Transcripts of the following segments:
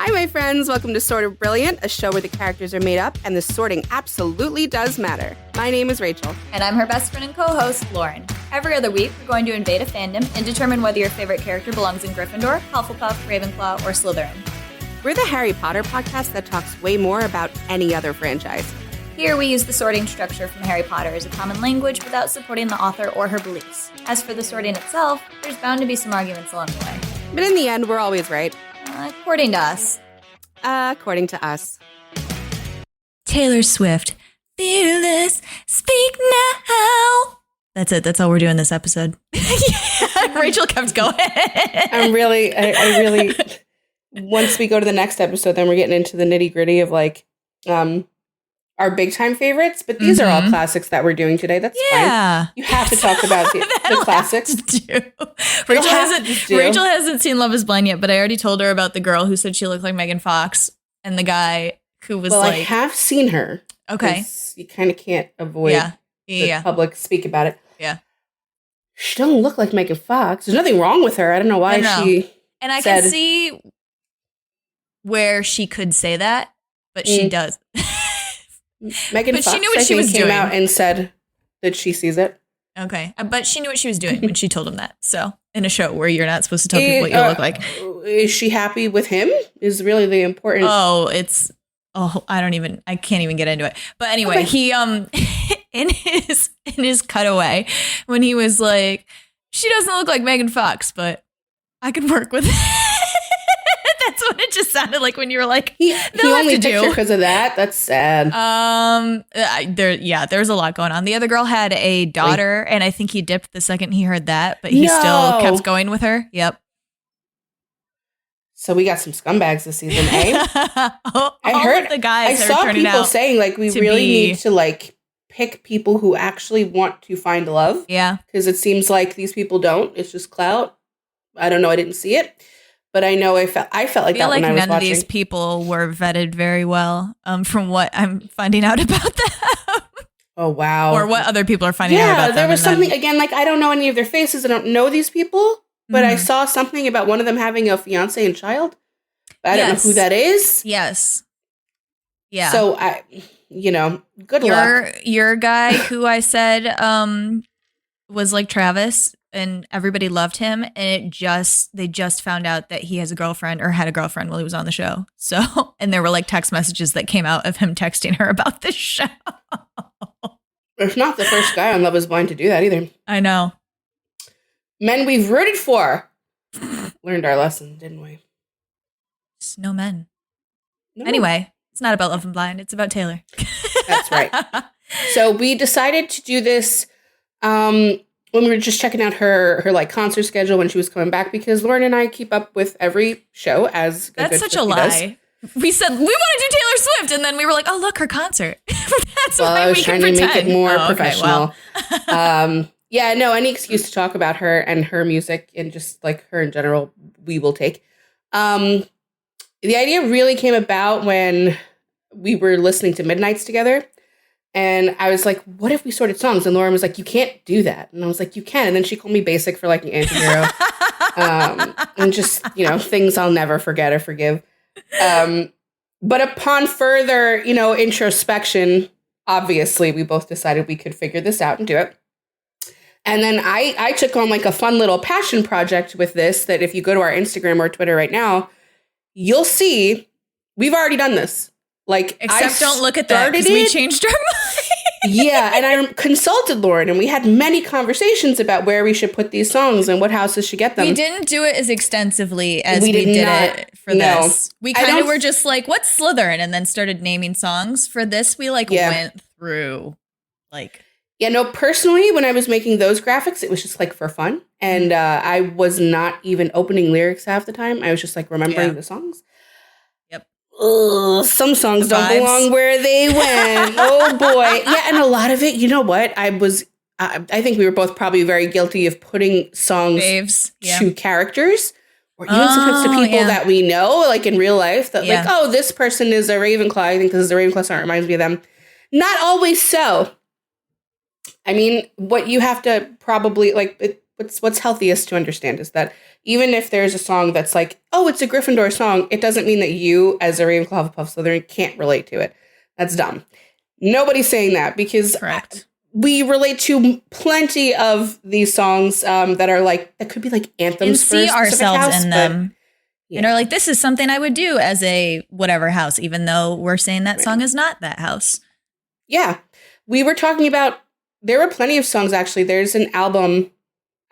Hi, my friends. Welcome to Sort of Brilliant, a show where the characters are made up and the sorting absolutely does matter. My name is Rachel. And I'm her best friend and co-host, Lauren. Every other week, we're going to invade a fandom and determine whether your favorite character belongs in Gryffindor, Hufflepuff, Ravenclaw, or Slytherin. We're the Harry Potter podcast that talks way more about any other franchise. Here, we use the sorting structure from Harry Potter as a common language without supporting the author or her beliefs. As for the sorting itself, there's bound to be some arguments along the way. But in the end, we're always right. According to us. According to us. Taylor Swift, fearless, speak now. That's it. That's all we're doing this episode. Yeah, Rachel kept going. I really, once we go to the next episode, then we're getting into the nitty gritty of like our big time favorites. But these are all classics that we're doing today. That's fine. You have to talk about the classics. Rachel hasn't seen Love is Blind yet, but I already told her about the girl who said she looked like Megan Fox and the guy who was I have seen her. Okay. You kind of can't avoid the public speak about it. Yeah. She doesn't look like Megan Fox. There's nothing wrong with her. I don't know why she And I can see where she could say that, but she does. Megan Fox, she knew what she was came doing. out and said that she sees it. Okay. But she knew what she was doing when she told him that. So in a show where you're not supposed to tell people what you look like. Is she happy with him? Is really the important. I can't even get into it. But anyway, he in his cutaway when he was like, she doesn't look like Megan Fox, but I could work with it. That's what it just sounded like when you were like, he only picked her because of that. That's sad. There's a lot going on. The other girl had a daughter, and I think he dipped the second he heard that, but he still kept going with her. Yep. So we got some scumbags this season, eh? I heard the guys. I saw people saying like we really need to like pick people who actually want to find love. Yeah, because it seems like these people don't. It's just clout. I don't know. I didn't see it. But I know I felt like that when I was watching. None of these people were vetted very well from what I'm finding out about them. Oh, wow. Or what other people are finding out about them. Yeah, there was something, again, like I don't know any of their faces. I don't know these people. But I saw something about one of them having a fiance and child. But I don't know who that is. Yes. Yeah. So, good luck. Your guy who I said was like Travis. And everybody loved him, and they just found out that he has a girlfriend or had a girlfriend while he was on the show. So, and there were like text messages that came out of him texting her about this show. It's not the first guy on Love is Blind to do that either. I know. Men we've rooted for learned our lesson, didn't we? Just no men. No. Anyway, it's not about Love and Blind. It's about Taylor. That's right. So we decided to do this when we were just checking out her like concert schedule when she was coming back, because Lauren and I keep up with every show as that's such a lie. We said we want to do Taylor Swift, and then we were like, "Oh, look, her concert." That's why I was we trying to make it more professional. Any excuse to talk about her and her music and just like her in general, we will take. The idea really came about when we were listening to Midnights together. And I was like, what if we sorted songs? And Lauren was like, you can't do that. And I was like, you can. And then she called me basic for like an anti-hero. And just, things I'll never forget or forgive. But upon further, introspection, obviously we both decided we could figure this out and do it. And then I took on like a fun little passion project with this, that if you go to our Instagram or Twitter right now, you'll see we've already done this. Except don't look at that, because we changed our mind. Yeah, and I consulted Lauren, and we had many conversations about where we should put these songs and what houses should get them. We didn't do it as extensively as we did it for this. We kind of were just like, what's Slytherin? And then started naming songs. For this, we went through personally, when I was making those graphics, it was just like for fun. And I was not even opening lyrics half the time. I was just like remembering the songs. Some songs don't belong where they went. Oh boy. Yeah, and a lot of it, you know what? I think we were both probably very guilty of putting songs to characters, or even sometimes to people that we know, like in real life, that this person is a Ravenclaw. I think this is a Ravenclaw song. It reminds me of them. Not always so. I mean, what you have to probably what's healthiest to understand is that even if there's a song that's like, oh, it's a Gryffindor song, it doesn't mean that you, as a Ravenclaw, Hufflepuff, Slytherin, can't relate to it. That's dumb. Nobody's saying that because we relate to plenty of these songs that are like, that could be like anthems and for see a specific ourselves house, in them. And are like, this is something I would do as a whatever house, even though we're saying that song is not that house. Yeah. We were talking about, there were plenty of songs, actually. There's an album,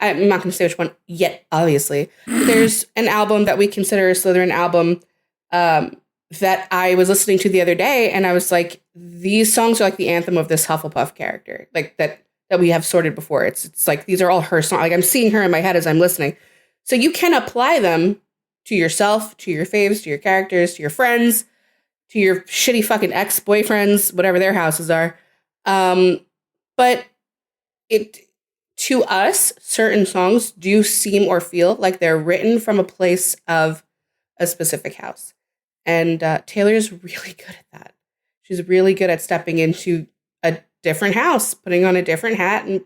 I'm not going to say which one yet, obviously. There's an album that we consider a Slytherin album that I was listening to the other day, and I was like, these songs are like the anthem of this Hufflepuff character, like that we have sorted before. It's like, these are all her songs. Like, I'm seeing her in my head as I'm listening. So you can apply them to yourself, to your faves, to your characters, to your friends, to your shitty fucking ex-boyfriends, whatever their houses are. But to us, certain songs do seem or feel like they're written from a place of a specific house. And Taylor's really good at that. She's really good at stepping into a different house, putting on a different hat, and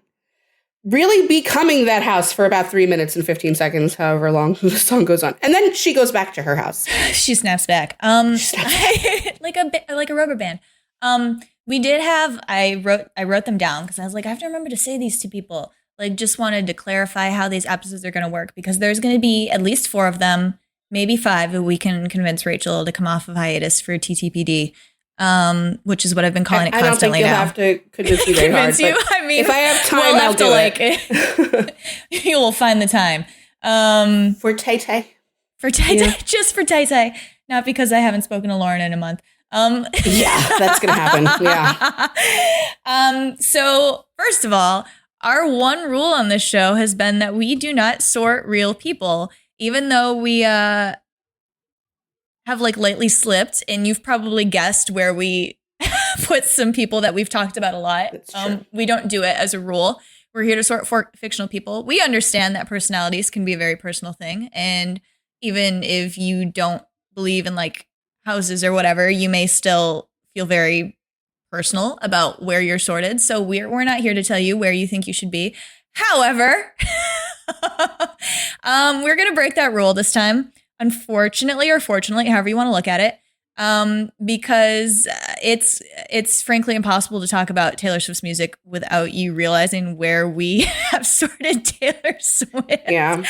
really becoming that house for about 3 minutes and 15 seconds, however long the song goes on. And then she goes back to her house. She snaps back. Like a rubber band. We did have, I wrote them down because I was like, I have to remember to say these to people. Like, just wanted to clarify how these episodes are going to work, because there's going to be at least 4 of them, maybe 5, if we can convince Rachel to come off of hiatus for TTPD. Which is what I've been calling it constantly now. I don't think you'll have to convince me very hard. You? I mean, if I have time, I'll do it. You will find the time. For Tay-Tay. For Tay-Tay. Just for Tay-Tay. Not because I haven't spoken to Lauren in a month. Yeah, that's going to happen. Yeah. So, first of all, our one rule on this show has been that we do not sort real people, even though we have like lately slipped, and you've probably guessed where we put some people that we've talked about a lot. We don't do it as a rule. We're here to sort for fictional people. We understand that personalities can be a very personal thing, and even if you don't believe in like houses or whatever, you may still feel very personal about where you're sorted. So we're not here to tell you where you think you should be. However, we're going to break that rule this time. Unfortunately, or fortunately, however you want to look at it, because it's frankly impossible to talk about Taylor Swift's music without you realizing where we have sorted Taylor Swift. Yeah.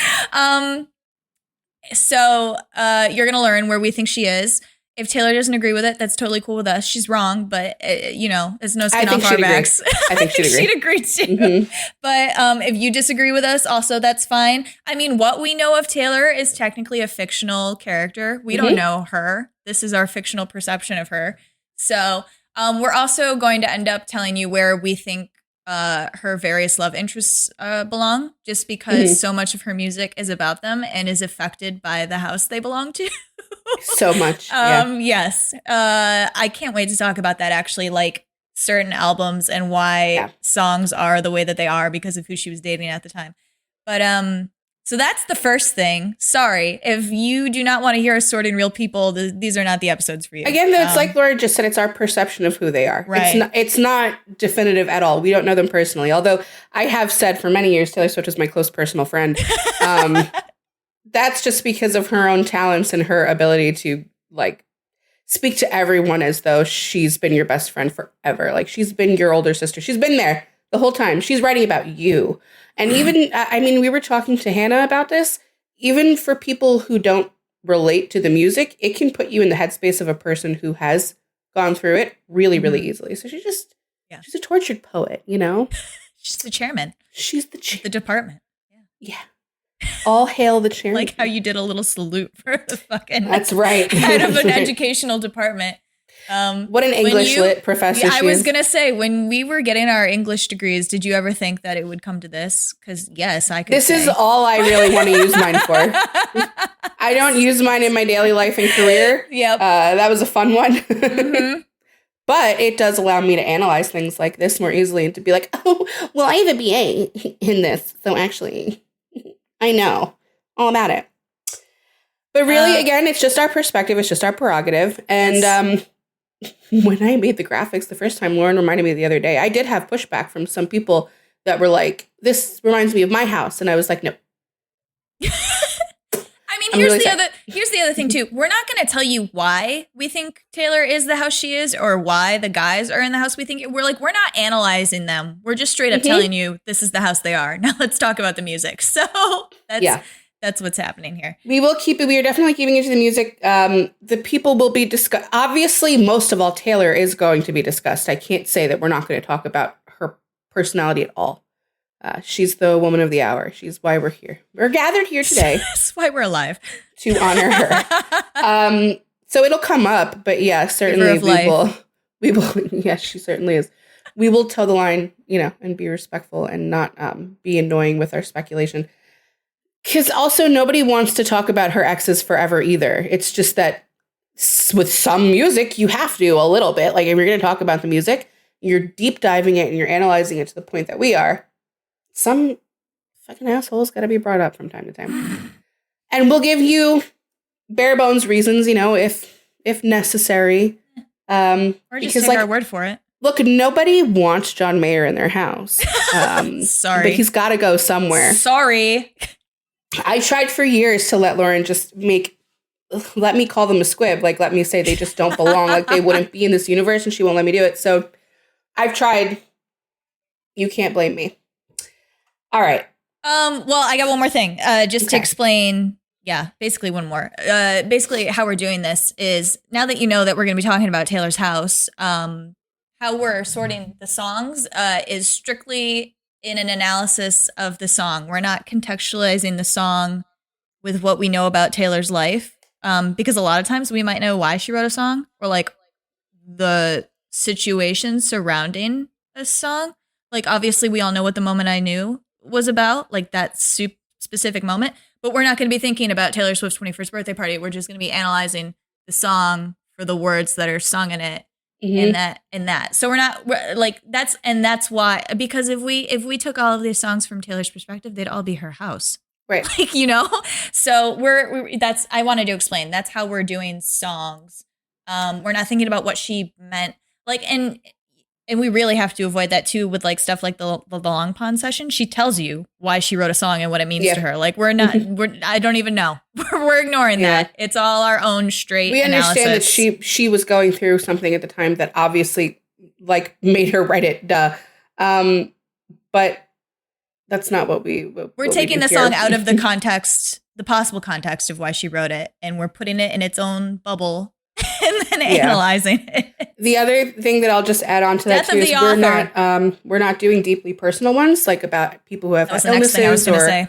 So you're going to learn where we think she is. If Taylor doesn't agree with it, that's totally cool with us. She's wrong, but it's no skin off our backs. I think she'd agree too. Mm-hmm. But if you disagree with us, also that's fine. I mean, what we know of Taylor is technically a fictional character. We don't know her. This is our fictional perception of her. So we're also going to end up telling you where we think her various love interests belong, just because so much of her music is about them and is affected by the house they belong to. So much. Yes. I can't wait to talk about that, actually, like certain albums and why songs are the way that they are because of who she was dating at the time. But so that's the first thing. Sorry, if you do not want to hear us sorting real people, these are not the episodes for you. Again, though, it's like Laura just said, it's our perception of who they are. Right. It's not definitive at all. We don't know them personally. Although I have said for many years, Taylor Swift is my close personal friend. That's just because of her own talents and her ability to like speak to everyone as though she's been your best friend forever. Like, she's been your older sister. She's been there the whole time. She's writing about you. And even, I mean, we were talking to Hannah about this. Even for people who don't relate to the music, it can put you in the headspace of a person who has gone through it really, really easily. So she's a tortured poet, you know? She's the chairman. She's the the department. Yeah. All hail the chairman. Like how you did a little salute for the fucking That's right. head of an educational department. What an English lit professor I was going to say, when we were getting our English degrees, did you ever think that it would come to this? Because yes, I could This is all I really want to use mine for. I don't use mine in my daily life and career. Yep. That was a fun one. But it does allow me to analyze things like this more easily and to be like, oh, well, I have a BA in this. So actually, I know all about it. But really, again, it's just our perspective. It's just our prerogative. And when I made the graphics the first time, Lauren reminded me the other day, I did have pushback from some people that were like, this reminds me of my house. And I was like, no. I mean, here's the other thing too. We're not going to tell you why we think Taylor is the house she is or why the guys are in the house we think. We're not analyzing them. We're just straight up telling you this is the house they are. Now let's talk about the music. So that's what's happening here. We are definitely keeping it to the music. The people will be discussed. Obviously, most of all, Taylor is going to be discussed. I can't say that we're not going to talk about her personality at all. She's the woman of the hour. She's why we're here. We're gathered here today. That's why we're alive. To honor her. So it'll come up, but yeah, certainly we will. Yes, she certainly is. We will toe the line, and be respectful and not be annoying with our speculation. Because also nobody wants to talk about her exes forever either. It's just that with some music, you have to a little bit. Like if you're going to talk about the music, you're deep diving it and you're analyzing it to the point that we are. Some fucking asshole's got to be brought up from time to time. And we'll give you bare bones reasons, if necessary. Or just take our word for it. Look, nobody wants John Mayer in their house. Sorry. But he's got to go somewhere. Sorry. I tried for years to let Lauren just let me call them a squib. Like, let me say they just don't belong. Like, they wouldn't be in this universe, and she won't let me do it. So I've tried. You can't blame me. All right. Well, I got one more thing. To explain. Yeah, basically one more. Basically, how we're doing this is now that you know that we're going to be talking about Taylor's house. How we're sorting the songs is strictly in an analysis of the song. We're not contextualizing the song with what we know about Taylor's life, because a lot of times we might know why she wrote a song or like the situation surrounding a song. Like obviously, we all know what The Moment I Knew was about, like that specific moment. But we're not going to be thinking about Taylor Swift's 21st birthday party. We're just going to be analyzing the song for the words that are sung in it. In that. So that's why, because if we took all of these songs from Taylor's perspective, they'd all be her house. Right. So I wanted to explain, that's how we're doing songs. We're not thinking about what she meant. And we really have to avoid that too with like stuff like the Long Pond session. She tells you why she wrote a song and what it means to her. Like I don't even know. We're ignoring that. It's all our own straight analysis. We understand that she was going through something at the time that obviously like made her write it. Duh. But that's not what we're taking the song out of the context, the possible context of why she wrote it, and we're putting it in its own bubble. And then analyzing it. The other thing that I'll just add on to that too is we're not doing deeply personal ones like about people who have illnesses. The next thing I was going to say.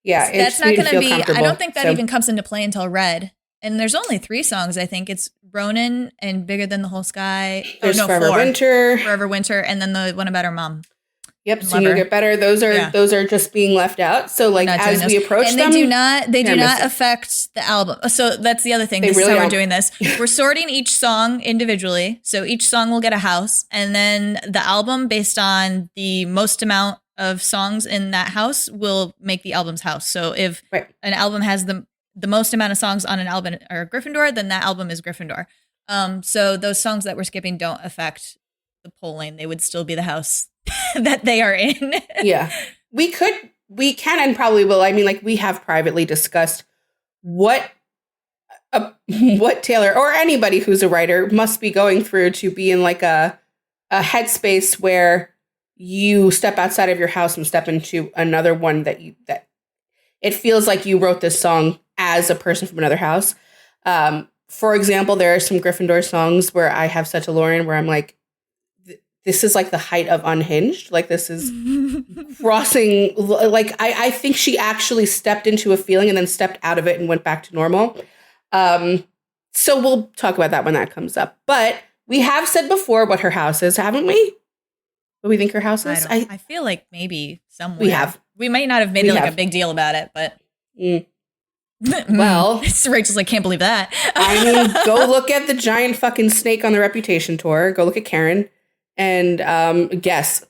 Yeah, that's not going to be. I don't think that even comes into play until Red. And there's only 3 songs. I think it's Ronan and Bigger Than the Whole Sky. There's 4. Forever Winter, and then the one about her mom. Yep, Soon You'll Get Better. Those are just being left out. So like as we approach them, they do not affect the album. So that's the other thing. This is how we're doing this. We're sorting each song individually. So each song will get a house, and then the album, based on the most amount of songs in that house, will make the album's house. So if an album has the most amount of songs on an album are Gryffindor, then that album is Gryffindor. So those songs that we're skipping don't affect the polling. They would still be the house that they are in. Yeah. We can and probably will. I mean, like we have privately discussed what Taylor or anybody who's a writer must be going through to be in like a headspace where you step outside of your house and step into another one that it feels like you wrote this song as a person from another house. For example, there are some Gryffindor songs where I have such a Lauren where I'm like, this is like the height of Unhinged. Like this is crossing. Like I think she actually stepped into a feeling and then stepped out of it and went back to normal. So we'll talk about that when that comes up. But we have said before what her house is, haven't we? What we think her house is? I feel like maybe somewhere. We have. We might not have made a big deal about it, but. Well, Rachel's like, can't believe that. I mean, go look at the giant fucking snake on the Reputation tour. Go look at Karen. And guess.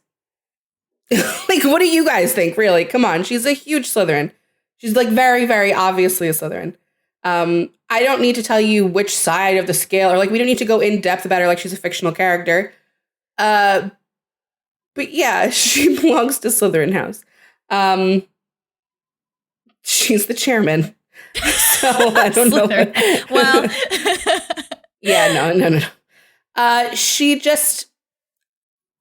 Like, what do you guys think, really? Come on. She's a huge Slytherin. She's, like, very, very obviously a Slytherin. I don't need to tell you which side of the scale, or, like, we don't need to go in depth about her like she's a fictional character. But yeah, she belongs to Slytherin House. She's the chairman. So I don't know. Well, yeah, no. She just,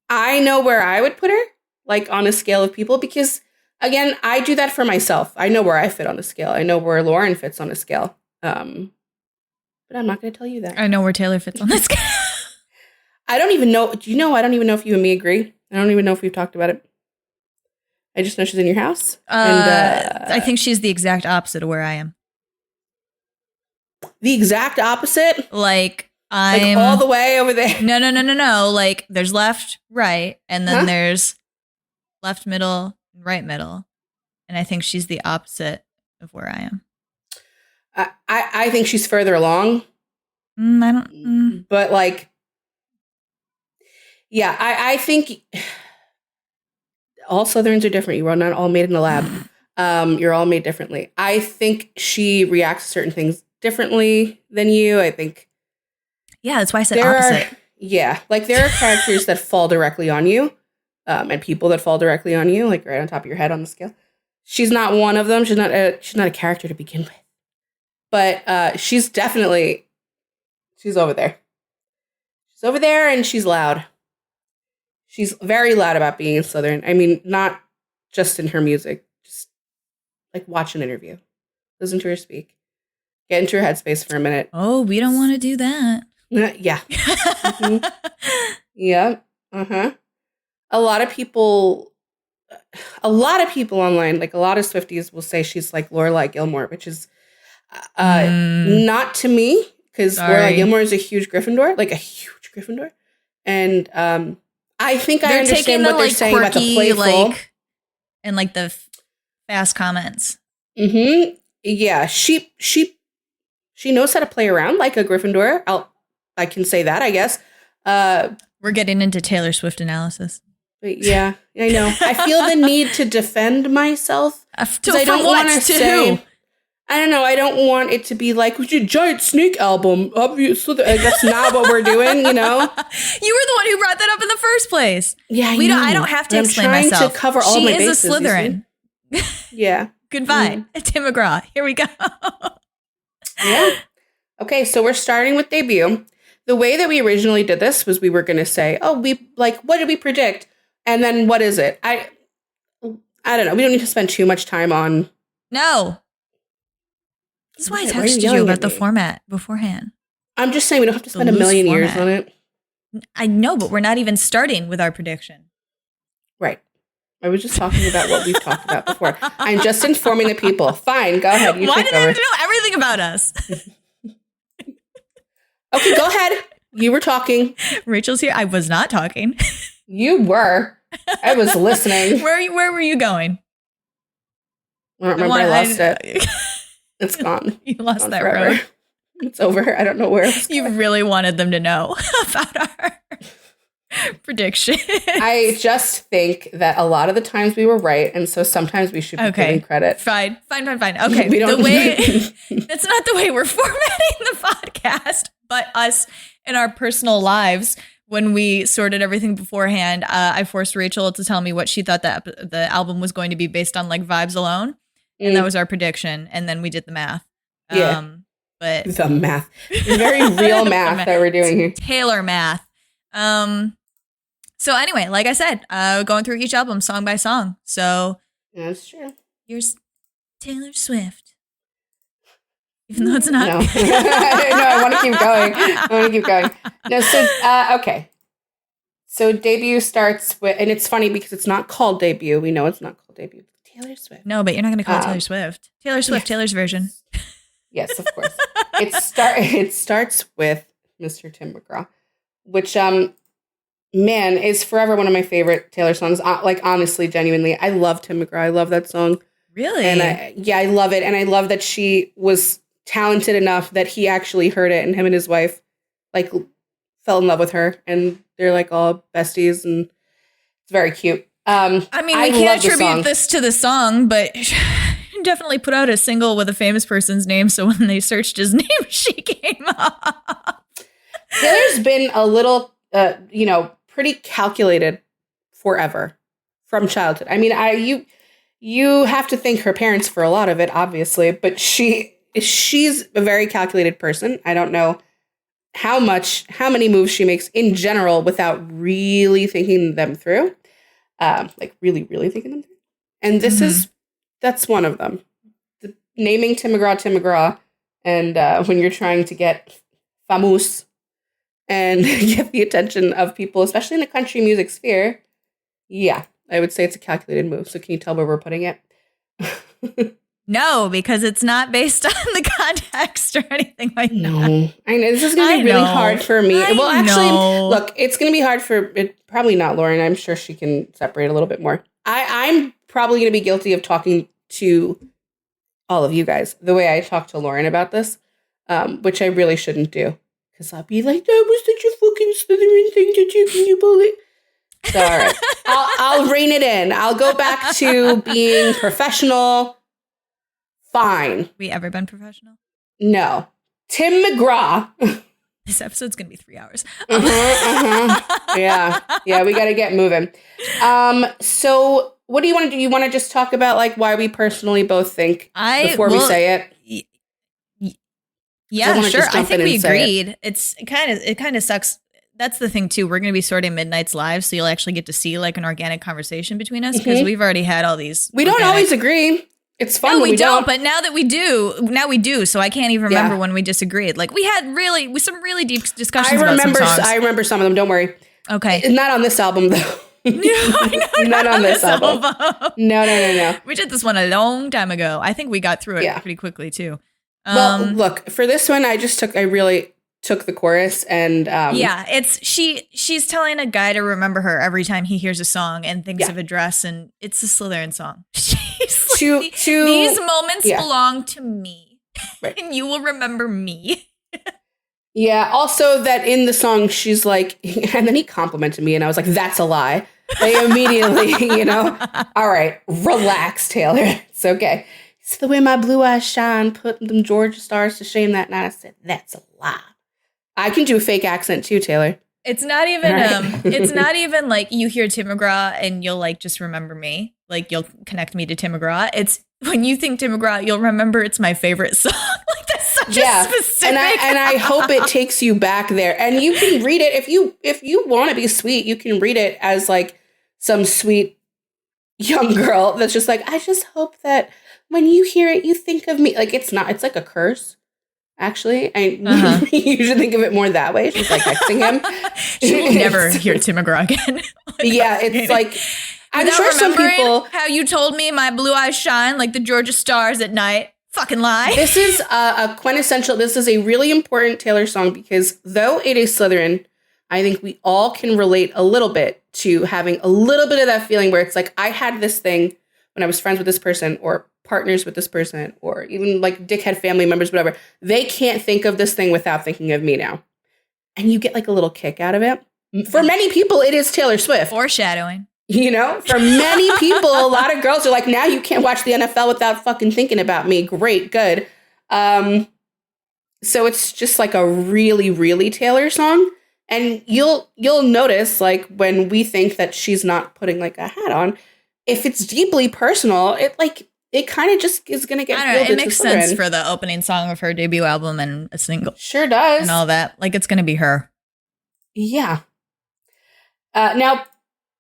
I know where I would put her, like on a scale of people, because again, I do that for myself. I know where I fit on a scale. I know where Lauren fits on a scale. But I'm not going to tell you that. I know where Taylor fits on this scale. I don't even know. Do you know? I don't even know if you and me agree. I don't even know if we've talked about it. I just know she's in your house. I think she's the exact opposite of where I am. The exact opposite? Like I'm all the way over there. No. Like there's left, right, and then there's left, middle, right, middle. And I think she's the opposite of where I am. I think she's further along. I don't. But like, yeah, I think all Slytherins are different. You are not all made in a lab. You're all made differently. I think she reacts to certain things differently than you. I think. Yeah, that's why I said opposite. Like there are characters that fall directly on you, and people that fall directly on you, like right on top of your head on the scale. She's not one of them. She's not a character to begin with, but she's over there. She's over there, and she's loud. She's very loud about being in Slytherin. I mean, not just in her music, just like watch an interview, listen to her speak, get into her headspace for a minute. Oh, we don't want to do that. Yeah. Mm-hmm. Yeah. Uh-huh. A lot of people online, like a lot of Swifties will say she's like Lorelai Gilmore, which is not to me, because Lorelai Gilmore is a huge Gryffindor. And I think I understand what they're saying about the playful. And like the fast comments. Mm-hmm. Yeah. She knows how to play around like a Gryffindor. I can say that, I guess. We're getting into Taylor Swift analysis. But yeah, I know. I feel the need to defend myself. I don't want to say. I don't know. I don't want it to be like, "It's a giant snake album." Obviously, that's not what we're doing. You know. You were the one who brought that up in the first place. Yeah, I don't have to explain myself. I'm trying to cover all my bases. She is a Slytherin. Yeah. Goodbye, Tim McGraw. Here we go. Yeah. Okay, so we're starting with debut. The way that we originally did this was we were going to say, "Oh, what did we predict?" And then what is it? I don't know. We don't need to spend too much time on. No. This is why I texted you about the format beforehand. I'm just saying we don't have to spend a million years on it. I know, but we're not even starting with our prediction. Right. I was just talking about what we've talked about before. I'm just informing the people. Fine, go ahead. Why did I have to know everything about us? Okay, go ahead. You were talking. Rachel's here. I was not talking. You were. I was listening. Where were you going? I don't remember. I lost it. It's gone. You lost that road. It's over. I don't know where. You really wanted them to know about our prediction. I just think that a lot of the times we were right, and so sometimes we should be giving credit. Fine. Okay, that's not the way we're formatting the podcast, but us in our personal lives. When we sorted everything beforehand, I forced Rachel to tell me what she thought that the album was going to be based on, like vibes alone. And that was our prediction. And then we did the math. Yeah. But the math. Very real math that we're doing here. Taylor math. So anyway, like I said, going through each album song by song. So that's true. Here's Taylor Swift. Even though it's not. No, I want to keep going. No, so, okay. So debut starts with, and it's funny because it's not called debut. We know it's not called debut. Taylor Swift. No, but you're not going to call it Taylor Swift. Taylor Swift, yes. Taylor's version. Yes, of course. It starts with Mr. Tim McGraw, which, man, is forever one of my favorite Taylor songs. Like, honestly, genuinely, I love Tim McGraw. I love that song. Really? And I love it. And I love that she was talented enough that he actually heard it, and him and his wife, like, fell in love with her. And they're, like, all besties, and it's very cute. I mean, we can't attribute this to the song, but definitely put out a single with a famous person's name, so when they searched his name, she came up. Taylor's been a little, pretty calculated forever from childhood. I mean, you have to thank her parents for a lot of it, obviously, but she's a very calculated person. I don't know how many moves she makes in general without really thinking them through, like really, really thinking them through. And that's one of them. Naming Tim McGraw, and when you're trying to get famous and get the attention of people, especially in the country music sphere, yeah, I would say it's a calculated move. So can you tell where we're putting it? No, because it's not based on the context or anything like that. No, I know this is going to be really hard for me. Well, actually, look, it's going to be hard for probably not Lauren. I'm sure she can separate a little bit more. I'm probably going to be guilty of talking to all of you guys the way I talk to Lauren about this, which I really shouldn't do, because I'll be like, that was such a fucking Slytherin thing to do. Can you believe? So, all right, I'll rein it in. I'll go back to being professional. Fine. We ever been professional? No. Tim McGraw. This episode's going to be 3 hours. Yeah, we got to get moving. So what do you want to do? You want to just talk about like why we personally both think before we say it? Yeah, sure. I think we agreed. It kind of sucks. That's the thing too. We're going to be sorting Midnight's live, so you'll actually get to see like an organic conversation between us, because we've already had all these. We don't always agree. It's fun. No, we don't. But now we do. So I can't even remember when we disagreed. Like we had some really deep discussions about some songs. I remember some of them. Don't worry. Okay. Not on this album though. Not on this album. No. We did this one a long time ago. I think we got through it pretty quickly too. Well, look, for this one, I really took the chorus and it's she's telling a guy to remember her every time he hears a song and thinks of a dress, and it's a Slytherin song. She's like, these moments belong to me, right. And you will remember me. Yeah. Also, that in the song she's like, and then he complimented me, and I was like, that's a lie. They immediately, all right, relax, Taylor. It's okay. It's the way my blue eyes shine, put them Georgia stars to shame that night. I said, that's a lie. I can do a fake accent too, Taylor. It's not even it's not even like you hear Tim McGraw and you'll like just remember me. Like you'll connect me to Tim McGraw. It's when you think Tim McGraw, you'll remember it's my favorite song. Like that's such a specific. And I hope it takes you back there. And you can read it if you want to be sweet, you can read it as like some sweet young girl that's just like, I just hope that when you hear it, you think of me. Like it's like a curse. Actually, I usually think of it more that way. She's like texting him. She will never hear Tim McGraw again. Yeah, it's like, I'm sure some people. How you told me my blue eyes shine like the Georgia stars at night. Fucking lie. This is a quintessential, this is a really important Taylor song because though it is Slytherin, I think we all can relate a little bit to having a little bit of that feeling where it's like, I had this thing when I was friends with this person or partners with this person or even like dickhead family members, whatever. They can't think of this thing without thinking of me now. And you get like a little kick out of it. For many people, it is Taylor Swift. Foreshadowing. For many people, a lot of girls are like, now you can't watch the NFL without fucking thinking about me. Great, good. So it's just like a really, really Taylor song. And you'll notice like when we think that she's not putting like a hat on, if it's deeply personal, it kind of just is going to get fielded. It makes sense for the opening song of her debut album and a single. Sure does. And all that. Like, it's going to be her. Yeah. Now,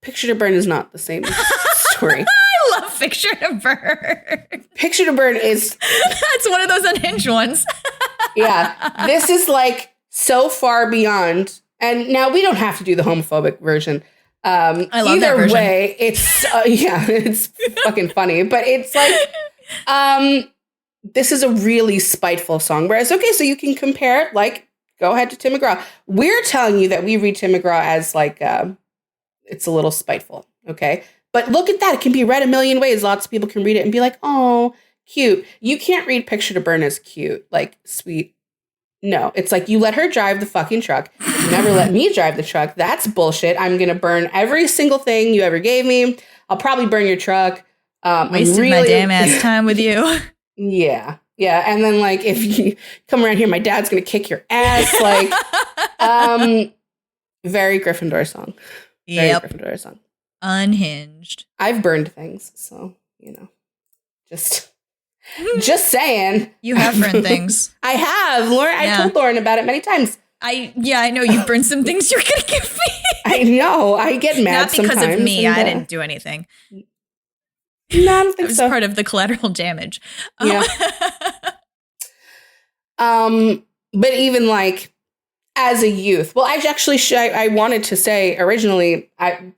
Picture to Burn is not the same story. I love Picture to Burn. Picture to Burn is... That's one of those unhinged ones. Yeah. This is like so far beyond. And now we don't have to do the homophobic version. I love that version. Either way, it's it's fucking funny, but it's like this is a really spiteful song. Whereas, okay, so you can compare it, like, go ahead to Tim McGraw. We're telling you that we read Tim McGraw as like it's a little spiteful, okay? But look at that; it can be read a million ways. Lots of people can read it and be like, "Oh, cute." You can't read Picture to Burn as cute, like sweet. No, it's like you let her drive the fucking truck. You never let me drive the truck. That's bullshit. I'm going to burn every single thing you ever gave me. I'll probably burn your truck. Wasted my damn ass time with you. Yeah. Yeah. And then like, if you come around here, my dad's going to kick your ass. Like, very Gryffindor song. Very Gryffindor song. Unhinged. I've burned things, so, just saying. You have burned things. I have. Lauren, I told Lauren about it many times. I know you've burned some things you're going to give me. I know. I get mad Not because sometimes. of me. I didn't do anything. No, I don't think I was so. part of the collateral damage. Yeah. But even like as a youth, well, I wanted to say originally,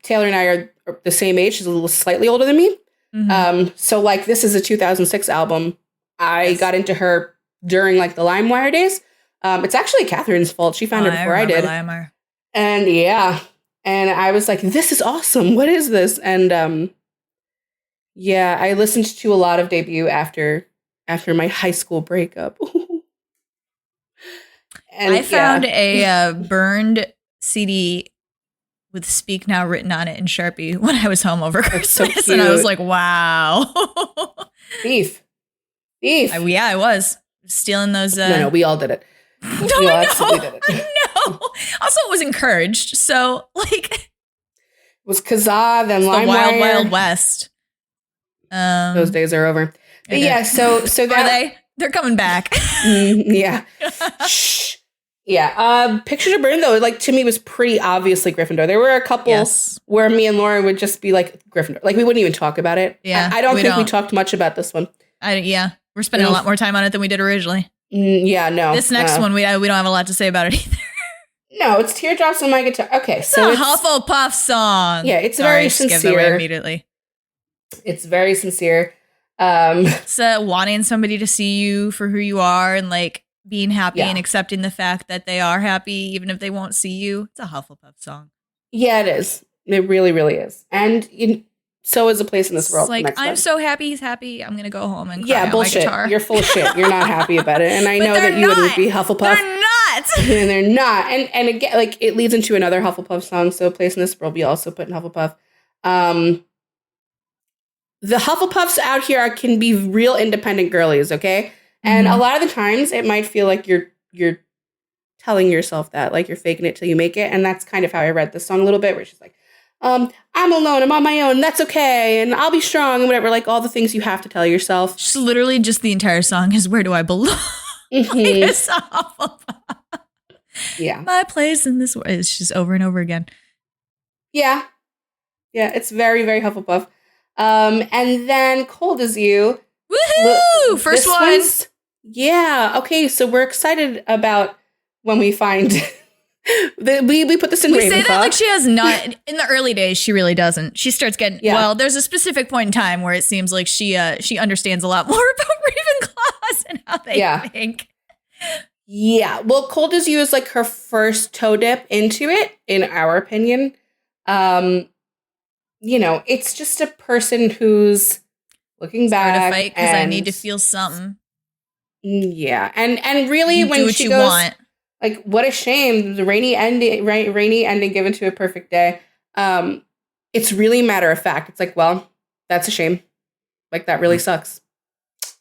Taylor and I are the same age. She's a little slightly older than me. Mm-hmm. So like this is a 2006 album. I got into her during like the LimeWire days. It's actually Catherine's fault. She found it before I did. LimeWire. And and I was like, this is awesome. What is this? And I listened to a lot of Debut after my high school breakup. And I found a burned CD with Speak Now written on it in Sharpie when I was home over Christmas. So and I was like, wow. Beef. I was stealing those. No, we all did it. No, we all absolutely did it. No. Also, it was encouraged. So, like, it was Kazaa, then the LimeWire. Wild Wild West. Those days are over. But yeah, so that are they? They're coming back. Yeah. Shh. Yeah. Picture to Burn though, like to me was pretty obviously Gryffindor. There were a couple where me and Lauren would just be like Gryffindor. Like we wouldn't even talk about it. Yeah. I don't think we talked much about this one. We're spending a lot more time on it than we did originally. No. This next one, we don't have a lot to say about it either. No, it's Teardrops on My Guitar. Okay, so it's a Hufflepuff song. Yeah, it's very sincere. Immediately. It's very sincere. It's wanting somebody to see you for who you are and like being happy and accepting the fact that they are happy even if they won't see you. It's a Hufflepuff song. Yeah, it is. It really, really is. And so is A Place in This World. Like, I'm so happy he's happy. I'm going to go home and cry on bullshit. my guitar. You're full of shit. You're not happy about it. And I know that you wouldn't be Hufflepuff. They're not. And they're not. And again, like it leads into another Hufflepuff song. So A Place in This World, we also put in Hufflepuff. The Hufflepuffs out here can be real independent girlies, okay? And a lot of the times it might feel like you're telling yourself that, like you're faking it till you make it. And that's kind of how I read this song a little bit, where she's like, I'm alone, I'm on my own, that's okay, and I'll be strong and whatever, like all the things you have to tell yourself. Just literally just the entire song is Where Do I Belong? It's Hufflepuff. Yeah. My place in this world. It's just over and over again. Yeah. Yeah, it's very, very Hufflepuff. And then Cold As You. Woohoo! First one. Yeah. Okay, so we're excited about when we find we put this in Ravenclaw. We say that like she has not in the early days. She really doesn't. She starts getting well. There's a specific point in time where it seems like she understands a lot more about Ravenclaws and how they think. Yeah. Well, Cold As You is like her first toe dip into it, in our opinion. It's just a person who's looking back to fight because I need to feel something. Yeah, and really, you when do what she you goes, want. Like, what a shame, the rainy ending given to a perfect day. It's really matter of fact. It's like, well, that's a shame. Like, that really sucks.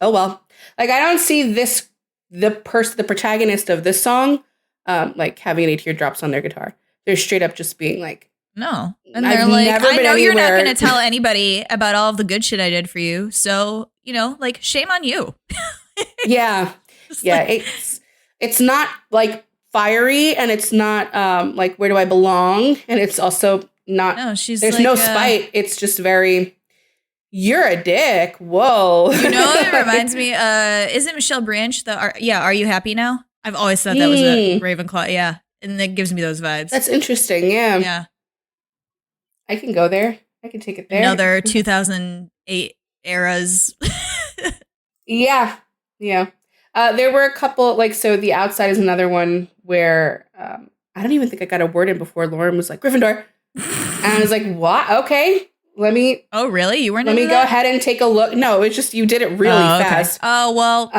Oh well. Like, I don't see the protagonist of this song, like having any teardrops on their guitar. They're straight up just being like, no. And they're like, I know you're not going to tell anybody about all of the good shit I did for you. So, like, shame on you. Yeah. Yeah. Like, it's not like fiery, and it's not like Where Do I Belong? And it's also not, there's like, no spite. It's just very, you're a dick. Whoa. It reminds me, isn't Michelle Branch Are You Happy Now? I've always thought that was a Ravenclaw. Yeah. And that gives me those vibes. That's interesting. Yeah. Yeah. I can go there. I can take it there. Another 2008 eras. Yeah. Yeah. There were a couple, like, so The Outside is another one where I don't even think I got a word in before Lauren was like, Gryffindor. And I was like, what? Okay. Let me. Oh, really? You weren't Let me go ahead and take a look. No, it's just you did it really fast. Oh, well,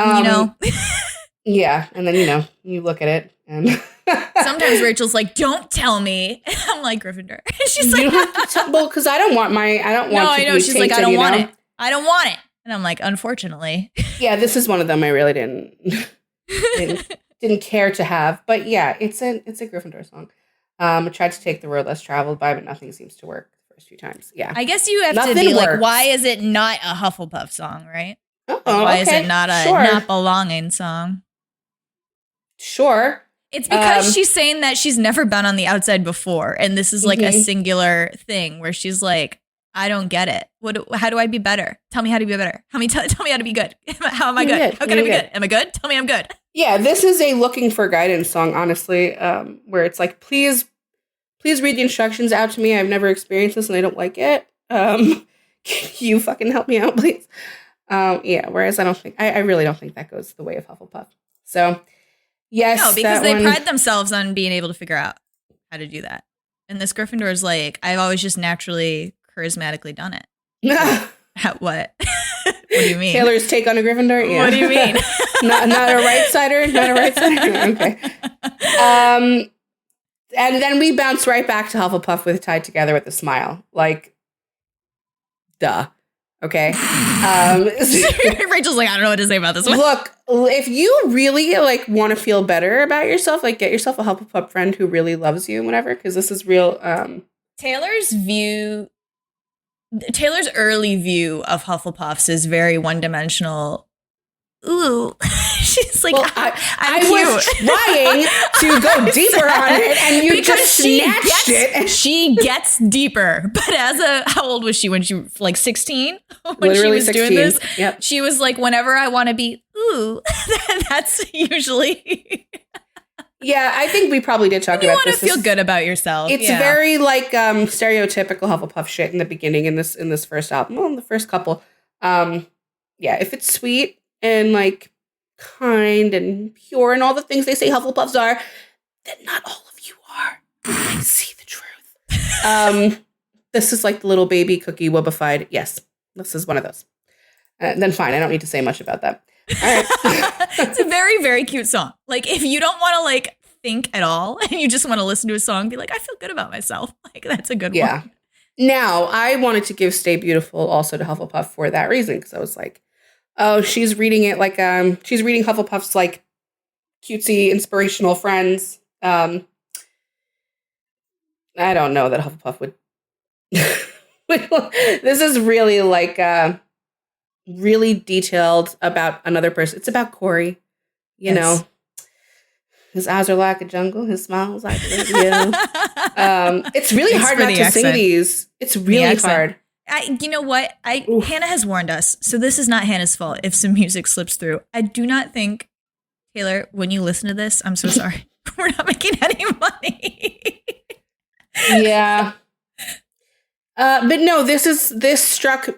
Yeah. And then, you look at it and. Sometimes Rachel's like, don't tell me. And I'm like, Gryffindor. And she's like, you don't have to tell. Well, because I don't want No, I know. She's like, I don't want it. I don't want it. And I'm like, unfortunately. Yeah, this is one of them I really didn't care to have. But yeah, it's a Gryffindor song. I tried to take The Road Less Traveled by, but nothing seems to work the first few times. Yeah. I guess you have Nothing to be works. like, why is it not a Hufflepuff song, right? Oh, Why is okay. it not a Sure. not belonging song? Sure. It's because she's saying that she's never been on the outside before, and this is like a singular thing where she's like, I don't get it. How do I be better? Tell me how to be better. Tell me how to be good. How am I good? How can I be good? Am I good? Tell me I'm good. Yeah, this is a looking for guidance song, honestly, where it's like, please read the instructions out to me. I've never experienced this and I don't like it. Can you fucking help me out, please? Yeah, whereas I really don't think that goes the way of Hufflepuff. So, yes. No, because they pride themselves on being able to figure out how to do that. And this Gryffindor is like, I've always just naturally, charismatically done it. What? What do you mean? Taylor's take on a Gryffindor? Yeah. What do you mean? not a right-sider? Not a right-sider? Okay. And then we bounce right back to Hufflepuff with Tied Together with a Smile. Like, duh. Okay. Rachel's like, I don't know what to say about this one. Look, if you really like want to feel better about yourself, like get yourself a Hufflepuff friend who really loves you and whatever, because this is real. Taylor's early view of Hufflepuffs is very one-dimensional. Ooh, she's like, well, I'm I was trying to go deeper on it, and you just snatched it. She gets deeper, but how old was she when she was like 16? When Literally she was 16. doing this, yep. She was like, whenever I want to be, ooh, that's usually. Yeah, I think we probably did talk about this. You want to feel good about yourself. It's very like stereotypical Hufflepuff shit in the beginning in this first album. Well, in the first couple. Yeah, if it's sweet and like kind and pure and all the things they say Hufflepuffs are, then not all of you are. I see the truth. This is like the little baby cookie wubbified. Yes, this is one of those. Then fine, I don't need to say much about that. All right. It's a very, very cute song. Like, if you don't want to like think at all and you just want to listen to a song, be like, I feel good about myself. Like, that's a good one. Now, I wanted to give Stay Beautiful also to Hufflepuff for that reason, because I was like, oh, she's reading it like she's reading Hufflepuff's like cutesy inspirational friends. I don't know that Hufflepuff would. This is really like really detailed about another person. It's about Corey, you know. His eyes are like a jungle. His smile's like a radio. It's really hard not to sing these. It's really hard. You know what? Hannah has warned us, so this is not Hannah's fault if some music slips through. I do not think, Taylor, when you listen to this, I'm so sorry. We're not making any money. Yeah. But no, this struck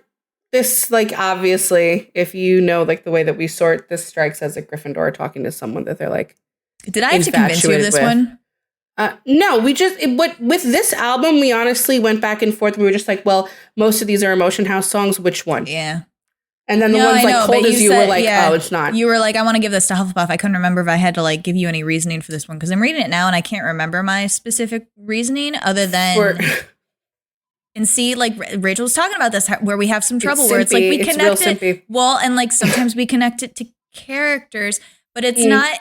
like, obviously, if you know like the way that we sort, this strikes as a Gryffindor talking to someone that they're like, did I have to convince you of this one? No, with this album, we honestly went back and forth. We were just like, well, most of these are Emotion House songs. Which one? Yeah. And then the ones like Cold as You were like, oh, it's not. You were like, I want to give this to Hufflepuff. I couldn't remember if I had to like give you any reasoning for this one, because I'm reading it now and I can't remember my specific reasoning other than. And see, like Rachel was talking about this, where we have some trouble, where it's like we connect it. Well, and like sometimes we connect it to characters, but it's not.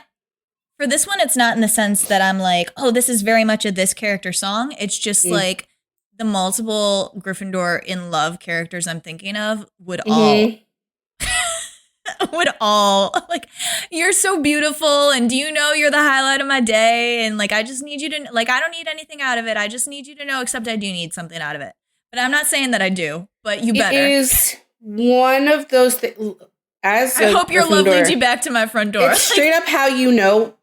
For this one, it's not in the sense that I'm like, oh, this is very much a this character song. It's just like the multiple Gryffindor in love characters I'm thinking of would all like, you're so beautiful, and do you know you're the highlight of my day, and like I just need you to like, I don't need anything out of it. I just need you to know, except I do need something out of it. But I'm not saying that I do, but you better. It is one of those things. I hope your love leads you back to my front door. It's straight up how you know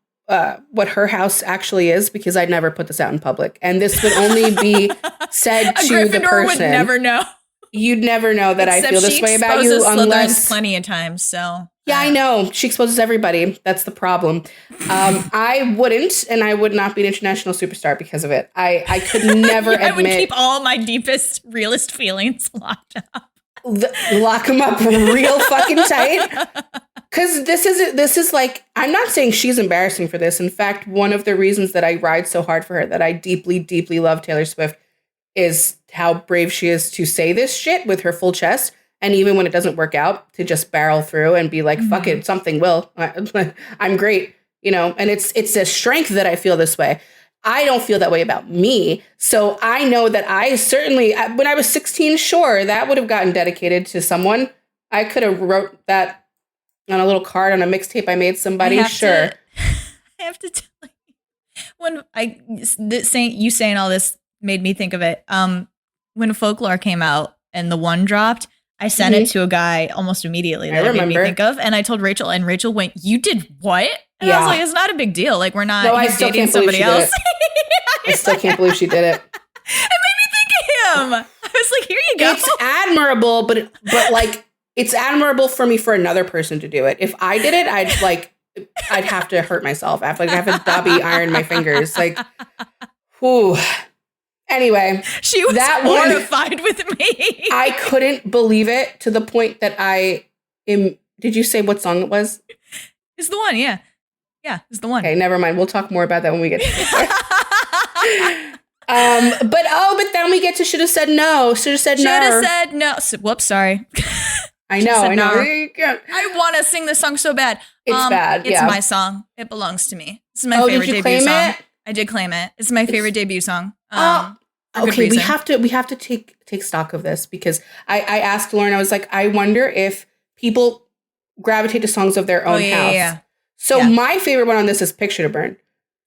what her house actually is, because I'd never put this out in public, and this would only be said to the person. Would never know. You'd never know that I feel this way about you, unless plenty of times. So yeah, I know she exposes everybody. That's the problem. I wouldn't, and I would not be an international superstar because of it. I could never admit. I would keep all my deepest, realest feelings locked up. Lock them up real fucking tight. Because this is like, I'm not saying she's embarrassing for this. In fact, one of the reasons that I ride so hard for her, that I deeply, deeply love Taylor Swift, is how brave she is to say this shit with her full chest. And even when it doesn't work out, to just barrel through and be like, fuck it, something will. I'm great. You know, and it's a strength that I feel this way. I don't feel that way about me. So I know that I certainly, when I was 16, sure, that would have gotten dedicated to someone. I could have wrote that on a little card on a mixtape I made somebody. Sure. I have to tell you, when you saying all this made me think of it. When Folklore came out and the one dropped, I sent it to a guy almost immediately that it made me think of. And I told Rachel, and Rachel went, "You did what?" And I was like, "It's not a big deal. Like, we're not dating somebody else." I still can't believe she did it. It made me think of him. I was like, "Here you go." It's admirable, but like, it's admirable for me for another person to do it. If I did it, I'd have to hurt myself. I'd have to Dobby iron my fingers. Like, whew. Anyway, she was horrified with me. I couldn't believe it to the point that did you say what song it was? It's the one, yeah. Yeah, it's the one. Okay, never mind. We'll talk more about that when we get to it. But then we get to should have said no. Should have said no. Whoops, sorry. I know. I want to sing this song so bad. It's bad. It's my song. It belongs to me. This is my favorite debut song. I did claim it. It's my favorite debut song. Okay, we have to take stock of this because I asked Lauren. I was like, I wonder if people gravitate to songs of their own house. Yeah. So my favorite one on this is "Picture to Burn."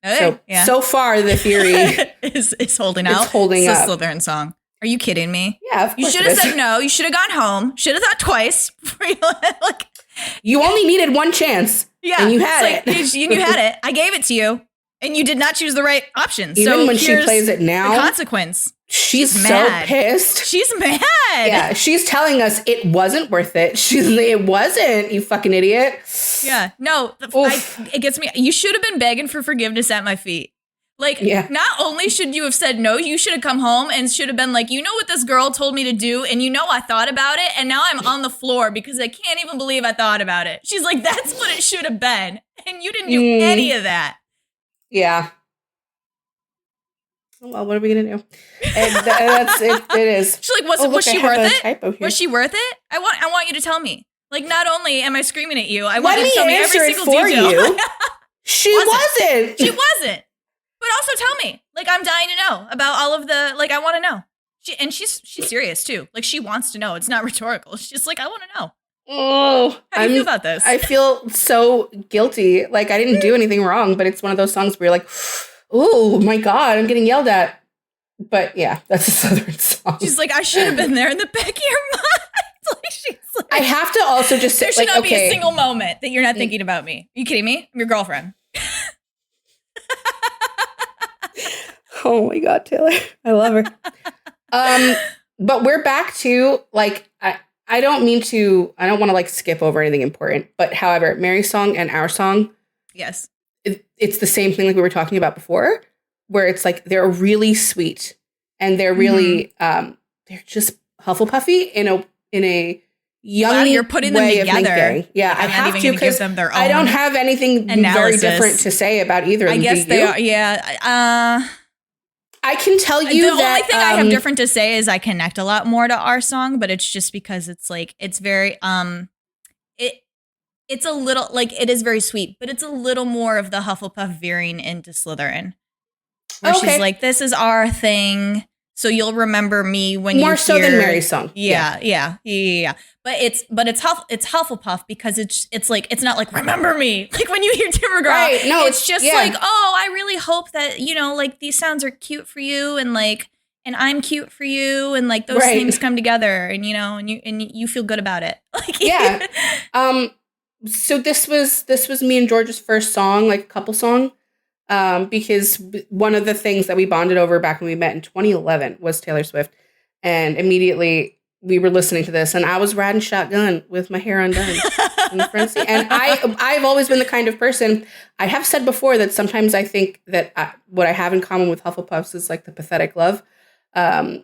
Okay, so far the theory is holding out. It's holding up. It's a Slytherin song. Are you kidding me? Yeah, of course. You should have said no. You should have gone home. Should have thought twice before you like. You only needed one chance. Yeah, and you had it. You had it. I gave it to you. And you did not choose the right option. Even when she plays it now, the consequence. She's so pissed. She's mad. Yeah, she's telling us it wasn't worth it. It wasn't, you fucking idiot. Yeah, no, it gets me. You should have been begging for forgiveness at my feet. Like, not only should you have said no, you should have come home and should have been like, you know what this girl told me to do, and you know I thought about it, and now I'm on the floor because I can't even believe I thought about it. She's like, that's what it should have been, and you didn't do any of that. Yeah. Well, what are we gonna do? And that's it. It is. She's like, was she worth it? Was she worth it? I want you to tell me. Like, not only am I screaming at you, I want you to tell me every single detail. You. She wasn't. She wasn't. But also tell me. Like, I'm dying to know about all of the. Like, I want to know. She's serious too. Like, she wants to know. It's not rhetorical. She's like, I want to know. Oh, how do you feel about this? I feel so guilty. Like, I didn't do anything wrong, but it's one of those songs where you're like, oh my God, I'm getting yelled at. But yeah, that's a Southern song. She's like, I should have been there in the back of your mind. Like, she's like, I have to also just say, there should not be a single moment that you're not thinking about me. Are you kidding me? I'm your girlfriend. Oh my God, Taylor. I love her. But we're back to, like, I don't want to like skip over anything important, but however, Mary's song and our song. Yes. It's the same thing like we were talking about before, where it's like, they're really sweet and they're really, they're just Hufflepuffy in a young you're putting them together. Yeah, I have to because I don't have anything very different to say about either of them. I guess they are. Yeah. I can tell you the only thing I have different to say is I connect a lot more to our song, but it's just because it's like, it's very, it's a little, like, it is very sweet, but it's a little more of the Hufflepuff veering into Slytherin. Where she's like, this is our thing, so you'll remember me when you hear. More so than Mary's song. Yeah. But it's Hufflepuff because it's like, it's not like, remember me. Like when you hear Tim McGraw. Right. No, it's just like, oh, I really hope that, you know, like these sounds are cute for you and like, and I'm cute for you. And like those things come together and, you know, and you feel good about it. Like, yeah. So this was me and George's first song, like couple song. Because one of the things that we bonded over back when we met in 2011 was Taylor Swift. And immediately we were listening to this and I was riding shotgun with my hair undone in the front seat. And I've always been the kind of person, I have said before that sometimes I think that what I have in common with Hufflepuffs is like the pathetic love. I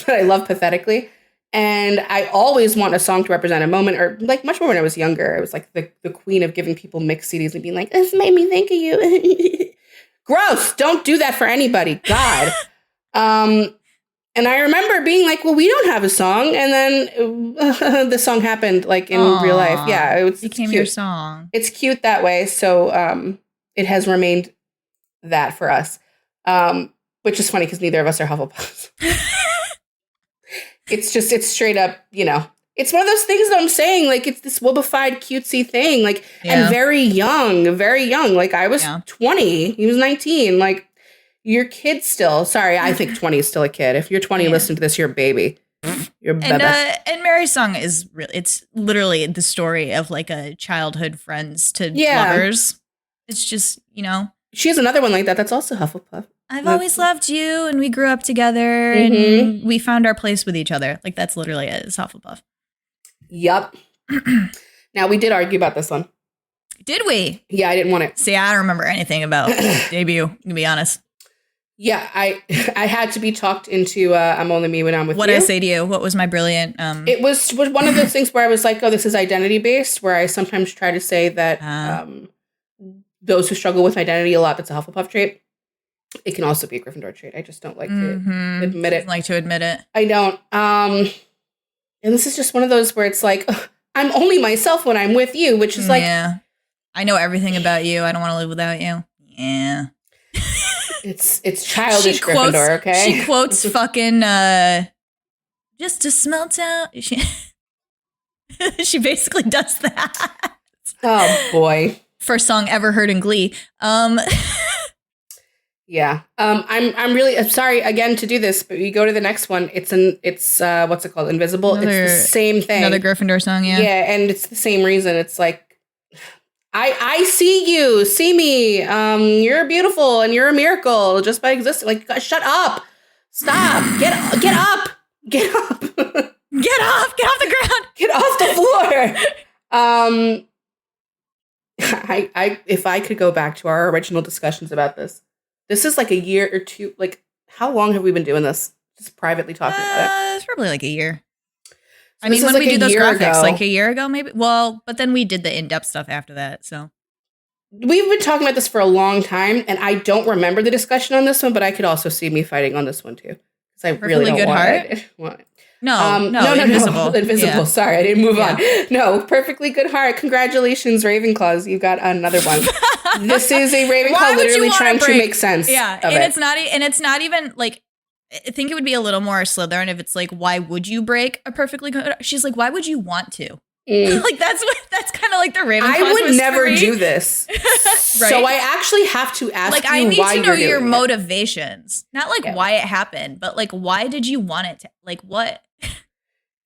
love pathetically. And I always want a song to represent a moment, or like much more when I was younger. I was like the queen of giving people mixed CDs and being like, this made me think of you. Gross. Don't do that for anybody. God. And I remember being like, well, we don't have a song. And then the song happened like in real life. Yeah. It became cute. Your song. It's cute that way. So it has remained that for us. Which is funny because neither of us are Hufflepuffs. It's straight up, it's one of those things that I'm saying, like, it's this wobbified, cutesy thing, like, and very young. Like, I was 20, he was 19, like, you're kids still. Sorry, I think 20 is still a kid. If you're 20, listen to this, you're a baby. You're a baby. And Mary's song is really, it's literally the story of, like, a childhood friends to lovers. It's just, She has another one like that that's also Hufflepuff. I've always loved you, and we grew up together, and we found our place with each other. Like, that's literally it. It's Hufflepuff. Yep. Now, we did argue about this one. Did we? Yeah, I didn't want it. See, I don't remember anything about debut, to be honest. Yeah, I had to be talked into I'm Only Me When I'm With You. What did I say to you? What was my brilliant... It was one of those things where I was like, oh, this is identity-based, where I sometimes try to say that those who struggle with identity a lot, that's a Hufflepuff trait. It can also be a Gryffindor trait. I just don't like to admit it. Like to admit it. I don't. And this is just one of those where it's like, I'm only myself when I'm with you, which is like... Yeah. I know everything about you. I don't want to live without you. Yeah. It's childish Gryffindor, okay? She quotes fucking, just to smelt out. She basically does that. Oh, boy. First song ever heard in Glee. Yeah. I'm sorry again to do this, but we go to the next one. It's what's it called? Invisible. It's the same thing. Another Gryffindor song, yeah. Yeah, and it's the same reason. It's like, I see you, see me. You're beautiful and you're a miracle just by existing. Like, shut up. Stop. Get up. Get up. Get off the ground. Get off the floor. If I could go back to our original discussions about this is like a year or two. Like, how long have we been doing this? Just privately talking about it. It's probably like a year. So I mean, when like we did those graphics, ago. like a year ago, maybe. Well, but then we did the in-depth stuff after that. So we've been talking about this for a long time, and I don't remember the discussion on this one, but I could also see me fighting on this one too, because I really don't want it. No, Invisible. Yeah. Sorry, I didn't move on. No, Perfectly Good Heart. Congratulations, Ravenclaws. You got another one. This is a Ravenclaw literally trying to make sense. Yeah, of and it. it's not even like. I think it would be a little more Slytherin if it's like, why would you break a perfectly good? She's like, why would you want to? Like that's kind of like the Ravenclaw. I would never do this, right? So I actually have to ask. Like, you I need why to know you're your doing motivations, not like why it happened, but like why did you want it to? Like what?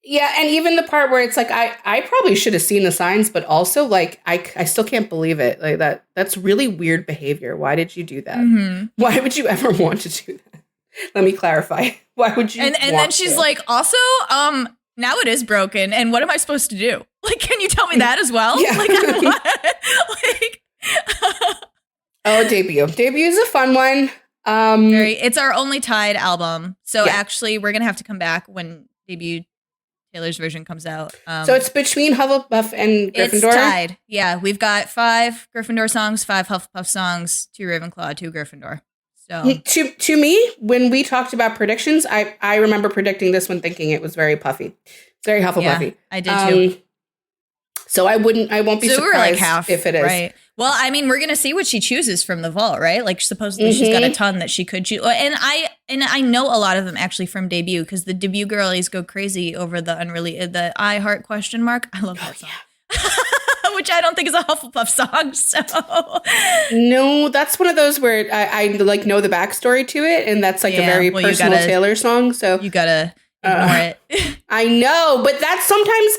Yeah, and even the part where it's like I probably should have seen the signs, but also like I still can't believe it. Like that's really weird behavior. Why did you do that? Mm-hmm. Why would you ever want to do that? Let me clarify. Why would you? And then she's like, also, now it is broken, and what am I supposed to do? Like, can you tell me that as well? Yeah. Like, Debut. Debut is a fun one. It's our only tied album, so actually, we're gonna have to come back when Debut Taylor's version comes out. So it's between Hufflepuff and Gryffindor? It's tied. Yeah, we've got 5 Gryffindor songs, 5 Hufflepuff songs, 2 Ravenclaw, 2 Gryffindor. So to me, when we talked about predictions, I remember predicting this one thinking it was very puffy. It's very Hufflepuffy. Yeah, I did too. So I won't be surprised we're like half, if it is. Right. Well, I mean, we're going to see what she chooses from the vault, right? Like supposedly she's got a ton that she could choose. And I know a lot of them actually from Debut, because the Debut girlies go crazy over the I Heart ? I love that song. Yeah. Which I don't think is a Hufflepuff song. So no, that's one of those where I like know the backstory to it, and that's like a very personal Taylor song. So you gotta ignore it. I know, but that's sometimes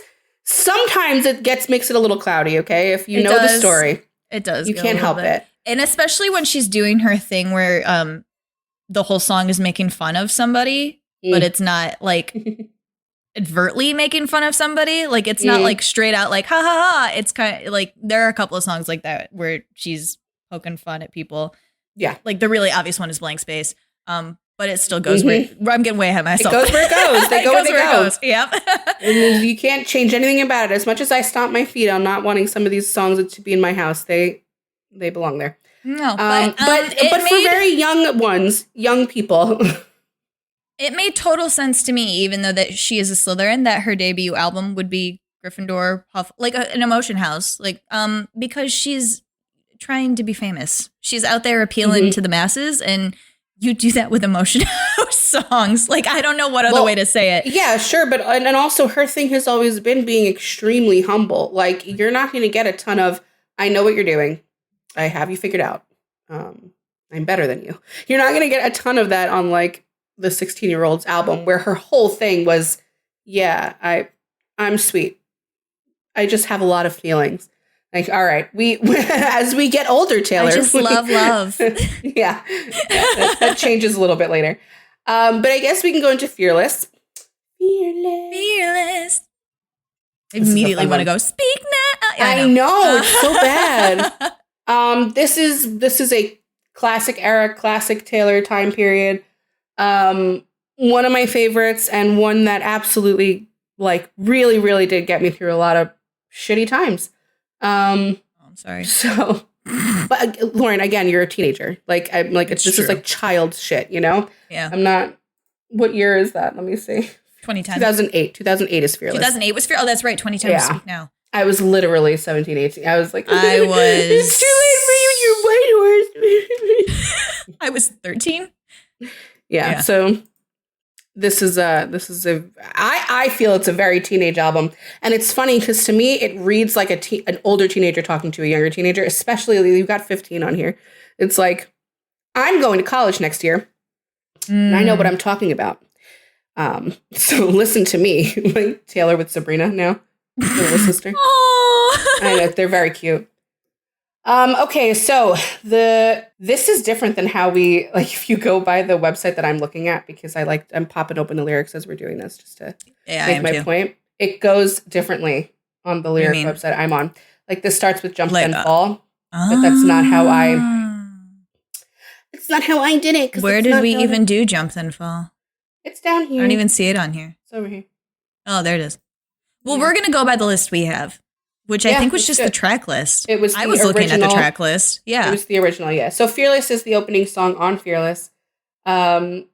it makes it a little cloudy. Okay, if you know the story, it does. You can't help it, and especially when she's doing her thing where the whole song is making fun of somebody, but it's not like. Overtly making fun of somebody, like it's not like straight out like ha ha ha. It's kind of like there are a couple of songs like that where she's poking fun at people. Yeah, like the really obvious one is Blank Space. But it still goes where I'm getting way ahead of myself. It goes where it goes. They go where it goes. Yep. And you can't change anything about it. As much as I stomp my feet on not wanting some of these songs to be in my house, they belong there. No, but for very young ones, young people. It made total sense to me, even though that she is a Slytherin, that her debut album would be Gryffindor, Puff, like an Emotion House, like because she's trying to be famous. She's out there appealing to the masses, and You do that with Emotion House songs. Like, I don't know what other way to say it. Yeah, sure. But, and also her thing has always been being extremely humble. Like, you're not going to get a ton of, I know what you're doing. I have you figured out. I'm better than you. You're not going to get a ton of that on like the 16-year-old's album where her whole thing was, yeah, I'm sweet. I just have a lot of feelings. Like, all right, we as we get older, Taylor. I just love. Yeah, that changes a little bit later. But I guess we can go into Fearless. Fearless. I immediately want to go, speak now. Yeah, I know, it's so bad. This is a classic era, classic Taylor time period. One of my favorites and one that absolutely, like, really, really did get me through a lot of shitty times. I'm sorry. So, but Lauren, again, you're a teenager. Like, I'm like, this is like child shit, you know? Yeah. I'm not. What year is that? Let me see. 2010. 2008. 2008 is Fearless. 2008 was Fearless. Oh, that's right. 2010 was Speak Now. I was literally 17, 18. I was like, I was. It's too late for you, you white horse. I was 13. Yeah. So this is I feel it's a very teenage album. And it's funny because to me, it reads like an older teenager talking to a younger teenager, especially you've got 15 on here. It's like, I'm going to college next year and I know what I'm talking about. So listen to me, like Taylor with Sabrina now, little sister. I know, they're very cute. Okay, so this is different than how we, like, if you go by the website that I'm looking at, because I'm popping open the lyrics as we're doing this just to make my point. It goes differently on the lyric website I'm on. Like, this starts with Jump Then Fall, but that's not how it's not how I did it. Where did we even do Jump Then Fall? It's down here. I don't even see it on here. It's over here. Oh, there it is. Well, we're going to go by the list we have. Which I think was just the track list. It was. I was looking at the track list. Yeah, it was the original. Yeah. So "Fearless" is the opening song on "Fearless." I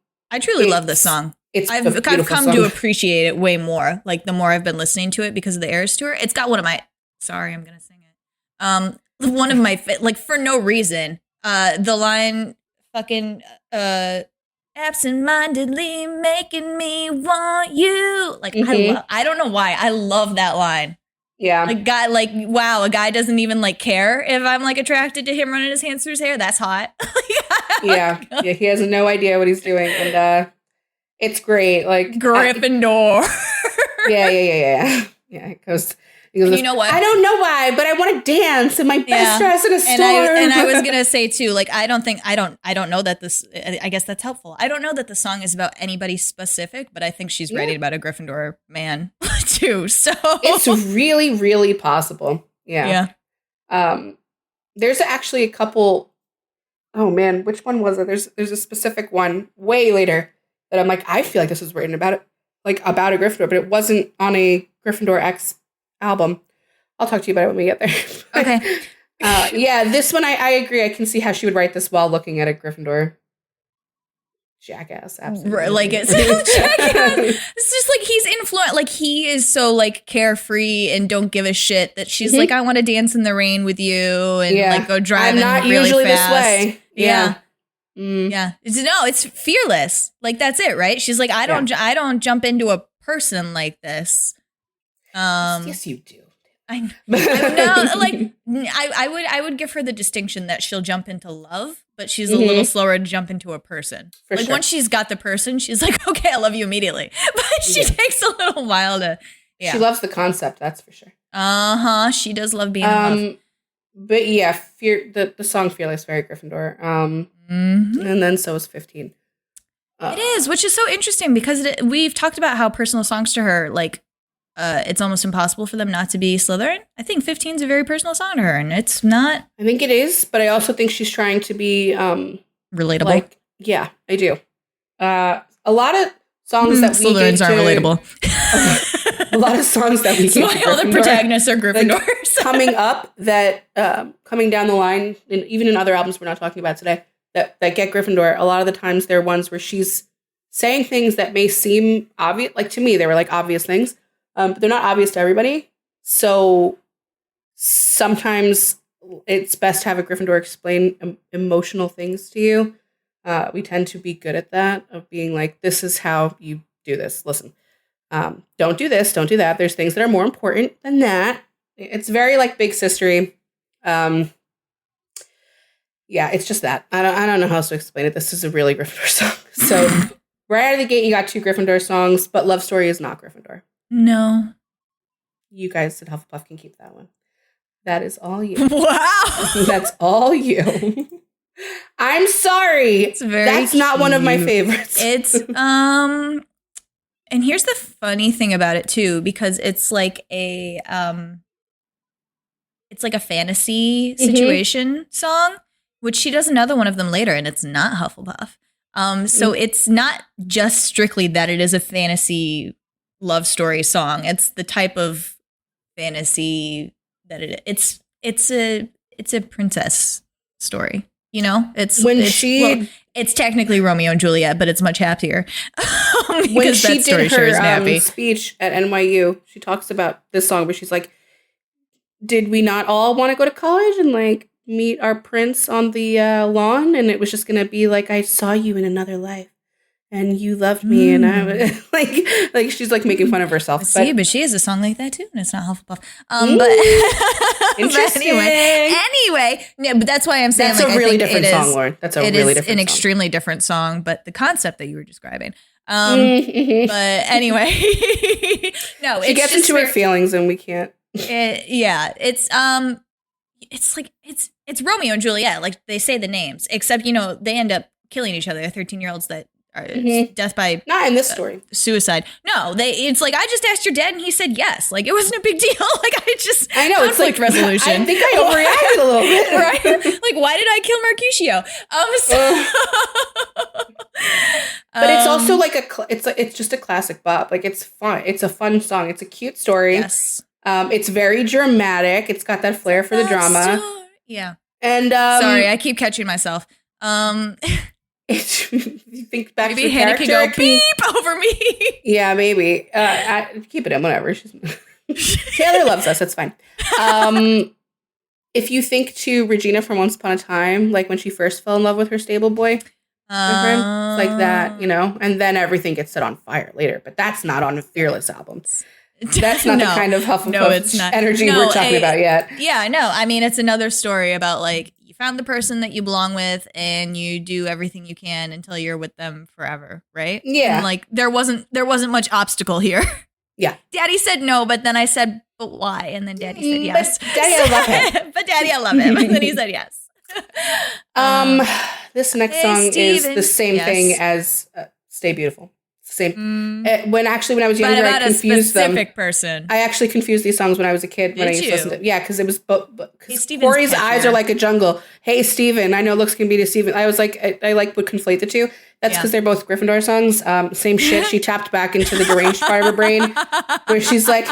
truly love this song. I've come to appreciate it way more. Like the more I've been listening to it because of the Eras tour. It's got one of my. Sorry, I'm gonna sing it. One of my like for no reason. The line fucking absent-mindedly making me want you. Like I don't know why I love that line. Yeah. Wow, a guy doesn't even like care if I'm like attracted to him running his hands through his hair. That's hot. Yeah, he has no idea what he's doing. And it's great. Like Gryffindor. Yeah. Yeah, it goes, you know what? I don't know why, but I want to dance in my best dress in a storm. And I was gonna say too, like I don't know that this. I guess that's helpful. I don't know that the song is about anybody specific, but I think she's writing about a Gryffindor man too. So it's really, really possible. Yeah. There's actually a couple. Oh man, which one was it? There's a specific one way later that I'm like, I feel like this was written about it, like about a Gryffindor, but it wasn't on a Gryffindor X album. I'll talk to you about it when we get there. Okay. Yeah, this one I agree. I can see how she would write this while looking at a Gryffindor jackass. Absolutely. Like it's just like he's influenced. Like he is so like carefree and don't give a shit that she's like, I want to dance in the rain with you and like go driving. I'm not really usually fast. this way. Yeah. Yeah. It's fearless. Like that's it, right? She's like, I don't jump into a person like this. Yes, you do. I know. Like I would give her the distinction that she'll jump into love, but she's a little slower to jump into a person. For like sure. Once she's got the person, she's like, okay, I love you immediately. But she takes a little while to. Yeah. She loves the concept. That's for sure. She does love being in love. But yeah, the song "Fearless" very Gryffindor. And then so is 15. It is, which is so interesting because we've talked about how personal songs to her, like. It's almost impossible for them not to be Slytherin. I think 15 is a very personal song to her, and it's not. I think it is, but I also think she's trying to be relatable. Like, yeah, I do. A lot of songs that we Slytherins aren't relatable. A lot of songs that we get all the protagonists are Gryffindors. Like, coming up, that coming down the line, and even in other albums we're not talking about today, that get Gryffindor. A lot of the times they're ones where she's saying things that may seem obvious. Like to me, they were like obvious things. But they're not obvious to everybody. So sometimes it's best to have a Gryffindor explain emotional things to you. We tend to be good at that, of being like, this is how you do this. Listen, don't do this, don't do that. There's things that are more important than that. It's very like big sistery. Yeah, it's just that. I don't know how else to explain it. This is a really Gryffindor song. So right out of the gate, you got 2 Gryffindor songs, but Love Story is not Gryffindor. No. You guys at Hufflepuff can keep that one. That is all you. Wow. That's all you. I'm sorry. It's very That's not one of my favorites. It's and here's the funny thing about it too, because it's like a fantasy situation song, which she does another one of them later, and it's not Hufflepuff. So it's not just strictly that it is a fantasy love story song. It's the type of fantasy that it's a princess story. You know, it's technically Romeo and Juliet, but it's much happier. When she did her speech at NYU, she talks about this song, but she's like, did we not all want to go to college and like meet our prince on the lawn? And it was just going to be like, I saw you in another life and you loved me. And I was like she's like making fun of herself. But she has a song like that too. And it's not Hufflepuff. Interesting. Anyway, yeah, but that's why I'm saying that's a really different song, Lauren. That's a really different song. Extremely different song, but the concept that you were describing. But anyway, no, she gets into her feelings and we can't. It's Romeo and Juliet. Like they say the names, except they end up killing each other. 13-year-olds that are death by not in this story. Suicide. No, it's like I just asked your dad and he said yes. Like it wasn't a big deal. Like I know it's like resolution. I think I overreacted a little bit, right? Like why did I kill Mercutio? But it's also like it's just a classic bop. Like it's fun. It's a fun song. It's a cute story. Yes. It's very dramatic. It's got that flair for the drama. Yeah. And sorry, I keep catching myself. You think back maybe to the Hannah character, could go beep over me. Yeah, maybe. Keep it in, whatever. Taylor loves us. It's fine. If you think to Regina from Once Upon a Time, like when she first fell in love with her stable boy, like that, and then everything gets set on fire later. But that's not on a Fearless album. That's not the kind of Hufflepuff energy we're talking about yet. Yeah, no. I mean, it's another story about like you found the person that you belong with and you do everything you can until you're with them forever, right? Yeah. And like there wasn't much obstacle here. Yeah. Daddy said no, but then I said, but why? And then Daddy said yes. But Daddy, I love him. But Daddy, I love him. And then he said yes. This next song is the same thing as Stay Beautiful. Same. When I was younger, I confused them. Person. I actually confused these songs when I was a kid. When I used to listen to because it was because Corey's eyes are like a jungle. Hey, Steven, I know looks can be deceiving. I was like, I would conflate the two. That's because they're both Gryffindor songs. Same shit. She tapped back into the deranged part of her brain where she's like,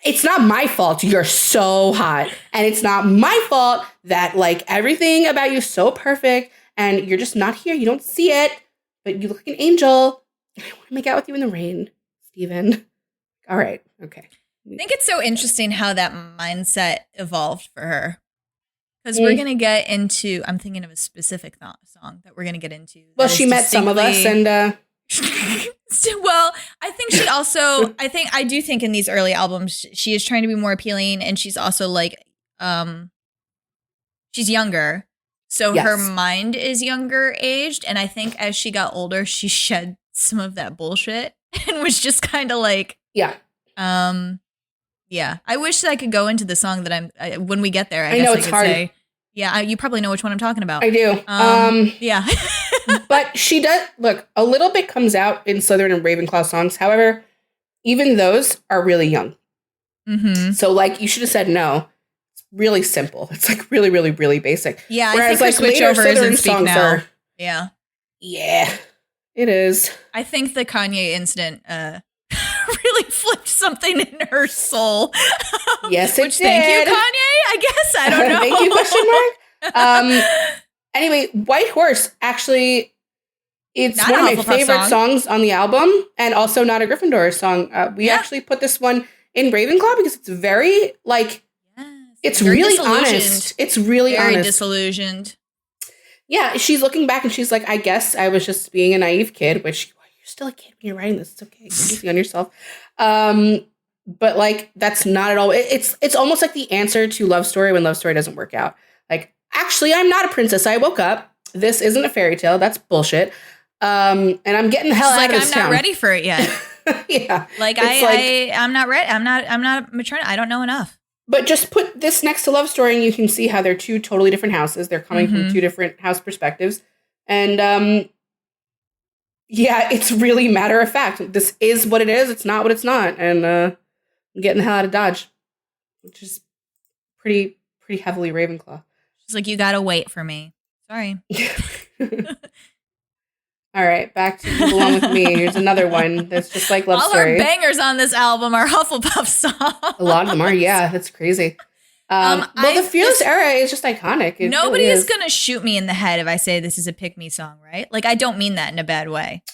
it's not my fault you're so hot. And it's not my fault that like everything about you is so perfect and you're just not here. You don't see it, but you look like an angel. I want to make out with you in the rain, Steven. All right. Okay. I think it's so interesting how that mindset evolved for her. Because we're going to get into, I'm thinking of a specific song that we're going to get into. Well, she met some of us and... Well, I think she also, I do think in these early albums, she is trying to be more appealing and she's also like, she's younger. So her mind is younger aged. And I think as she got older, she shed some of that bullshit and was just kind of like, yeah. I wish I could go into the song that when we get there. I guess know I it's could hard. Say, yeah, you probably know which one I'm talking about. I do. Yeah. But she does, look, a little bit comes out in Slytherin and Ravenclaw songs. However, even those are really young. Mm-hmm. So like you should have said no. It's really simple. It's like really, really, really basic. Yeah. Whereas I think like later Slytherin songs now. Yeah. Yeah. It is. I think the Kanye incident really flipped something in her soul. Yes, it Which, did. thank you, Kanye, I guess. I don't know. Thank you, question mark. Anyway, White Horse, actually, it's not one of my favorite songs on the album and also not a Gryffindor song. We actually put this one in Ravenclaw because it's very, like, it's really honest. It's really very honest. disillusioned. Yeah, she's looking back and she's like, I guess I was just being a naive kid, which you're still a kid when you're writing this. It's okay. It's easy on yourself. But like, that's not at all. It's almost like the answer to Love Story when Love Story doesn't work out. Like, actually, I'm not a princess. I woke up. This isn't a fairy tale. That's bullshit. And I'm getting the hell out of this town. I'm not ready for it yet. Yeah. Like I'm not ready. I'm not mature. I don't know enough. But just put this next to Love Story and you can see how they're two totally different houses. They're coming from two different house perspectives. And yeah, it's really matter of fact. This is what it is. It's not what it's not. And I'm getting the hell out of Dodge, which is pretty heavily Ravenclaw. She's like, you gotta wait for me. Sorry. All right, back to You Belong With Me. Here's another one that's just like Love Story. All our bangers on this album are Hufflepuff songs. A lot of them are, yeah. That's crazy. The Fearless era is just iconic. Nobody is going to shoot me in the head if I say this is a pick-me song, right? Like, I don't mean that in a bad way.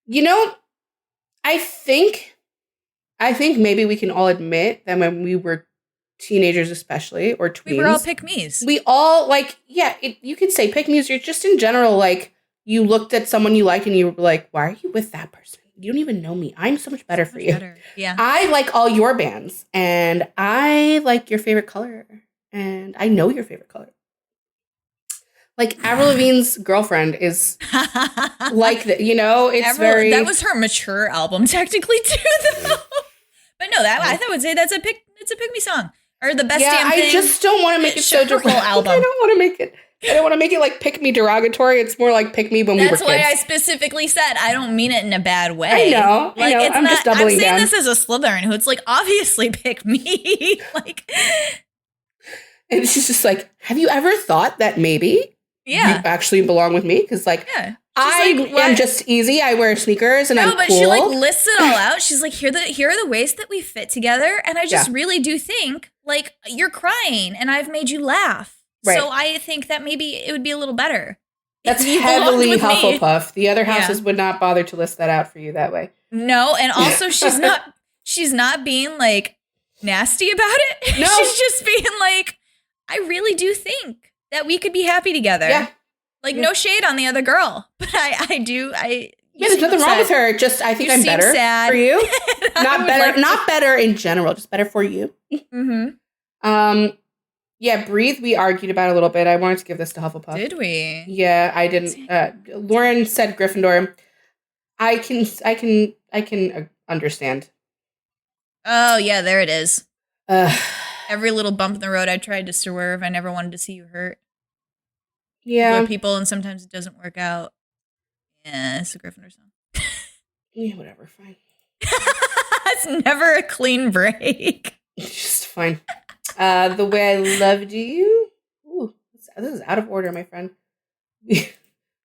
You know, I think maybe we can all admit that when we were teenagers especially, or tweens. We were all pick-me's. We all, like, yeah, you could say pick-me's. You're just in general, like, you looked at someone you liked and you were like, why are you with that person? You don't even know me. I'm so much better for you. Yeah. I like all your bands and I like your favorite color and I know your favorite color. Like Avril Lavigne's Girlfriend is like that, you know, it's that was her mature album technically too, though. But no, I would say it's a pick me song or the best damn thing. I just don't want to make it so whole album. I don't want to make it like pick me derogatory. It's more like pick me when we were kids. That's why I specifically said I don't mean it in a bad way. I know. I'm just doubling down. I'm saying this as a Slytherin who it's like, obviously pick me. Like, and she's just like, have you ever thought that maybe you actually belong with me? Because like, I am just easy. I wear sneakers and I'm cool. No, but she like lists it all out. She's like, here are the ways that we fit together. And I just really do think like you're crying and I've made you laugh. Right. So I think that maybe it would be a little better. That's heavily Hufflepuff. The other houses would not bother to list that out for you that way. No, and also she's not being like nasty about it. No. She's just being like, I really do think that we could be happy together. Yeah. Like no shade on the other girl, but I do. There's nothing wrong with her. Just I think I'm better for you. Not better in general. Just better for you. Mm-hmm. Yeah, Breathe, we argued about a little bit. I wanted to give this to Hufflepuff. Did we? Yeah, I didn't. Lauren said Gryffindor. I can understand. Oh, yeah, there it is. Every little bump in the road I tried to swerve. I never wanted to see you hurt. Yeah. People, and sometimes it doesn't work out. Yeah, it's a Gryffindor song. Yeah, whatever, fine. It's never a clean break. Just fine. The Way I Loved You. Ooh, this is out of order, my friend.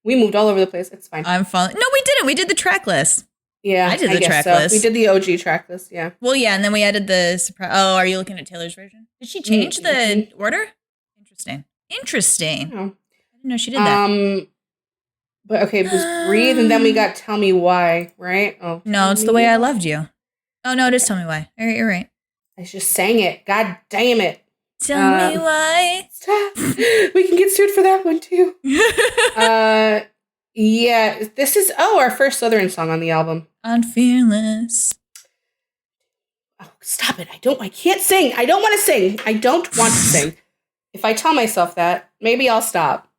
We moved all over the place. It's fine. I'm following. No, we didn't. We did the track list. Yeah, I did the track list. We did the OG track list, yeah. Well, yeah, and then we added the surprise. Oh, are you looking at Taylor's version? Did she change the order? Interesting. Oh. I didn't know she did that. But okay, it was Breathe, and then we got Tell Me Why, right? Oh, no, it's The Way I Loved You. Oh, no, it is Tell Me Why. You're right. I just sang it. God damn it. Tell me why. We can get sued for that one, too. Yeah, this is, our first Slytherin song on the album. On Fearless. Oh, stop it. I can't sing. I don't want to sing. I don't want to sing. If I tell myself that, maybe I'll stop.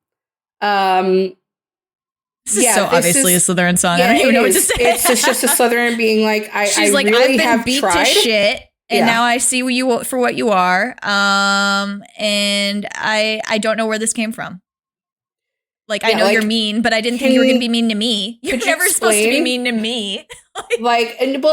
This is obviously a Slytherin song. I don't even know what to say. It's just a Slytherin being like, She's like, really I've been beat tried. to shit. And now I see you for what you are. And I don't know where this came from. Like, I know you're mean, but I didn't think you were going to be mean to me. You're never supposed to be mean to me.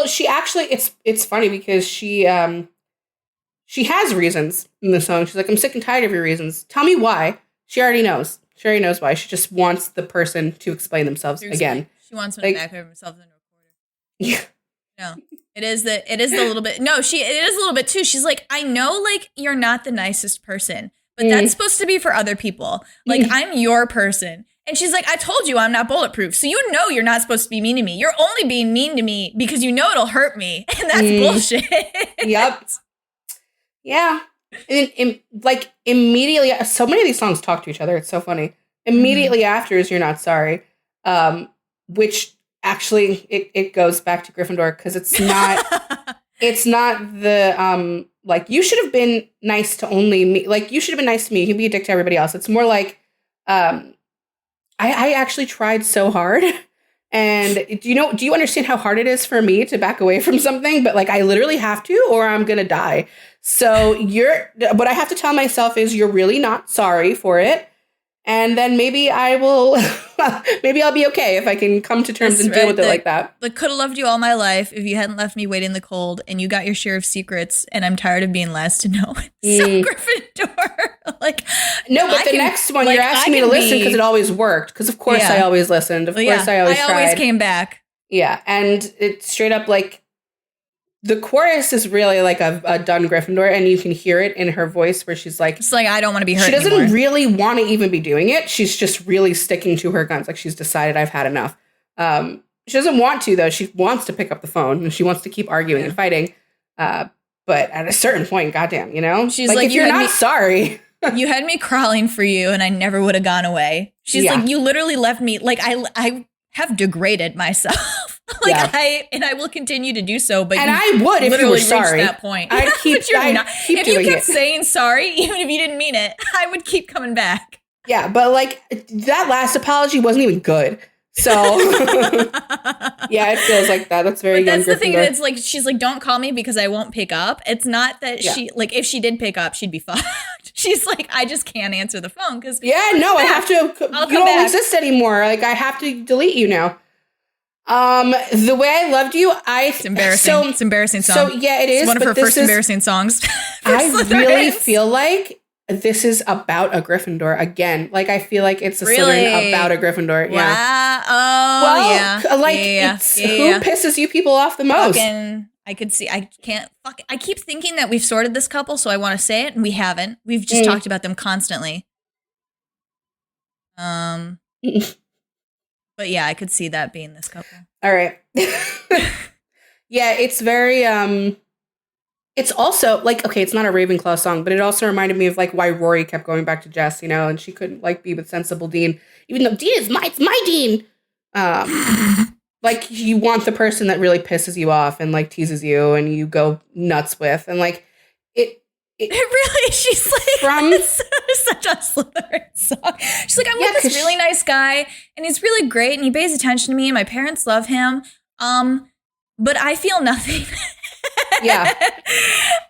She actually, it's funny because she has reasons in the song. She's like, I'm sick and tired of your reasons. Tell me why. She already knows. She already knows why. She just wants the person to explain themselves again. She wants them to back over themselves in a recorder. Yeah. No. It is the little bit. No, it is a little bit too. She's like, I know, like, you're not the nicest person, but that's supposed to be for other people. Like, I'm your person. And she's like, I told you I'm not bulletproof. So you know you're not supposed to be mean to me. You're only being mean to me because you know it'll hurt me. And that's bullshit. Yep. Yeah. And like immediately, so many of these songs talk to each other. It's so funny. Immediately after is You're Not Sorry, which actually it goes back to Gryffindor because it's not the like you should have been nice to only me, like you should have been nice to me, you can be a dick to everybody else. It's more like I actually tried so hard. And do you understand how hard it is for me to back away from something? But like, I literally have to, or I'm going to die. So what I have to tell myself is you're really not sorry for it. And then maybe I will, maybe I'll be okay if I can come to terms and deal with it like that. Like, could have loved you all my life if you hadn't left me waiting in the cold, and you got your share of secrets, and I'm tired of being last to know. So Gryffindor, like, no, but the next one, like, you're asking me to listen because it always worked. Because of course I always listened. Of course I always tried. I always came back. Yeah, and it's straight up like, the chorus is really like a done Gryffindor, and you can hear it in her voice where she's like... It's like, I don't want to be hurt She doesn't anymore. really want to even be doing it. She's just really sticking to her guns. Like, she's decided I've had enough. She doesn't want to, though. She wants to pick up the phone, and she wants to keep arguing and fighting. But at a certain point, goddamn, you know? She's like, if you're not sorry... You had me crawling for you, and I never would have gone away. She's like, you literally left me... Like, I have degraded myself. I will continue to do so. But I would if you were sorry. That point. I'd keep if you kept saying sorry, even if you didn't mean it, I would keep coming back. Yeah, but like that last apology wasn't even good. So yeah, it feels like that. That's very. But that's the thing. That's like she's like, don't call me because I won't pick up. It's not that she like if she did pick up, she'd be fucked. She's like, I just can't answer the phone because I have to. You don't exist anymore. Like I have to delete you now. The Way I Loved You, it's embarrassing. It's embarrassing song. So yeah, it is. It's one of her first embarrassing songs. I really feel like this is about a Gryffindor again. Like I feel like it's a Slytherin about a Gryffindor. Wow. Yeah. Oh, well, yeah. Like who pisses you people off the most? I could see. I can't. I keep thinking that we've sorted this couple, so I want to say it, and we haven't. We've just talked about them constantly. But yeah, I could see that being this couple. All right. Yeah, it's very it's also like, okay, it's not a Ravenclaw song, but it also reminded me of like why Rory kept going back to Jess, you know, and she couldn't like be with sensible Dean, even though Dean is it's my Dean. Like you want the person that really pisses you off and like teases you and you go nuts with, and like it really, she's like, it's such a Slytherin song. She's like, I'm with this really nice guy, and he's really great, and he pays attention to me, and my parents love him. But I feel nothing. Yeah.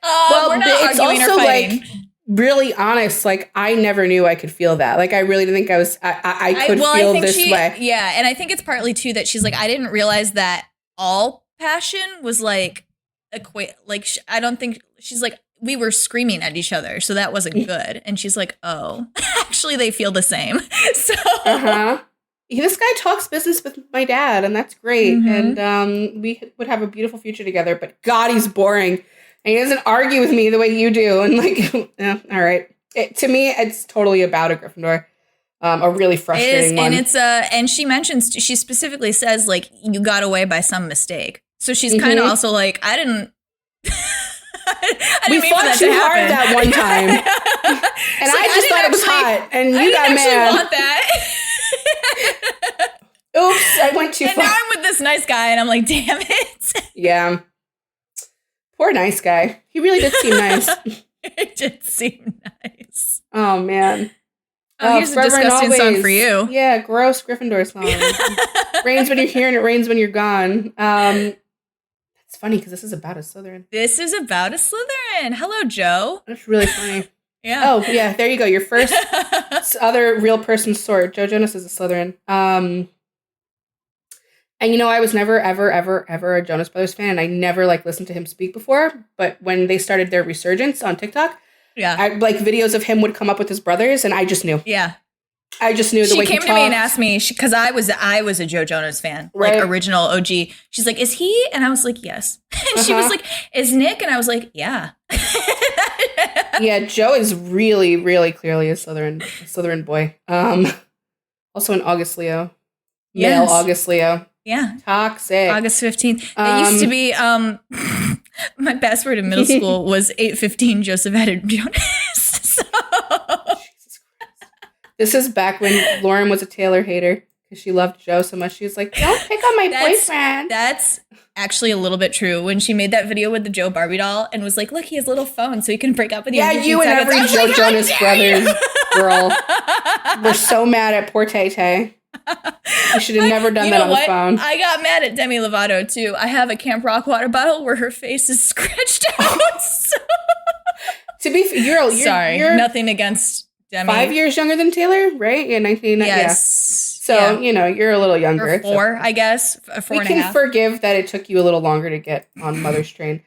Well, we're not it's also like really honest. Like I never knew I could feel that. Like I really didn't think I could feel this way. Yeah, and I think it's partly too that she's like, I didn't realize that all passion was like I don't think she's like. We were screaming at each other, so that wasn't good. And she's like, oh, actually, they feel the same. So this guy talks business with my dad, and that's great. Mm-hmm. And we would have a beautiful future together. But God, he's boring. And he doesn't argue with me the way you do. And like, all right. To me, it's totally about a Gryffindor. A really frustrating one. And and she specifically says, like, you got away by some mistake. So she's kind of also like, I didn't we fought too hard that one time, and I just thought it was hot, and you got mad. Want that. Oops, I went too far. And now I'm with this nice guy, and I'm like, damn it. Yeah, poor nice guy. He really did seem nice. It did seem nice. Oh man. Here's a disgusting song for you. Yeah, gross Gryffindor song. Rains when you're here, and it rains when you're gone. It's funny because this is about a Slytherin. This is about a Slytherin. Hello, Joe. That's really funny. Yeah. Oh, yeah. There you go. Your first other real person sort. Joe Jonas is a Slytherin. And you know, I was never, ever, ever, ever a Jonas Brothers fan. And I never like listened to him speak before. But when they started their resurgence on TikTok, like videos of him would come up with his brothers, and I just knew. Yeah. I just knew the way he talked. She came to me and asked me, because I was a Joe Jonas fan, right. Like original OG. She's like, is he? And I was like, yes. And she was like, is Nick? And I was like, yeah. Yeah, Joe is really, really clearly a Slytherin boy. Also an August Leo. Male August Leo. Yeah. Toxic. August 15th. It used to be, my password in middle school was 815 Joseph Jonas. So. This is back when Lauren was a Taylor hater because she loved Joe so much. She was like, don't pick on my boyfriend. That's actually a little bit true. When she made that video with the Joe Barbie doll and was like, look, he has a little phone so he can break up with you. Yeah, you and every Joe Jonas Brothers girl were so mad at poor Tay Tay. You should have never done that on the phone. I got mad at Demi Lovato, too. I have a Camp Rock water bottle where her face is scratched out. So. To be fair, you're nothing against Demi. 5 years younger than Taylor, right? Yeah, 19. Yes. Yeah. So, you're a little younger. Or 4, I guess. 4 and a half. We can forgive that it took you a little longer to get on Mother's Train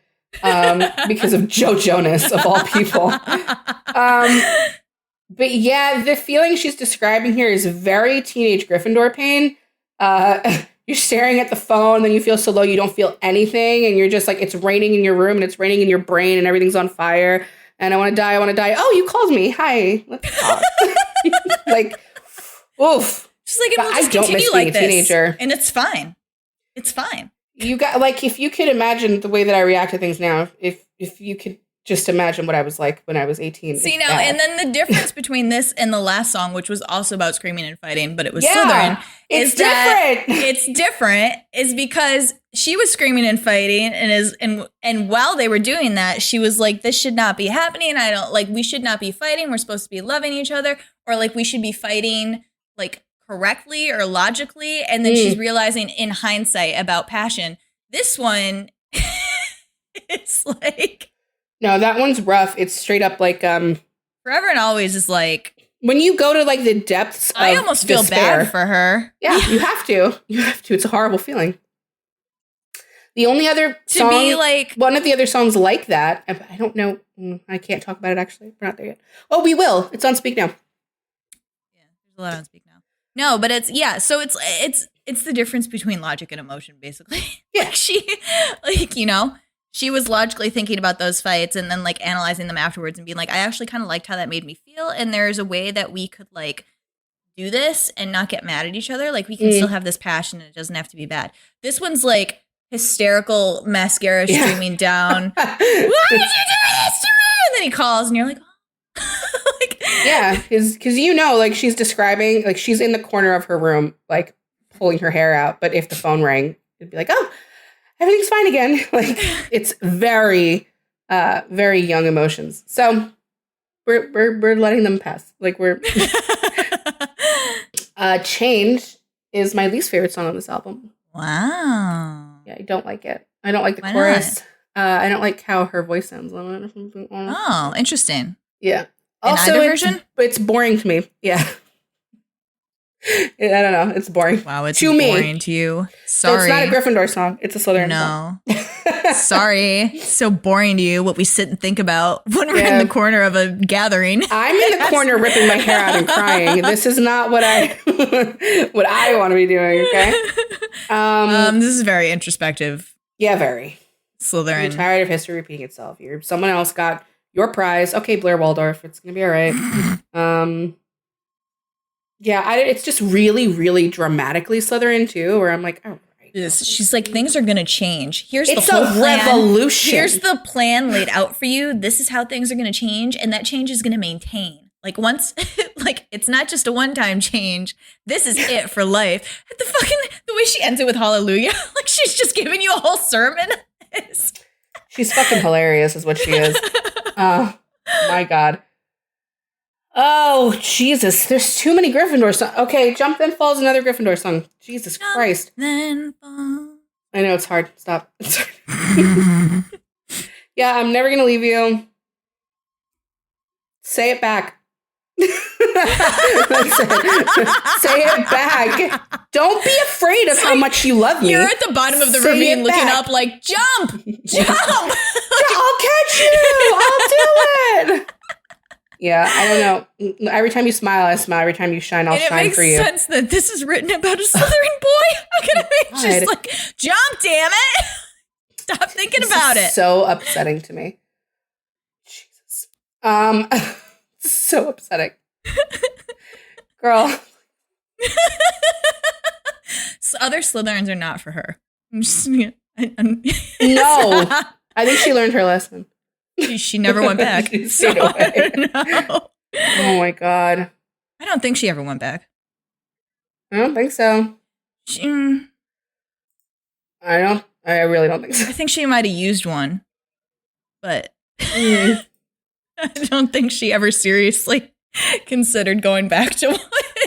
because of Joe Jonas, of all people. But yeah, the feeling she's describing here is very teenage Gryffindor pain. You're staring at the phone, then you feel so low you don't feel anything, and you're just like, it's raining in your room, and it's raining in your brain, and everything's on fire, and I want to die. Oh, you called me. Hi. Let's talk. Like, oof. Just like, it'll just continue like this. Teenager. And it's fine. It's fine. You got, like, if you could imagine the way that I react to things now, if you could just imagine what I was like when I was 18. See, now, and then the difference between this and the last song, which was also about screaming and fighting, but it was Slytherin. It's different. It's different is because she was screaming and fighting and while they were doing that, she was like, this should not be happening. We should not be fighting. We're supposed to be loving each other, or like we should be fighting like correctly or logically. And then she's realizing in hindsight about passion. This one, it's like, no, that one's rough. It's straight up like Forever and Always is like, when you go to like the depths of I almost feel despair, bad for her. Yeah, you have to. You have to. It's a horrible feeling. The only other song, be like, one of the other songs like that, I don't know. I can't talk about it actually. We're not there yet. Oh, we will. It's on Speak Now. Yeah, there's a lot on Speak Now. No, but it's so it's the difference between logic and emotion, basically. Yeah, she was logically thinking about those fights and then like analyzing them afterwards and being like, I actually kind of liked how that made me feel. And there's a way that we could like do this and not get mad at each other. Like we can still have this passion and it doesn't have to be bad. This one's like hysterical mascara streaming down. Why did you do this to me? And then he calls and you're like, oh. Yeah, because like she's describing, like she's in the corner of her room, like pulling her hair out. But if the phone rang, it'd be like, oh, everything's fine again. Like it's very, very young emotions. So we're letting them pass. Like we're Change is my least favorite song on this album. Wow. Yeah, I don't like it. I don't like the chorus. I don't like how her voice sounds. Oh, interesting. Yeah. In also, either version? It's boring to me. Yeah. I don't know. It's boring. Wow, it's boring to you. Sorry. So it's not a Gryffindor song. It's a Slytherin song. No. Sorry. It's so boring to you what we sit and think about when we're in the corner of a gathering. I'm in the corner ripping my hair out and crying. This is not what I want to be doing, okay? This is very introspective. Yeah, very. Slytherin. You're tired of history repeating itself. Someone else got your prize. Okay, Blair Waldorf. It's going to be all right. Yeah, it's just really, really dramatically Slytherin too, where I'm like, all right. She's like, things are going to change. Here's it's the whole plan. Revolution. Here's the plan laid out for you. This is how things are going to change, and that change is going to maintain. Like once, like it's not just a one-time change. This is it for life. The way she ends it with Hallelujah, like she's just giving you a whole sermon. She's fucking hilarious, is what she is. Oh my God. Oh, Jesus. There's too many Gryffindor songs. Okay, Jump Then Fall's another Gryffindor song. Jesus Christ. Then fall. I know, it's hard. Stop. It's hard. Yeah, I'm never going to leave you. Say it back. Say it back. Don't be afraid of how much you love me. You're at the bottom of the ravine looking up like, jump! I'll catch you! I'll do it! Yeah, I don't know. Every time you smile, I smile. Every time you shine, I'll shine for you. It makes sense that this is written about a Slytherin boy. I'm going to be just like, jump, damn it. Stop thinking about it. So upsetting to me. Jesus. So upsetting. Girl. So other Slytherins are not for her. I'm just, no. I think she learned her lesson. She never went back. She stayed away. No. Oh my God. I don't think she ever went back. I don't think so. I really don't think so. I think she might have used one, but I don't think she ever seriously considered going back to one.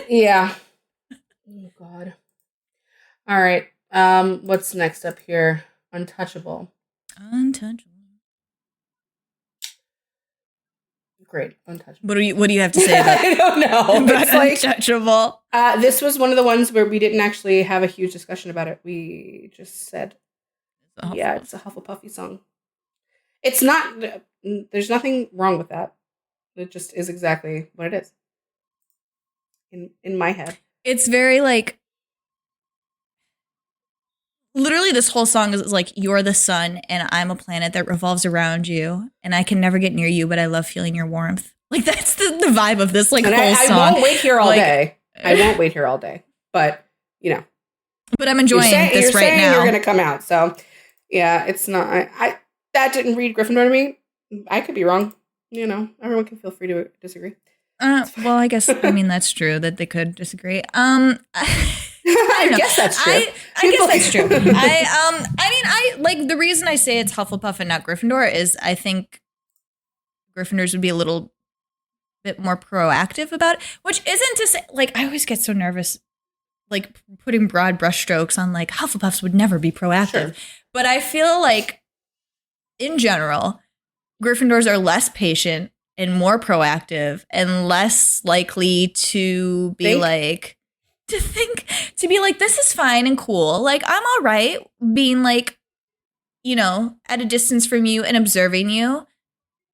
Yeah. Oh God. All right. What's next up here? Untouchable. Great. Untouchable. What do you have to say about I don't know. about Untouchable? This was one of the ones where we didn't actually have a huge discussion about it. We just said, yeah, it's a Hufflepuffy song. It's not, there's nothing wrong with that. It just is exactly what it is. In my head. It's very like, literally this whole song is like, you're the sun and I'm a planet that revolves around you and I can never get near you, but I love feeling your warmth. Like that's the vibe of this like and whole song. I won't wait here all day. I won't wait here all day. But, you know. But I'm enjoying this right now. You're going to come out. So, yeah, it's not. I that didn't read Gryffindor to me. I could be wrong. You know, everyone can feel free to disagree. Well, I guess, I mean, that's true that they could disagree. I guess that's true. I guess that's true. I mean, like the reason I say it's Hufflepuff and not Gryffindor is I think Gryffindors would be a little bit more proactive about it, which isn't to say, like, I always get so nervous, like putting broad brushstrokes on like Hufflepuffs would never be proactive. Sure. But I feel like in general, Gryffindors are less patient and more proactive and less likely to be to be like, this is fine and cool. Like, I'm all right being like, you know, at a distance from you and observing you.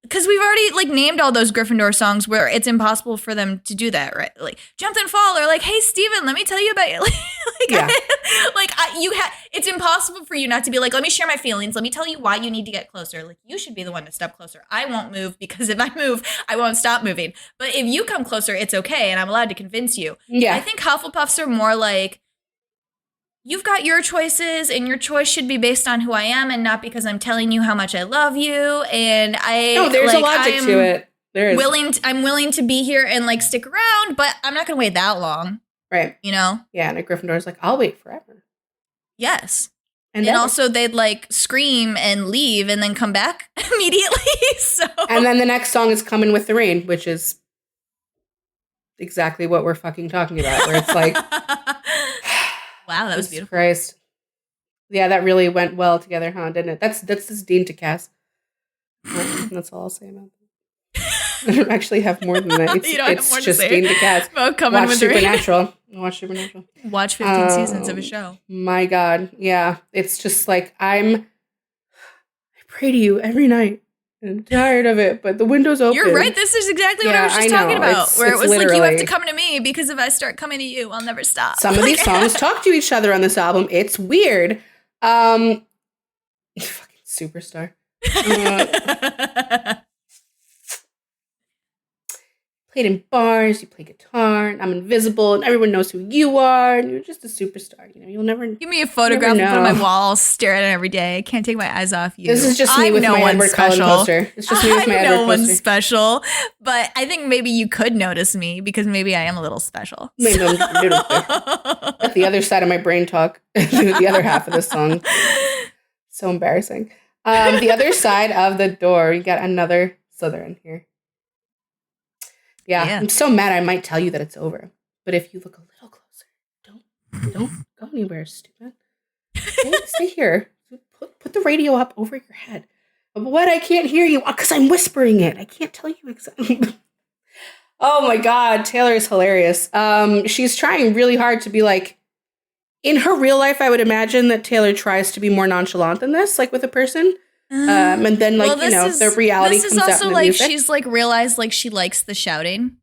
Because we've already like named all those Gryffindor songs where it's impossible for them to do that, right? Like Jump and Fall or like, hey, Steven, let me tell you about you. It's impossible for you not to be like, let me share my feelings. Let me tell you why you need to get closer. Like you should be the one to step closer. I won't move because if I move, I won't stop moving. But if you come closer, it's okay. And I'm allowed to convince you. Yeah. I think Hufflepuffs are more like, you've got your choices and your choice should be based on who I am and not because I'm telling you how much I love you. And there's a logic to it. There is. I'm willing to be here and like stick around, but I'm not going to wait that long. Right. You know? Yeah. And a Gryffindor's like, I'll wait forever. Yes. And also they'd like scream and leave and then come back immediately. So. And then the next song is Coming with the Rain, which is exactly what we're fucking talking about, where it's like, wow, that was beautiful. Christ. Yeah, that really went well together, huh? Didn't it? That's this Dean to Cass. That's all I'll say about that. I don't actually have more than that. It's just Dean to Cass. Watch Supernatural. Watch Supernatural. Watch 15 seasons of a show. My God, yeah. It's just like I pray to you every night. I'm tired of it, but the window's open. You're right. This is exactly what I was just talking about. Where it was like, you have to come to me because if I start coming to you, I'll never stop. Some of these songs talk to each other on this album. It's weird. Fucking superstar. Played in bars, you play guitar, and I'm invisible, and everyone knows who you are, and you're just a superstar. You know, you'll never give me a photograph and put it on my wall. I'll stare at it every day. I can't take my eyes off you. This is just me with my Edward Cullen poster. It's just me with my Edward poster. No one's special, but I think maybe you could notice me because maybe I am a little special. Maybe I'm a little bit. Let the other side of my brain talk. The other half of the song. So embarrassing. The other side of the door. You got another Slytherin here. Yeah, I'm so mad I might tell you that it's over. But if you look a little closer, don't go anywhere, stupid. Stay here. Put the radio up over your head. What? I can't hear you because I'm whispering it. I can't tell you exactly. Oh my God, Taylor is hilarious. She's trying really hard to be like, in her real life, I would imagine that Taylor tries to be more nonchalant than this, like with a person. And then, like, the reality comes out in the music. This is also like she's like realized like she likes the shouting,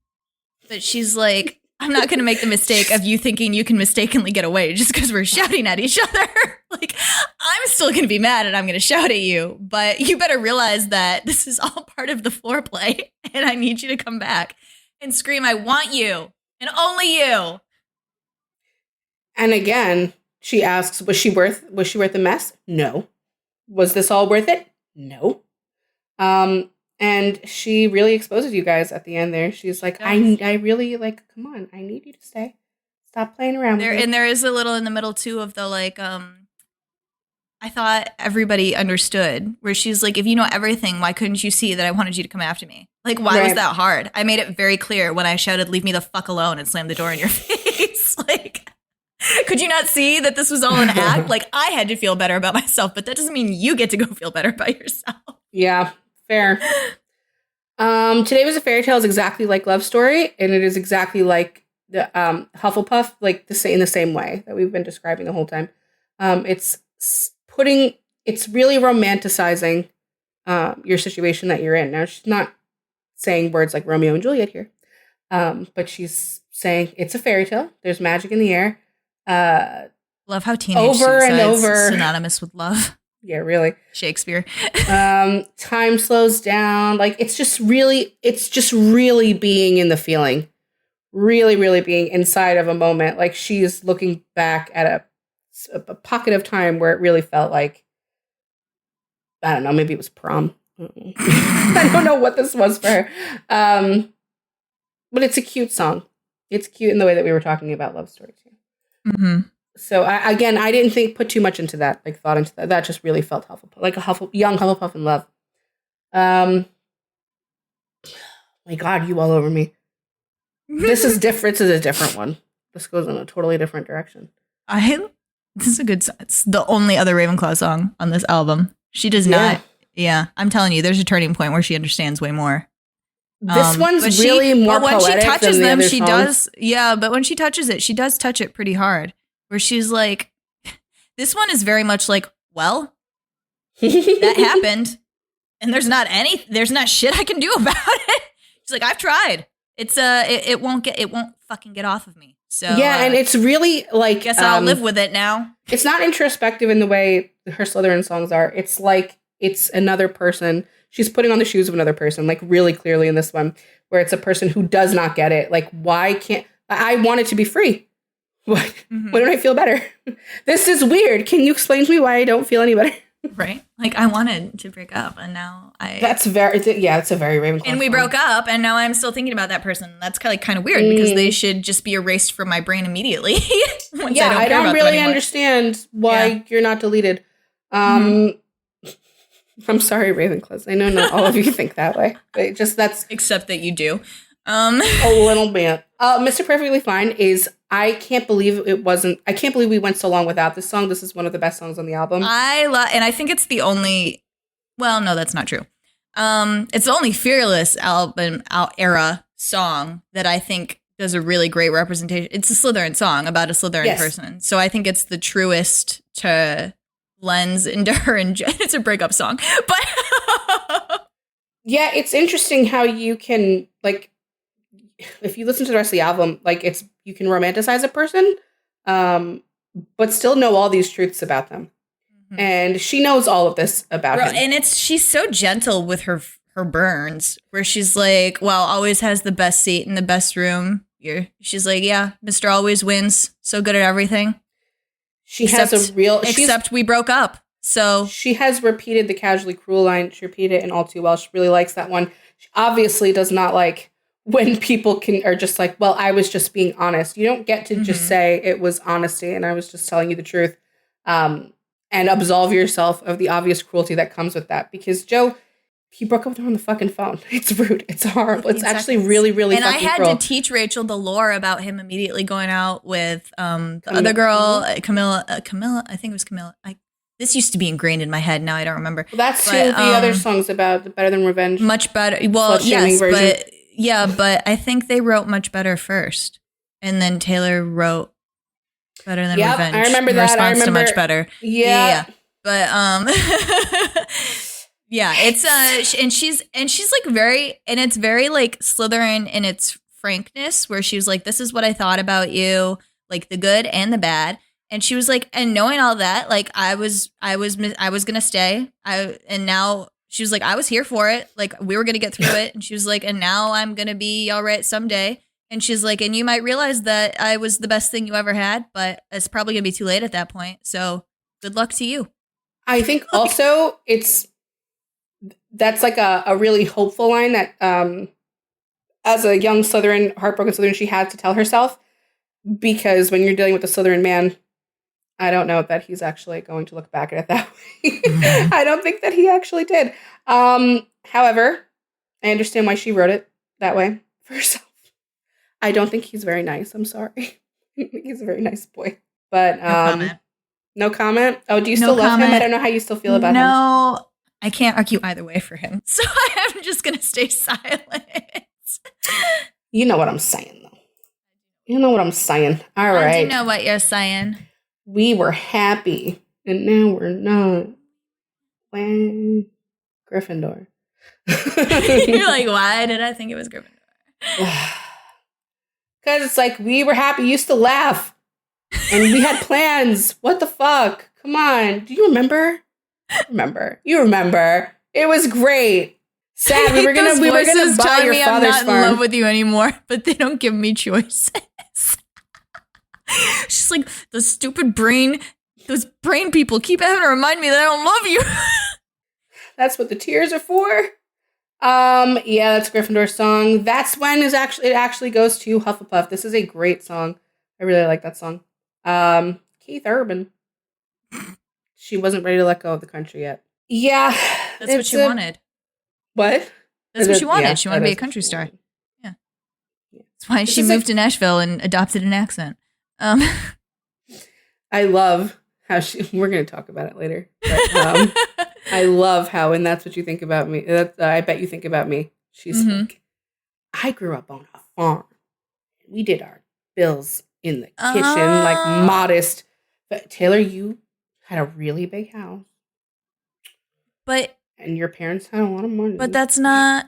but she's like, I'm not going to make the mistake of you thinking you can mistakenly get away just because we're shouting at each other. Like, I'm still going to be mad and I'm going to shout at you, but you better realize that this is all part of the foreplay and I need you to come back and scream, I want you and only you. And again, she asks, was she worth the mess? No. Was this all worth it? No. And And she really exposes you guys at the end there. She's like, I really, like, come on, I need you to stay. Stop playing around with me. And there is a little in the middle, too, of the, like, I thought everybody understood, where she's like, if you know everything, why couldn't you see that I wanted you to come after me? Like, why was that hard? I made it very clear when I shouted, leave me the fuck alone, and slammed the door in your face. Like, could you not see that this was all an act? Like, I had to feel better about myself, but that doesn't mean you get to go feel better about yourself. Yeah, fair. Today Was a Fairy Tale is exactly like Love Story, and it is exactly like the Hufflepuff, like in the same way that we've been describing the whole time. It's really romanticizing your situation that you're in. Now, she's not saying words like Romeo and Juliet here, but she's saying it's a fairy tale. There's magic in the air. Love how teenage suicide's synonymous with love. Yeah, really. Shakespeare. Time slows down. Like, it's just really being in the feeling. Really, really being inside of a moment. Like, she's looking back at a pocket of time where it really felt like, I don't know, maybe it was prom. I don't know what this was for her. But it's a cute song. It's cute in the way that we were talking about Love Story too. Mm-hmm. So I didn't put too much into that, like thought into that. That just really felt Hufflepuff, like a young Hufflepuff in love. My God, you all over me. This is different. This is a different one. This goes in a totally different direction. This is a good song. It's the only other Ravenclaw song on this album. She does not. Yeah, I'm telling you, there's a turning point where she understands way more. This one's really more poetic. When she touches them, she does. Yeah, but when she touches it, she does touch it pretty hard. Where she's like, this one is very much like, well, that happened, and there's not shit I can do about it. She's like, I've tried. It's it won't fucking get off of me. So yeah, and it's really like, guess I'll live with it now. It's not introspective in the way her Slytherin songs are. It's like it's another person. She's putting on the shoes of another person, like really clearly in this one, where it's a person who does not get it. Like, why can't I want it to be free? Why don't I feel better? This is weird. Can you explain to me why I don't feel any better? Right? Like, I wanted to break up, and now it's a very Ravenclaw. And we broke up, and now I'm still thinking about that person. That's kind of weird because they should just be erased from my brain immediately. I don't really understand why you're not deleted. I'm sorry, Ravenclaws. I know not all of you think that way, but except that you do. A little bit. Mr. Perfectly Fine is. I can't believe we went so long without this song. This is one of the best songs on the album. And I think it's the only. Well, no, that's not true. It's the only Fearless album era song that I think does a really great representation. It's a Slytherin song about a Slytherin person, so I think it's the truest to lens into her. And it's a breakup song, but yeah, it's interesting how you can like. If you listen to the rest of the album, like you can romanticize a person, but still know all these truths about them. Mm-hmm. And she knows all of this about him. And she's so gentle with her burns, where she's like, well, always has the best seat in the best room. She's like, yeah, Mr. Always wins. So good at everything. Except we broke up. So she has repeated the casually cruel line. She repeated it in All Too Well. She really likes that one. She obviously does not like when people are just like, well, I was just being honest. You don't get to just say it was honesty and I was just telling you the truth, and absolve yourself of the obvious cruelty that comes with that. Because Joe, he broke up with her on the fucking phone. It's rude. It's horrible. It's actually really, really fucking cruel. And I had to teach Rachel the lore about him immediately going out with the other girl, Camilla. I think it was Camilla. This used to be ingrained in my head. Now I don't remember. Well, that's who the other songs about, the Better Than Revenge. Much better. Well, yes, version. But I think they wrote Much Better first. And then Taylor wrote Better Than Revenge. I remember that. I remember to Much Better. Yeah. But yeah, it's and she's like it's very like Slytherin in its frankness, where she was like, this is what I thought about you, like the good and the bad. And she was like, and knowing all that, like I was gonna stay. And now she was like, I was here for it. Like, we were going to get through it. And she was like, and now I'm going to be all right someday. And she's like, and you might realize that I was the best thing you ever had, but it's probably going to be too late at that point. So good luck to you. I think also it's that's like a really hopeful line that as a young Slytherin, heartbroken Slytherin, she had to tell herself, because when you're dealing with a Slytherin man, I don't know that he's actually going to look back at it that way. I don't think that he actually did. However, I understand why she wrote it that way for herself. I don't think he's very nice. I'm sorry. I think he's a very nice boy. But No comment. no comment? Oh, do you No still love him? comment. I don't know how you still feel about him. No, I can't argue either way for him. So I'm just going to stay silent. You know what I'm saying, though. You know what I'm saying. All right. I do know what you're saying. We were happy, and now we're not. When Gryffindor. You're like, why did I think it was Gryffindor? Because it's like, we were happy, used to laugh, and we had plans. What the fuck? Come on. Do you remember? You remember. It was great. Sad. We were gonna buy your father's I'm not farm. in love with you anymore, but they don't give me choices. She's like, those stupid brain people keep having to remind me that I don't love you. That's what the tears are for. Yeah, that's Gryffindor's song. That's when it actually goes to Hufflepuff. This is a great song. I really like that song. Keith Urban. She wasn't ready to let go of the country yet. Yeah. That's what she wanted. What? That's what she wanted. Yeah, she wanted to be a country star. Yeah. That's why she moved to Nashville and adopted an accent. I love how we're going to talk about it later. But, I love how, and that's what you think about me. I bet you think about me. She's like, I grew up on a farm. We did our bills in the kitchen, like modest. But Taylor, you had a really big house. And your parents had a lot of money. But that's not.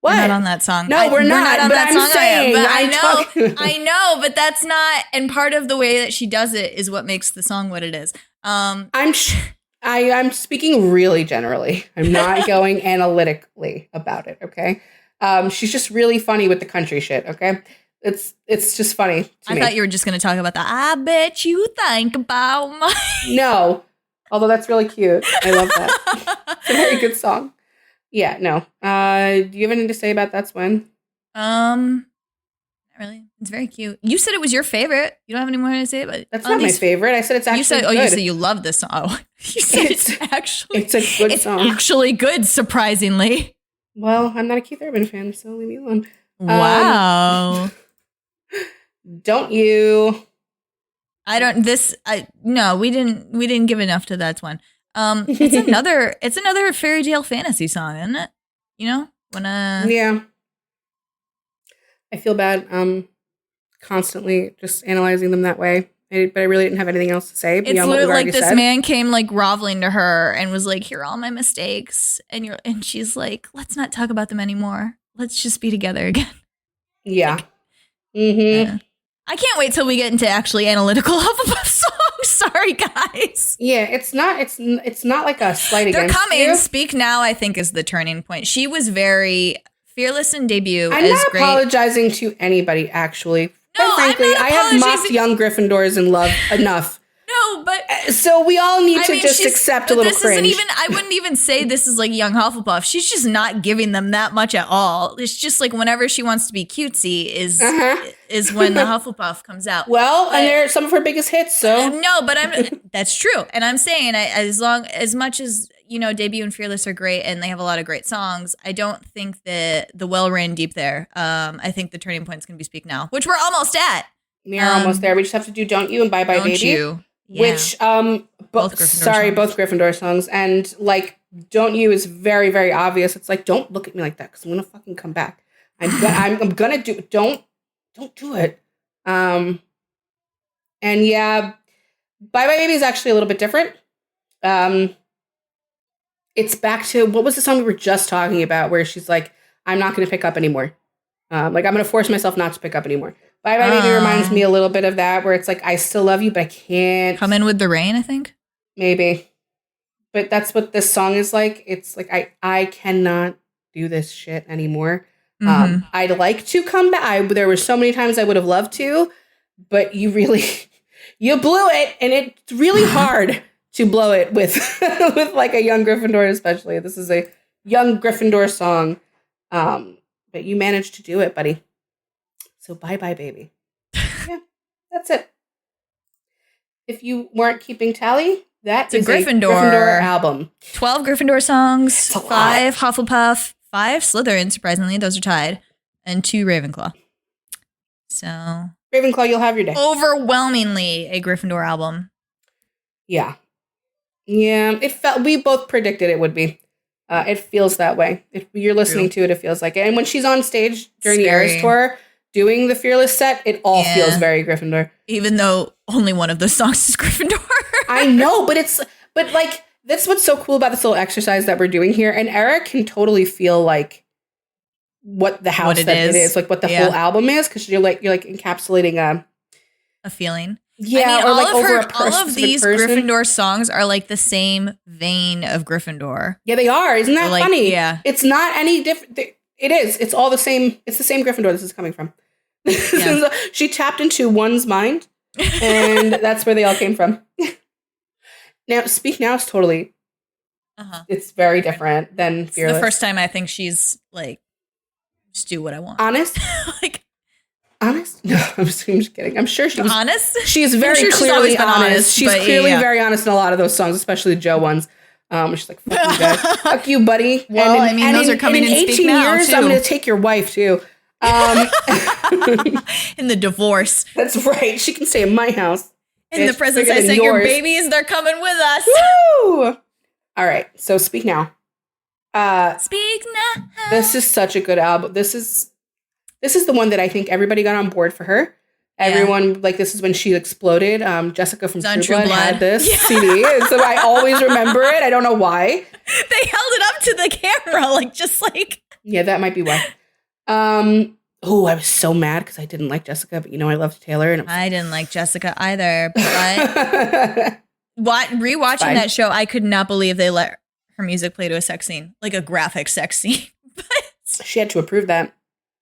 What? We're not on that song. No, we're not on that song. I know, but that's not. And part of the way that she does it is what makes the song what it is. I'm speaking really generally. I'm not going analytically about it. Okay. She's just really funny with the country shit. Okay. It's just funny to me. I thought you were just going to talk about I bet you think about my. No, although that's really cute. I love that. It's a very good song. Yeah, no. Do you have anything to say about That's When? Not really. It's very cute. You said it was your favorite. You don't have any more to say about it? That's not my favorite. I said it's actually good. You said you love this song. Oh, you said it's a good song. It's actually good, surprisingly. Well, I'm not a Keith Urban fan, so leave me alone. Wow. Don't you? No, we didn't give enough to That's When. It's another fairy tale fantasy song, isn't it? You know, yeah. I feel bad constantly just analyzing them that way. But I really didn't have anything else to say. It's literally like this man came like groveling to her and was like, "Here are all my mistakes," and she's like, "Let's not talk about them anymore. Let's just be together again." Yeah. Like, I can't wait till we get into actually analytical Hufflepuff songs. Sorry, guys. Yeah, it's not like a slight against you. They're coming. Speak Now, I think, is the turning point. She was very fearless in debut. I'm not apologizing to anybody, actually. No, frankly, I have mocked young Gryffindors in love enough. No, but so we all need to just accept a little cringe. I wouldn't even say this is like young Hufflepuff. She's just not giving them that much at all. It's just like whenever she wants to be cutesy is when the Hufflepuff comes out. Well, and they're some of her biggest hits. So no, but that's true. And I'm saying as much as Debut and Fearless are great and they have a lot of great songs, I don't think that the well ran deep there. I think the turning point's gonna be Speak Now, which we're almost at. We are almost there. We just have to do Don't You and Bye Bye Don't Baby. You. Yeah. Which both Gryffindor songs, and like Don't You is very, very obvious. It's like, don't look at me like that because I'm gonna fucking come back. I'm gonna do don't do it. And yeah, Bye Bye Baby is actually a little bit different. It's back to what was the song we were just talking about where she's like, I'm not gonna pick up anymore. Like I'm gonna force myself not to pick up anymore. Bye Bye Baby reminds me a little bit of that, where it's like, I still love you, but I can't. Come In With the Rain, I think. Maybe. But that's what this song is like. It's like, I cannot do this shit anymore. Mm-hmm. I'd like to come back. There were so many times I would have loved to, but you blew it. And it's really hard to blow it with, with like a young Gryffindor, especially. This is a young Gryffindor song. But you managed to do it, buddy. So bye-bye, baby. Yeah, that's it. If you weren't keeping tally, that is a Gryffindor album. 12 Gryffindor songs, It's a 5 Hufflepuff, 5 Slytherin, surprisingly. Those are tied. And 2 Ravenclaw. So Ravenclaw, you'll have your day. overwhelmingly a Gryffindor album. Yeah. Yeah, it felt, we both predicted it would be. It feels that way. If you're listening to it, it feels like it. And when she's on stage during the Eras tour doing the Fearless set, it all feels very Gryffindor. Even though only one of those songs is Gryffindor. I know, but like, that's what's so cool about this little exercise that we're doing here. And Eric can totally feel like what the house it is, like what the whole album is, because you're like encapsulating a feeling. Yeah, I mean, or all of these Gryffindor songs are like the same vein of Gryffindor. Yeah, they are. Isn't that funny? Yeah, it's not any different. It is. It's all the same. It's the same Gryffindor this is coming from. Yeah. She tapped into one's mind, and that's where they all came from. Now, Speak Now is totally. It's very different than Fearless. It's the first time I think she's like, just do what I want. Honest, honest? No, I'm just kidding. I'm sure she was honest. She is very clearly honest. She's clearly very honest in a lot of those songs, especially the Joe ones. She's like, "Fuck you, guys. Fuck you, buddy." Well, I mean, those are coming in 18 years. Too. I'm going to take your wife too. In the divorce. That's right. She can stay in my house. In the presence, I say your babies. They're coming with us. Woo! All right. So Speak Now. Speak Now. This is such a good album. This is the one that I think everybody got on board for her. Everyone, like, this is when she exploded. Jessica from True Blood had this CD. And so I always remember it. I don't know why. They held it up to the camera, just like. Yeah, that might be why. I was so mad because I didn't like Jessica, but I loved Taylor. And I didn't like Jessica either. But rewatching that show, I could not believe they let her music play to a sex scene, like a graphic sex scene. But she had to approve that.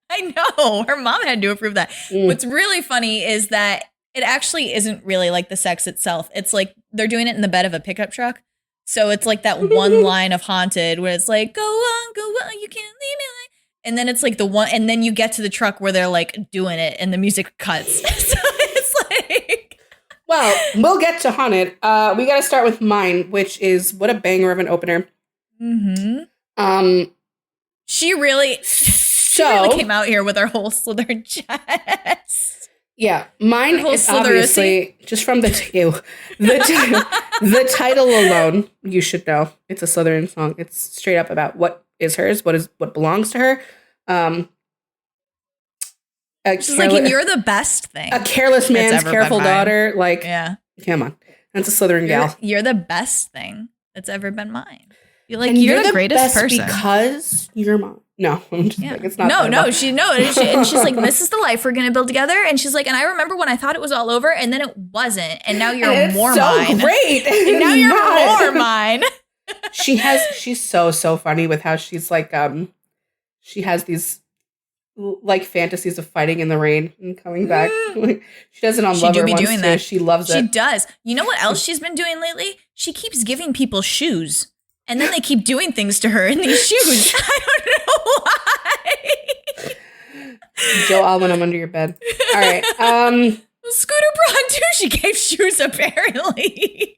I know. Her mom had to approve that. What's really funny is that it actually isn't really like the sex itself. It's like they're doing it in the bed of a pickup truck. So it's like that one line of Haunted where it's like, go on, you can't leave me like. And then it's like the one, and then you get to the truck where they're like doing it and the music cuts. So it's like. Well, we'll get to Haunted. We got to start with Mine, which is what a banger of an opener. Mm-hmm. She really came out here with her whole Slytherin chest. Yeah, Mine is obviously just from the title alone. You should know it's a Slytherin song. It's straight up about what is hers, what belongs to her. She's like, and you're the best thing. A careless man's careful daughter. Like, come on, that's a Slytherin gal. You're the best thing that's ever been mine. You're the greatest person because you're mom. No, I'm just like, it's not. No. And she's like, this is the life we're gonna build together. And she's like, and I remember when I thought it was all over, and then it wasn't, and now you're more mine. Great, and now you're more mine. She's so funny with how she's like, she has these like fantasies of fighting in the rain and coming back. Like, she does it on Lover once doing that. She loves it. She does. You know what else she's been doing lately? She keeps giving people shoes. And then they keep doing things to her in these shoes. I don't know why. Joe Alwyn, I'm under your bed. All right. Scooter Braun, too. She gave shoes, apparently.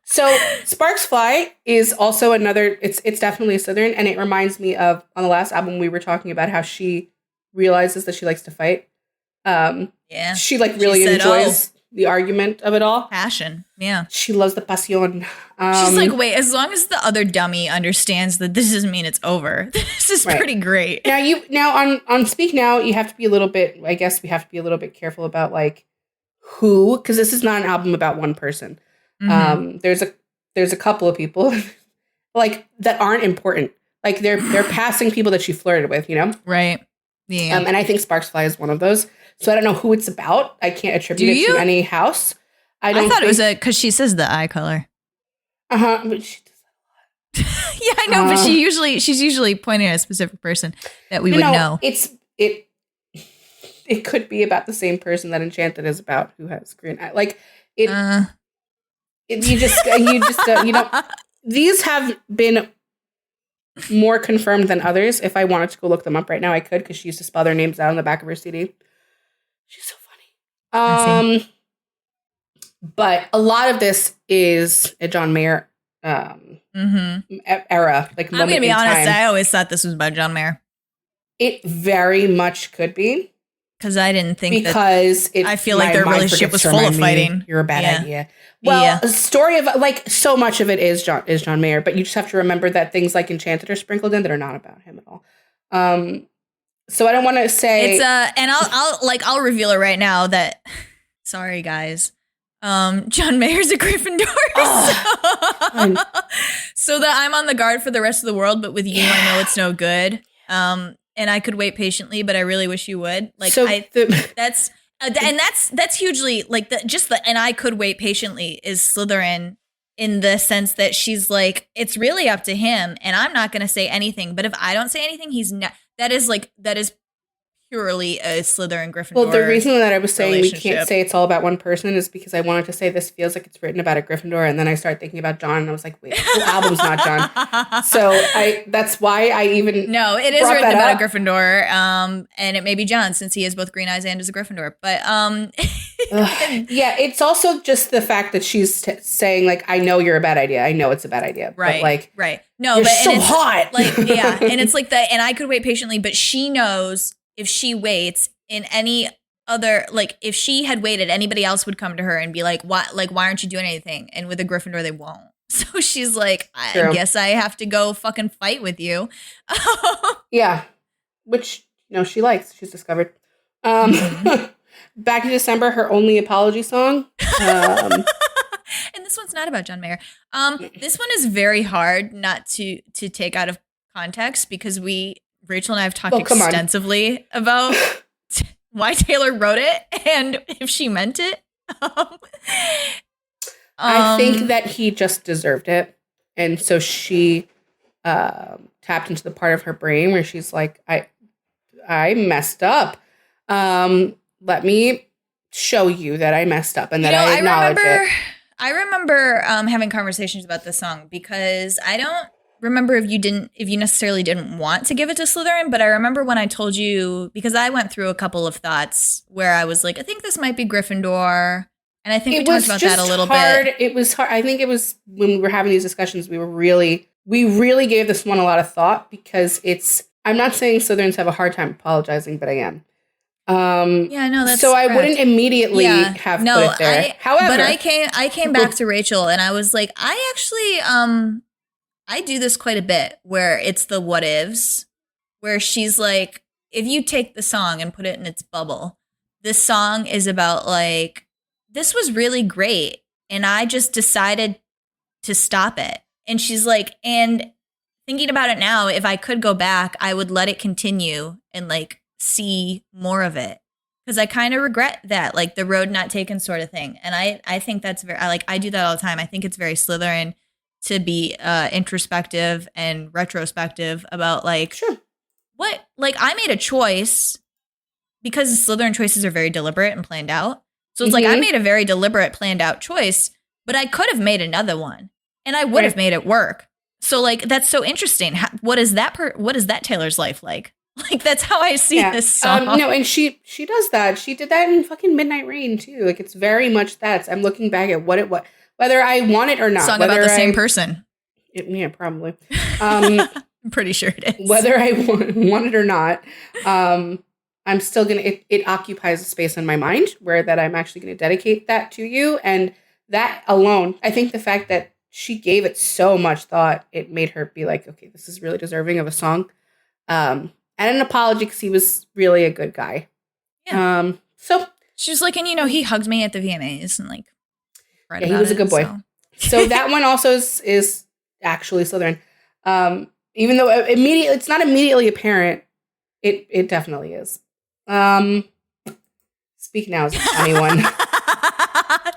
So Sparks Fly is also another, it's definitely a Slytherin. And it reminds me of, on the last album, we were talking about how she realizes that she likes to fight. She really enjoys the argument of it all. Passion. Yeah. She loves the pasión. She's like, wait, as long as the other dummy understands that this doesn't mean it's over. This is pretty great. Now on Speak Now, you have to be a little bit, I guess we have to be a little bit careful about like who, because this is not an album about one person. Mm-hmm. There's a couple of people like that aren't important. Like they're passing people that she flirted with, Right. Yeah. And I think Sparks Fly is one of those. So I don't know who it's about. I can't attribute it to any house. I thought it was because she says the eye color. But she does that a lot. Yeah, I know. But she's usually pointing at a specific person that we would know. It could be about the same person that Enchanted is about, who has green eye. Like you don't. These have been more confirmed than others. If I wanted to go look them up right now, I could, because she used to spell their names out on the back of her CD. She's so funny. But a lot of this is a John Mayer era. Like, I'm going to be honest, I always thought this was about John Mayer. It very much could be. Because I didn't think I feel like their relationship was full of fighting. You're a bad idea. Well, a story of, like, so much of it is John Mayer, but you just have to remember that things like Enchanted are sprinkled in that are not about him at all. So I don't want to say it's and I'll reveal it right now that sorry guys. John Mayer's a Gryffindor. So that I'm on the guard for the rest of the world, but with you I know it's no good. And I could wait patiently, but I really wish you would. Like, so that's hugely like and I could wait patiently is Slytherin, in the sense that she's like, it's really up to him, and I'm not going to say anything. But if I don't say anything, that is purely a Slytherin Gryffindor. Well, the reason that I was saying we can't say it's all about one person is because I wanted to say this feels like it's written about a Gryffindor, and then I started thinking about John, and I was like, wait, the whole album's not John. So that's why I even no, it is written about a Gryffindor, and it may be John, since he has both green eyes and is a Gryffindor. But yeah, it's also just the fact that she's saying, like, I know you're a bad idea. I know it's a bad idea. Right. But, like, right. No, you're but so hot. Like, yeah, and it's like that. And I could wait patiently, but she knows if she waits in any other, like, if she had waited, anybody else would come to her and be like, why aren't you doing anything? And with a Gryffindor, they won't. So she's like, I guess I have to go fucking fight with you. Yeah. Which, she likes. She's discovered. Back in December, her only apology song. And this one's not about John Mayer. This one is very hard not to take out of context, because Rachel and I have talked extensively about why Taylor wrote it and if she meant it. I think that he just deserved it. And so she tapped into the part of her brain where she's like, I messed up. Let me show you that I messed up and that I acknowledge it. I remember having conversations about this song, because I don't remember if you necessarily didn't want to give it to Slytherin, but I remember when I told you, because I went through a couple of thoughts where I was like, I think this might be Gryffindor. And I think we talked about that a little bit. It was hard. I think it was when we were having these discussions, we really gave this one a lot of thought, because I'm not saying Slytherins have a hard time apologizing, but I am. Yeah, no, that's so correct. I wouldn't immediately have put it there. However, but I came back to Rachel and I was like, I actually I do this quite a bit, where it's the what ifs, where she's like, if you take the song and put it in its bubble, this song is about, like, this was really great, and I just decided to stop it. And she's like, and thinking about it now, if I could go back, I would let it continue and, like, see more of it, because I kind of regret that, like, the road not taken sort of thing. And I think that's I do that all the time. I think it's very Slytherin to be introspective and retrospective about, like, what, like, I made a choice, because Slytherin choices are very deliberate and planned out. So it's like, I made a very deliberate, planned out choice, but I could have made another one, and I would have made it work. So, like, that's so interesting. What is that Taylor's life like? Like, that's how I see this song. No, and she does that. She did that in fucking Midnight Rain too. Like, it's very much that. I'm looking back at what it was, whether I want it or not. Song about the same person. Yeah, probably. I'm pretty sure it is. Whether I want it or not, I'm still gonna. It occupies a space in my mind where that I'm actually going to dedicate that to you, and that alone, I think the fact that she gave it so much thought, it made her be like, okay, this is really deserving of a song. And an apology, because he was really a good guy. Yeah. So she was like, and he hugged me at the VMAs and, like, he was a good boy. So that one also is actually Slytherin. Even though it's not immediately apparent, it definitely is. Speak now is a funny one.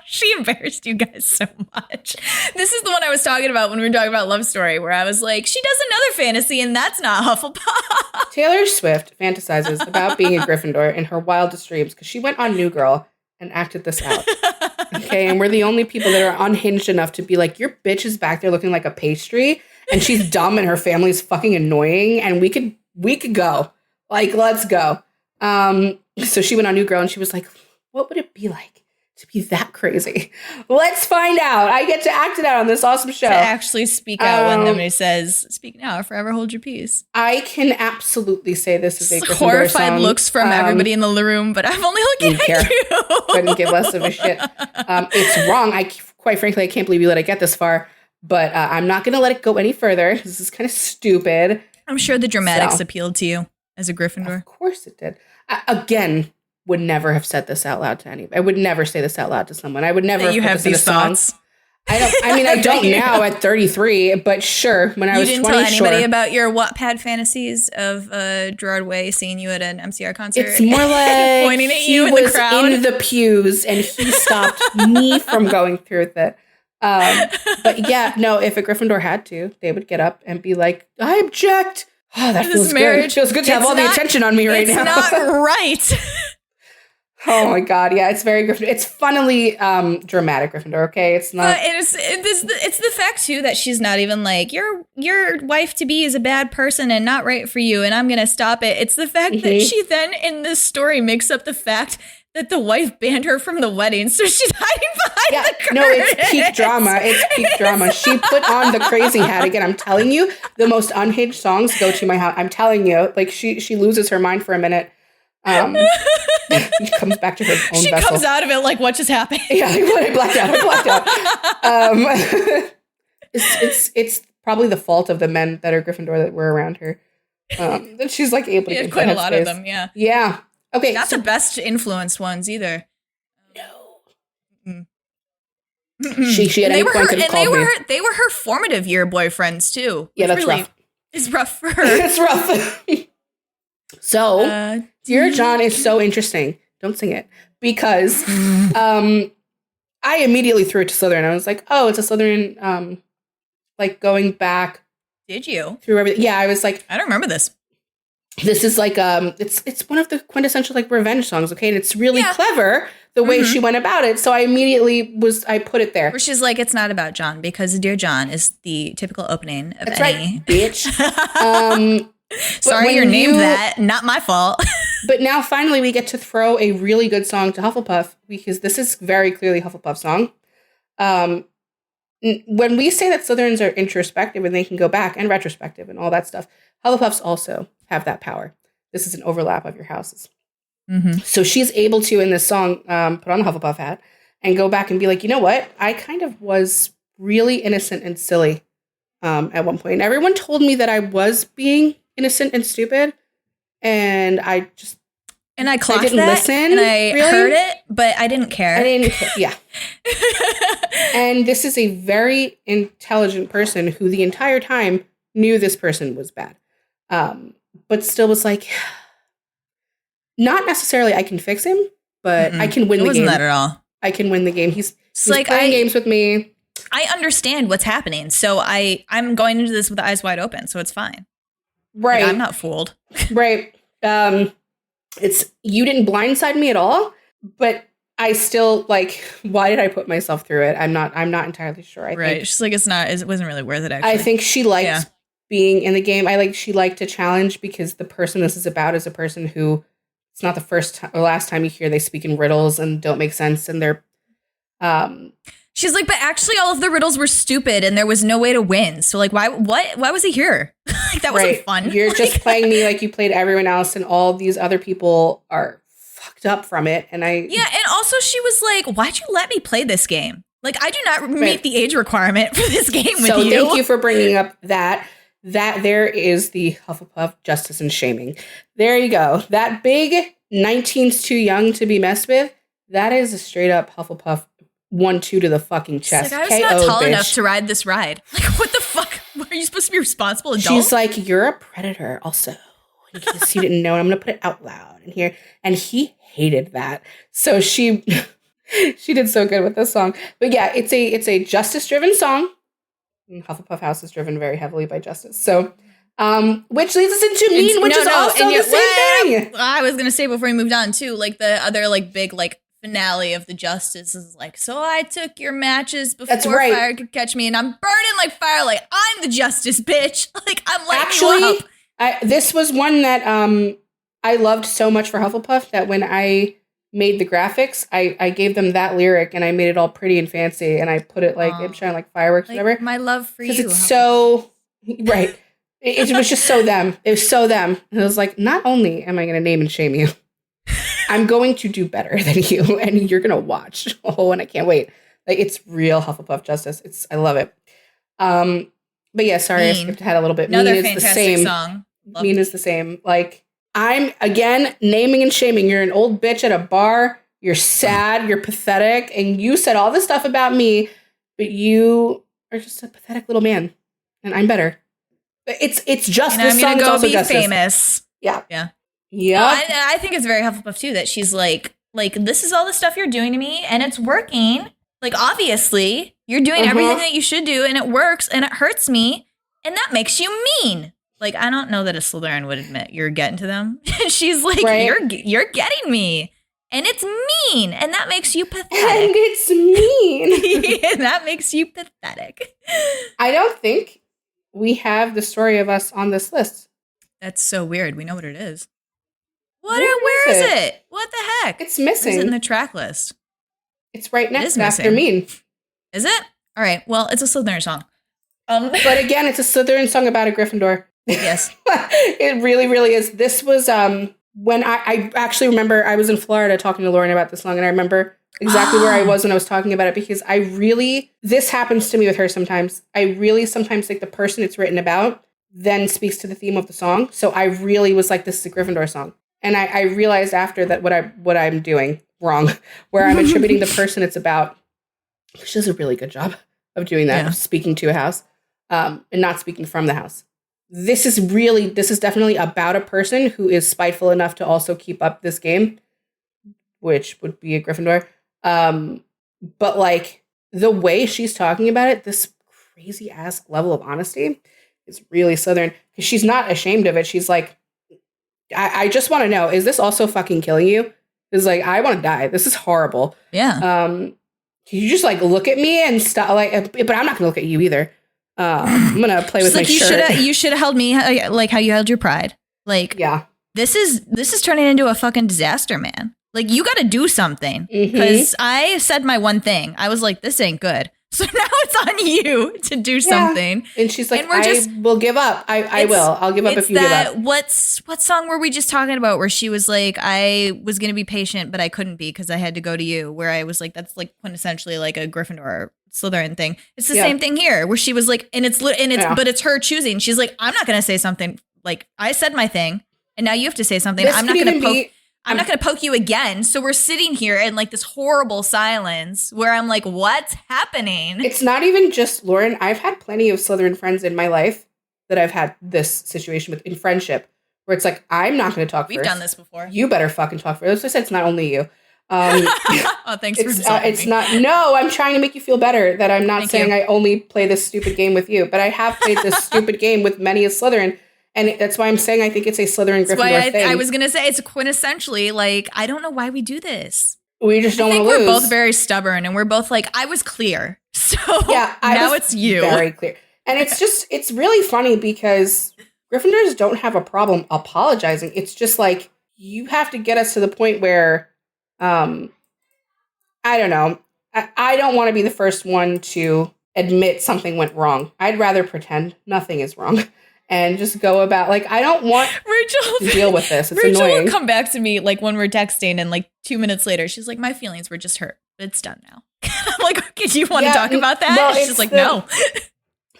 She embarrassed you guys so much. This is the one I was talking about when we were talking about Love Story, where I was like, she does another fantasy, and that's not Hufflepuff. Taylor Swift fantasizes about being a Gryffindor in her wildest dreams, because she went on New Girl and acted this out. Okay, and we're the only people that are unhinged enough to be like, your bitch is back there looking like a pastry, and she's dumb and her family's fucking annoying and we could go. Like, let's go. So she went on New Girl and she was like, what would it be like to be that crazy? Let's find out. I get to act it out on this awesome show. To actually speak out when somebody says, speak now, forever hold your peace. I can absolutely say this is a Gryffindor horrified song. looks from everybody in the room, but I'm only looking at you. Couldn't give less of a shit. It's wrong. Quite frankly, I can't believe you let it get this far, but I'm not going to let it go any further. This is kind of stupid. I'm sure the dramatics appealed to you as a Gryffindor. Of course it did. Again, would never have said this out loud to anybody. I would never say this out loud to someone. I would never. You have these thoughts. I don't now at 33, but sure, when I was 20, you didn't tell anybody about your Wattpad fantasies of Gerard Way seeing you at an MCR concert? It's more like pointing at you in the crowd. In the pews, and he stopped me from going through with it. But yeah, no, if a Gryffindor had to, they would get up and be like, I object. Oh, that feels good. It feels good to have all the attention on me right now. It's not right. Oh my God, yeah, it's very Gryffindor. It's funnily dramatic Gryffindor, okay? It's not. But it's the fact too that she's not even like your wife to be is a bad person and not right for you, and I'm gonna stop it. It's the fact that she then in this story makes up the fact that the wife banned her from the wedding, so she's hiding behind the curtain. No, it's peak drama. It's peak drama. She put on the crazy hat again. I'm telling you, the most unhinged songs go to my house. I'm telling you, like she loses her mind for a minute. She comes back to her own she vessel. Comes out of it like, what just happened? Yeah, I blacked out. It's probably the fault of the men that are Gryffindor that were around her. That she's like able to get quite a lot of them. Yeah. Yeah. Okay. Not the best influenced ones either. No. She at any point could have called me. They were her formative year boyfriends too. Yeah, that's really rough. It's rough for her. It's rough. So, Dear John is so interesting. Don't sing it. Because I immediately threw it to Slytherin. I was like, oh, it's a Slytherin, like going back. Did you? Through everything. Yeah, I was like. I don't remember this. This is like, it's one of the quintessential like revenge songs, okay? And it's really clever the way she went about it. So I immediately I put it there. Where she's like, it's not about John because Dear John is the typical opening of That's any. Right, bitch. Sorry you're named that. Not my fault. But now finally we get to throw a really good song to Hufflepuff because this is very clearly Hufflepuff song. When we say that Slytherins are introspective and they can go back and retrospective and all that stuff, Hufflepuffs also have that power. This is an overlap of your houses. Mm-hmm. So she's able to, in this song, put on the Hufflepuff hat and go back and be like, you know what? I kind of was really innocent and silly at one point. And everyone told me that I was being innocent and stupid. And I clocked didn't that, listen, and I heard it, but I didn't care. Yeah. And this is a very intelligent person who the entire time knew this person was bad. But still was like, not necessarily I can fix him, but I can win the game. It wasn't that at all. I can win the game. He's like playing games with me. I understand what's happening, so I'm going into this with eyes wide open, so it's fine. Right. Like, I'm not fooled. Right. It's you didn't blindside me at all, but I still like. Why did I put myself through it? I'm not entirely sure. I think she's like it wasn't really worth it. Actually, I think she liked being in the game. She liked to challenge because the person this is about is a person who it's not the first or last time you hear they speak in riddles and don't make sense, and they're. She's like, but actually, all of the riddles were stupid, and there was no way to win. So, like, why was he here? Like, that wasn't fun. You're just playing me like you played everyone else, and all these other people are fucked up from it. And and also she was like, why'd you let me play this game? Like, I do not meet the age requirement for this game with you. So, thank you for bringing up that. That there is the Hufflepuff justice and shaming. There you go. That big 19's too young to be messed with. That is a straight up Hufflepuff. 1-2 to the fucking chest. Like, I was not tall enough to ride this ride. Like, what the fuck? Are you supposed to be a responsible adult? She's like, you're a predator also. In case you didn't know, and I'm going to put it out loud in here. And he hated that. So she did so good with this song. But yeah, it's a justice-driven song. And Hufflepuff House is driven very heavily by justice. So, which leads us into Mean, which is also the same thing. I was going to say before we moved on, too, like the other like big like finale of the Justice is like, so I took your matches before That's right. fire could catch me, and I'm burning like fire, like I'm the Justice, bitch. Like I'm lighting you up. This was one that I loved so much for Hufflepuff that when I made the graphics, I gave them that lyric and I made it all pretty and fancy and I put it like it shine like fireworks, like, whatever. My love for you. Because it's so right. It was just so them. It was so them. And it was like, not only am I going to name and shame you, I'm going to do better than you, and you're gonna watch. Oh, and I can't wait. Like it's real Hufflepuff justice. I love it. But yeah, sorry, I skipped ahead a little bit. Another Mean is the same. Song. Mean is the same. Like I'm again naming and shaming. You're an old bitch at a bar. You're sad. You're pathetic, and you said all this stuff about me, but you are just a pathetic little man, and I'm better. But it's just this I'm song. Gonna go also be justice. Famous. Yeah. Yeah. Yeah. No, I think it's very Hufflepuff too that she's like this is all the stuff you're doing to me and it's working. Like obviously you're doing everything that you should do and it works and it hurts me and that makes you mean. Like I don't know that a Slytherin would admit you're getting to them. She's like you're getting me and it's mean and that makes you pathetic. And it's mean. And that makes you pathetic. I don't think we have the story of us on this list. That's so weird. We know what it is. Where is it? What the heck? It's missing. Is it in the track list? It's right next after Mean. Is it? All right. Well, it's a Slytherin song. But again, it's a Slytherin song about a Gryffindor. Yes. It really, really is. This was when I actually remember I was in Florida talking to Lauren about this song, and I remember exactly where I was when I was talking about it because this happens to me with her sometimes. I really sometimes think the person it's written about then speaks to the theme of the song. So I really was like, this is a Gryffindor song. And I realized after that what I'm doing wrong, where I'm attributing the person it's about. She does a really good job of doing that, of speaking to a house and not speaking from the house. This is definitely about a person who is spiteful enough to also keep up this game, which would be a Gryffindor. But like the way she's talking about it, this crazy ass level of honesty is really Slytherin because she's not ashamed of it. She's like, I just want to know, is this also fucking killing you? It's like, I want to die. This is horrible. Yeah. Can you just like look at me and stop? Like, but I'm not gonna look at you either. I'm gonna play with my shirt. You should have held me like how you held your pride. Like, yeah. This is turning into a fucking disaster, man. Like, you got to do something because I said my one thing. I was like, this ain't good. So now it's on you to do something. And she's like, I will give up. I will. I'll give up if you give up. What song were we just talking about where she was like, I was going to be patient, but I couldn't be because I had to go to you, where I was like, that's like quintessentially like a Gryffindor or Slytherin thing. It's the same thing here where she was like, but it's her choosing. She's like, I'm not going to say something. Like, I said my thing and now you have to say something. I'm not going to poke you again. So we're sitting here in like this horrible silence where I'm like, what's happening? It's not even just Lauren. I've had plenty of Slytherin friends in my life that I've had this situation with in friendship where it's like, I'm not going to talk first. We've done this before. You better fucking talk first. As I said, it's not only you. Oh, thanks for it's not. No, I'm trying to make you feel better that I'm not saying I only play this stupid game with you, but I have played this stupid game with many a Slytherin. And that's why I'm saying I think it's a Slytherin Gryffindor thing. I was going to say it's quintessentially like, I don't know why we do this. We just don't want to lose. We're both very stubborn and we're both like, I was clear. So now it's you. Very clear. And it's really funny because Gryffindors don't have a problem apologizing. It's just like, you have to get us to the point where, I don't know. I don't want to be the first one to admit something went wrong. I'd rather pretend nothing is wrong. And just go about, like, I don't want to deal with this. It's Rachel annoying. Will come back to me, like, when we're texting, and, like, 2 minutes later, she's like, my feelings were just hurt. But it's done now. I'm like, okay, do you want to talk about that? Well, she's like, no.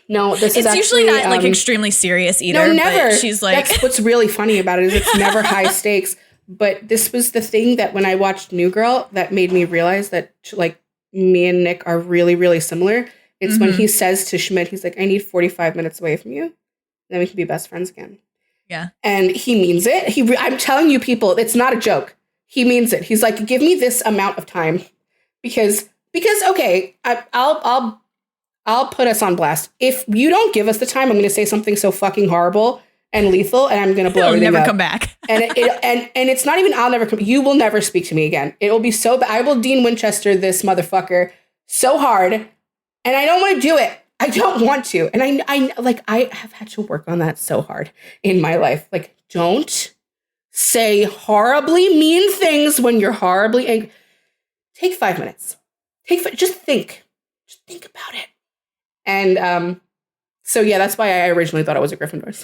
No, this is actually... It's usually not, like, extremely serious either. No, never. But she's like... That's what's really funny about it, is it's never high stakes. But this was the thing that when I watched New Girl, that made me realize that, like, me and Nick are really, really similar. It's when he says to Schmidt, he's like, I need 45 minutes away from you. Then we can be best friends again. Yeah. And he means it. I'm telling you, people, it's not a joke. He means it. He's like, give me this amount of time because okay, I'll put us on blast. If you don't give us the time, I'm going to say something so fucking horrible and lethal, and I'm going to blow everything up. Never come back. And it's not even I'll never come. You will never speak to me again. It will be so bad. I will Dean Winchester this motherfucker so hard, and I don't want to do it. I don't want to. And I have had to work on that so hard in my life. Like, don't say horribly mean things when you're horribly angry. Take 5 minutes. Just think about it. And so yeah, that's why I originally thought it was a Gryffindor.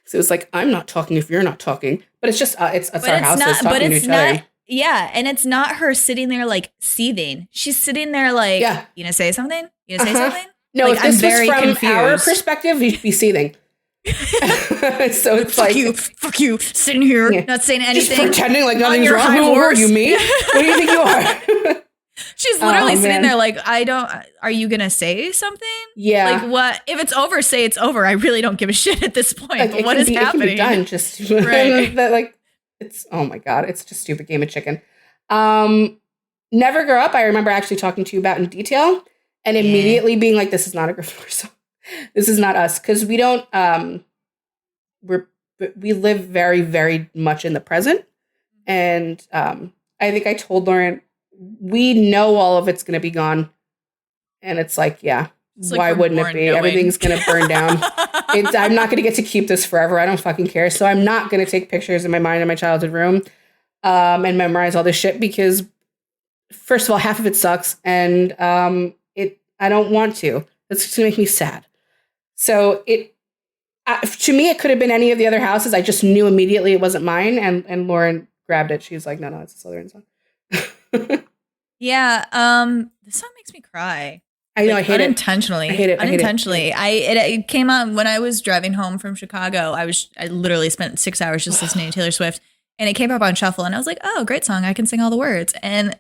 So it was like, I'm not talking if you're not talking, but it's just it's our house. It's talking to each other. Yeah, and it's not her sitting there like seathing. She's sitting there like, you gonna say something? You gonna say something? No, like, if this I'm was from confused. our perspective, you'd be seething. So it's fuck you, sitting here, not saying anything, just pretending like nothing's wrong. Who are you, me? What do you think you are? She's literally sitting there like, are you gonna say something? Yeah. Like, what? If it's over, say it's over. I really don't give a shit at this point. Like, but what is happening? It can be done. Just right. Like, it's, oh my God, it's just a stupid game of chicken. Never Grow Up, I remember actually talking to you about in detail and immediately being like, this is not a Gryffindor song. This is not us. Because we don't, we live very, very much in the present. And I think I told Lauren, we know all of it's going to be gone. And it's like, yeah, it's why wouldn't it be? Knowing. Everything's going to burn down. I'm not going to get to keep this forever. I don't fucking care. So I'm not going to take pictures in my mind in my childhood room and memorize all this shit because, first of all, half of it sucks. And I don't want to. That's just going to make me sad. So to me, it could have been any of the other houses. I just knew immediately it wasn't mine. And Lauren grabbed it. She was like, no, it's a Slytherin song. Yeah. This song makes me cry. I know. I hate unintentionally. it. I hate it. Unintentionally. It came on when I was driving home from Chicago. I literally spent 6 hours just listening to Taylor Swift, and it came up on shuffle, and I was like, oh, great song. I can sing all the words. And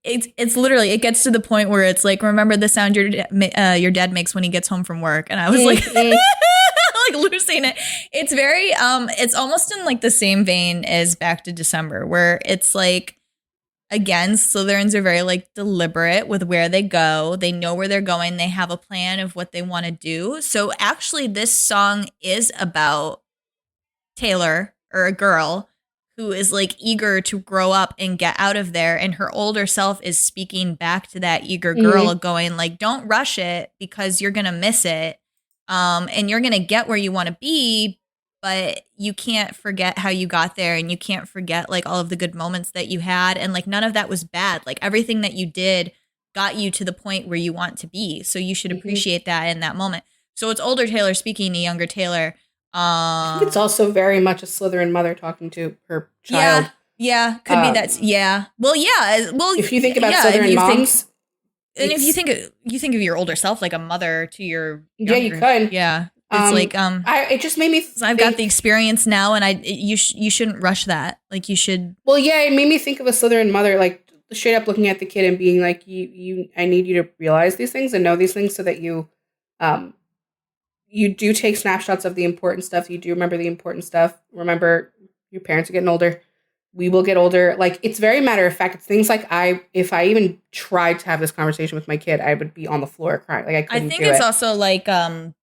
it's literally, it gets to the point where it's like, remember the sound your dad makes when he gets home from work. And I was like, like losing it. It's very, it's almost in like the same vein as Back to December, where it's like, again, Slytherins are very like deliberate with where they go. They know where they're going. They have a plan of what they want to do. So actually this song is about Taylor, or a girl who is like eager to grow up and get out of there. And her older self is speaking back to that eager girl going like, don't rush it because you're going to miss it. And you're going to get where you want to be, but you can't forget how you got there, and you can't forget like all of the good moments that you had. And like, none of that was bad. Like everything that you did got you to the point where you want to be. So you should appreciate that in that moment. So it's older Taylor speaking to younger Taylor. I think it's also very much a Slytherin mother talking to her child. Yeah, could be that. Yeah. Well, yeah. Well, if you think about Slytherin moms. And if you think of your older self like a mother to your younger, you could. Yeah. It's like it just made me I've got the experience now, and you shouldn't rush that. Like you should. Well, yeah, it made me think of a Slytherin mother, like straight up looking at the kid and being like, I need you to realize these things and know these things so that you do take snapshots of the important stuff. You do remember the important stuff. Remember, your parents are getting older. We will get older. Like, it's very matter of fact. It's things like if I even tried to have this conversation with my kid, I would be on the floor crying. Like, I couldn't do it. I think it's also like,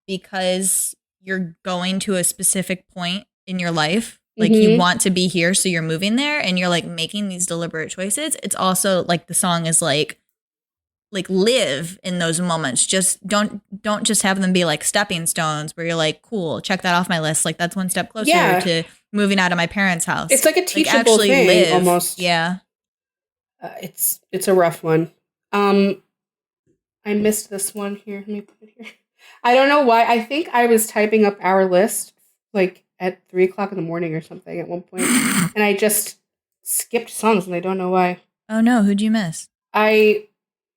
because you're going to a specific point in your life, like you want to be here, so you're moving there, and you're like making these deliberate choices. It's also like the song is like live in those moments. Just don't just have them be like stepping stones where you're like, cool, check that off my list. Like that's one step closer to moving out of my parents' house. It's like a teachable thing almost. Yeah. It's a rough one. I missed this one here. Let me put it here. I don't know why. I think I was typing up our list like at 3:00 in the morning or something at one point, and I just skipped songs, and I don't know why. Oh no, who'd you miss?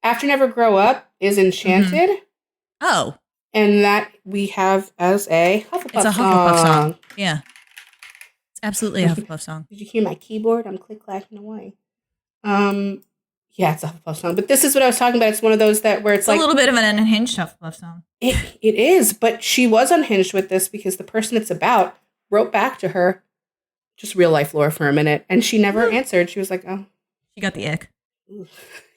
After Never Grow Up is Enchanted. Oh. And that we have as a Hufflepuff song. It's a Hufflepuff song. Yeah. It's absolutely a Hufflepuff song. Did you hear my keyboard? I'm click-clacking away. Yeah, it's a Hufflepuff song. But this is what I was talking about. It's one of those where it's like a little bit of an unhinged Hufflepuff song. It is, but she was unhinged with this because the person it's about wrote back to her, just real life lore for a minute, and she never answered. She was like, oh. She got the ick.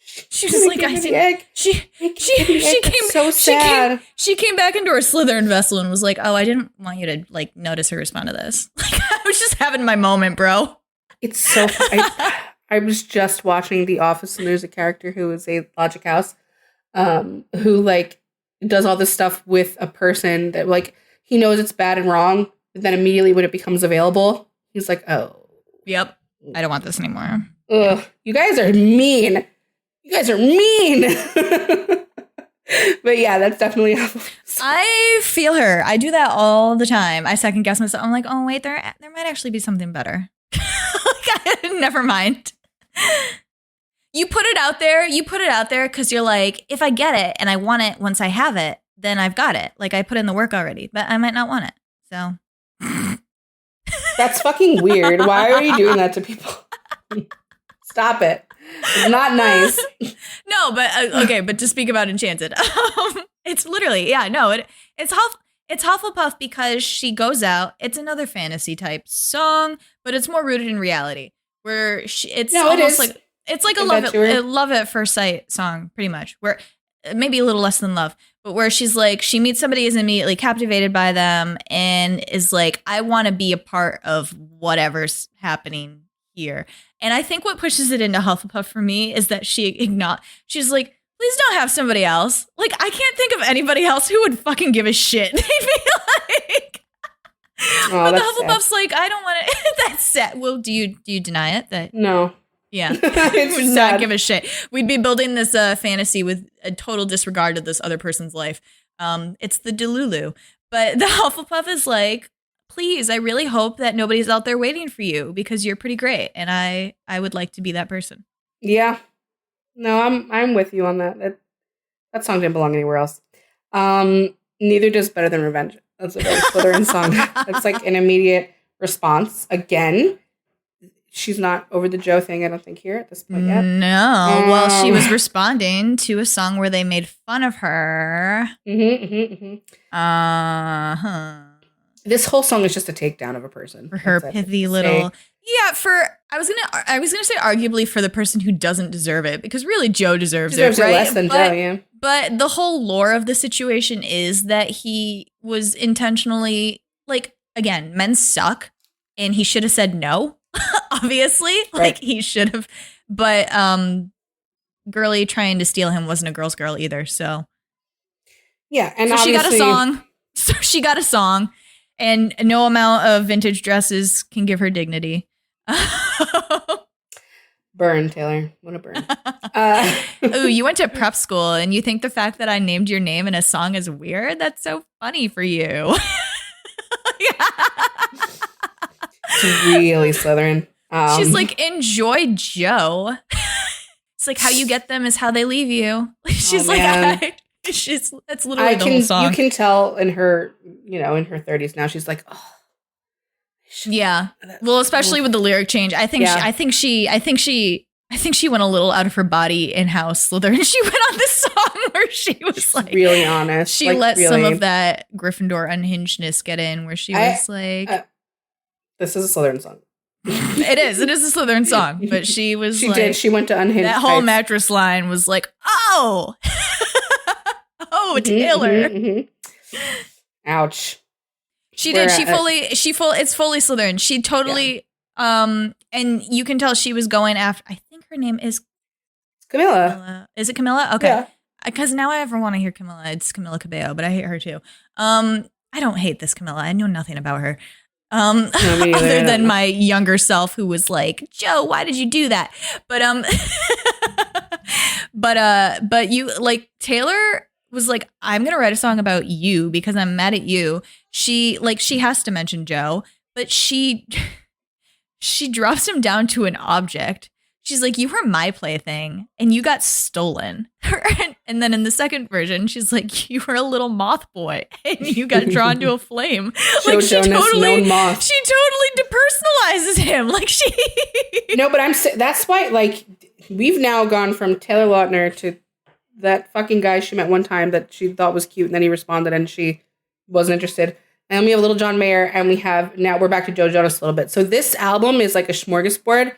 She was like, I think she came so sad. She came back into her Slytherin vessel and was like, oh, I didn't want you to like notice or respond to this. Like, I was just having my moment, bro. It's so I was just watching The Office, and there's a character who is a Logic House, who like does all this stuff with a person that like he knows it's bad and wrong, but then immediately when it becomes available, he's like, oh. Yep. I don't want this anymore. Ugh, you guys are mean. You guys are mean. But yeah, that's definitely I feel her. I do that all the time. I second guess myself. I'm like, oh wait, there might actually be something better. Like, never mind. You put it out there because you're like, if I get it and I want it once I have it, then I've got it. Like I put in the work already, but I might not want it. So that's fucking weird. Why are you doing that to people? Stop it. It's not nice. No, but okay, but to speak about Enchanted, it's literally, yeah, no, it's Hufflepuff because she goes out. It's another fantasy type song, but it's more rooted in reality. Where it's almost like it's like a love at first sight song, pretty much. Where maybe a little less than love, but where she's like she meets somebody, is immediately captivated by them, and is like, I want to be a part of whatever's happening here. And I think what pushes it into Hufflepuff for me is that she's like, please don't have somebody else. Like, I can't think of anybody else who would fucking give a shit. They'd be like, but the Hufflepuff's sad. Like, I don't want to. That's sad. Well, do you deny it? That no. Yeah, would not give a shit. We'd be building this fantasy with a total disregard of this other person's life. It's the Delulu, but the Hufflepuff is like, please, I really hope that nobody's out there waiting for you because you're pretty great, and I would like to be that person. Yeah, no, I'm with you on that. That song didn't belong anywhere else. Neither does Better Than Revenge. That's a very Slytherin song. It's like an immediate response. Again, she's not over the Joe thing, I don't think, here at this point yet. No, well, she was responding to a song where they made fun of her. This whole song is just a takedown of a person. For her pithy little... Yeah, I was gonna say arguably for the person who doesn't deserve it, because really Joe deserves it, right? Less than Joe, yeah. But the whole lore of the situation is that he was intentionally, like, again, men suck, and he should have said no, obviously. Right. Like, he should have. But Girly trying to steal him wasn't a girl's girl either, so. Yeah, and so she got a song. So she got a song, and no amount of vintage dresses can give her dignity. Burn, Taylor. What a burn. Ooh, you went to prep school and you think the fact that I named your name in a song is weird? That's so funny for you. It's really Slytherin. She's like, enjoy Joe. It's like, how you get them is how they leave you. She's that's literally the whole song. You can tell in her, in her 30s now, she's like, oh. Yeah. Well, especially with the lyric change. I think she went a little out of her body in how Slytherin she went on this song where she was like really honest. She let some of that Gryffindor unhingedness get in where she was like this is a Slytherin song. It is a Slytherin song, but she was she went to unhinged. That whole mattress line was like, oh, Taylor. Ouch. She did. It's fully Slytherin. She totally, and you can tell she was going after, I think her name is Camilla. Is it Camilla? Okay. Yeah. Because now I ever want to hear Camilla. It's Camilla Cabello, but I hate her too. I don't hate this Camilla. I know nothing about her. Other than my younger self who was like, Joe, why did you do that? But you, like, Taylor was like, I'm going to write a song about you because I'm mad at you. She has to mention Joe, but she drops him down to an object. She's like, you were my plaything and you got stolen. And then in the second version, she's like, you were a little moth boy and you got drawn to a flame. Like she totally depersonalizes him. Like No, but that's why, like, we've now gone from Taylor Lautner to that fucking guy she met one time that she thought was cute, and then he responded and she wasn't interested. And we have Little John Mayer, and now we're back to Joe Jonas a little bit. So this album is like a smorgasbord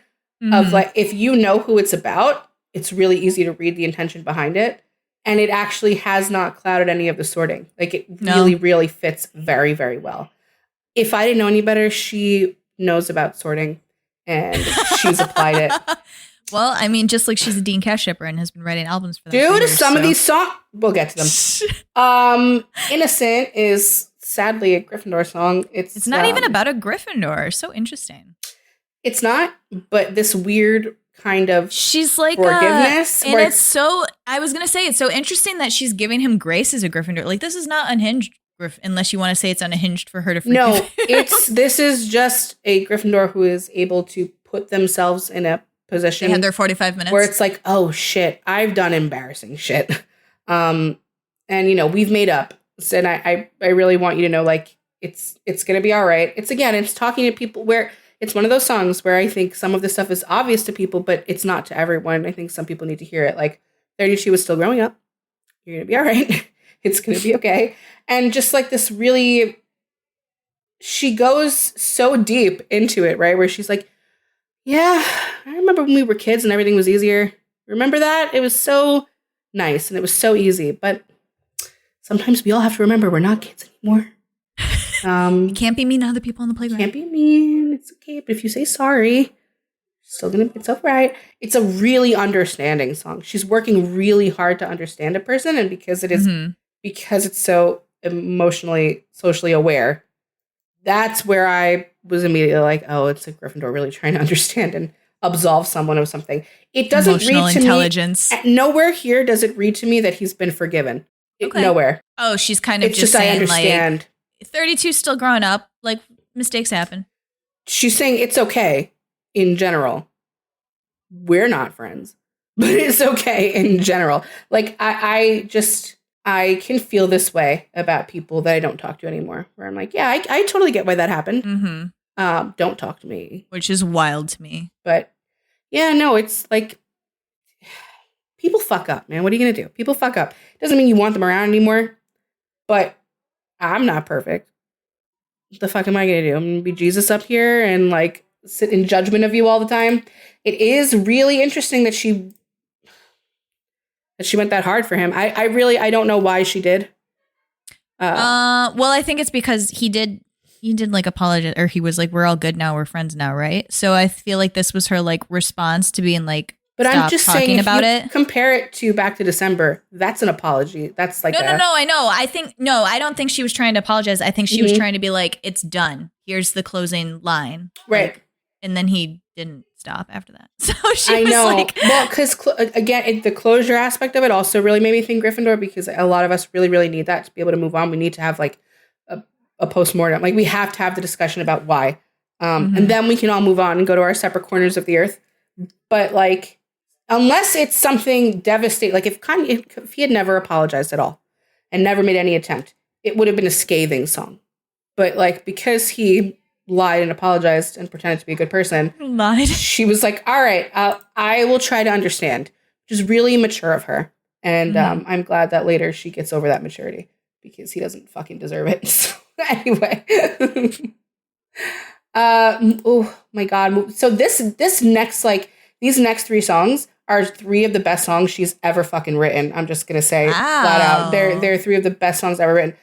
of, like, if you know who it's about, it's really easy to read the intention behind it. And it actually has not clouded any of the sorting. Like, it really, really fits very, very well. If I didn't know any better, she knows about sorting and she's applied it. Well, I mean, just like she's a Dean Cash shipper and has been writing albums for them. Dude, some of these songs, we'll get to them. Innocent is sadly a Gryffindor song. It's not even about a Gryffindor. So interesting. It's not, but this weird kind of she's like forgiveness. And it's so, I was going to say, it's so interesting that she's giving him grace as a Gryffindor. Like, this is not unhinged, unless you want to say it's unhinged for her to forgive. No, this is just a Gryffindor who is able to put themselves in a position. They had their 45 minutes. Where it's like, oh shit, I've done embarrassing shit. And we've made up. So, and I really want you to know, like, it's going to be all right. It's talking to people where it's one of those songs where I think some of the stuff is obvious to people, but it's not to everyone. I think some people need to hear it. Like, 32 was still growing up. You're going to be all right. It's going to be okay. And just like this really, she goes so deep into it, right? Where she's like, yeah, I remember when we were kids and everything was easier. Remember that? It was so nice and it was so easy. But sometimes we all have to remember we're not kids anymore. You can't be mean to other people on the playground. Can't be mean. It's okay. But if you say sorry, it's all right. It's a really understanding song. She's working really hard to understand a person. And because it is, because it's so emotionally, socially aware, that's where I was immediately like, oh, it's a Gryffindor really trying to understand and absolve someone of something. It doesn't Emotional read to intelligence. me. Nowhere here does it read to me that he's been forgiven. Nowhere. Oh, she's kind of it's just saying, I understand. Like, 32's still growing up. Like, mistakes happen. She's saying it's okay in general. We're not friends, but it's okay in general. Like, I can feel this way about people that I don't talk to anymore, where I'm like, yeah, I totally get why that happened. Mm-hmm. Don't talk to me. Which is wild to me. But yeah, no, it's like, people fuck up, man. What are you going to do? People fuck up. Doesn't mean you want them around anymore, but I'm not perfect. What the fuck am I going to do? I'm going to be Jesus up here and like sit in judgment of you all the time. It is really interesting that she went that hard for him. I don't know why she did. Well, I think it's because he did like apologize, or he was like, we're all good now, we're friends now, right? So I feel like this was her like response to being like, but stop I'm just talking saying, about it. Compare it to Back to December. That's an apology. That's like no, I know. I don't think she was trying to apologize. I think she was trying to be like, it's done. Here's the closing line, right? Like, and then he didn't stop after that. So she I was know. like, well, because again, the closure aspect of it also really made me think Gryffindor, because a lot of us really, really need that to be able to move on. We need to have like a postmortem. Like, we have to have the discussion about why, and then we can all move on and go to our separate corners of the earth. But like, unless it's something devastating, like if he had never apologized at all and never made any attempt, it would have been a scathing song. But like, because he lied and apologized and pretended to be a good person, she was like, all right, I will try to understand, which is really mature of her. And I'm glad that later she gets over that maturity, because he doesn't fucking deserve it. So, anyway. Oh my God. So this next, like, these next three songs are three of the best songs she's ever fucking written. I'm just going to say flat out. They're three of the best songs ever written.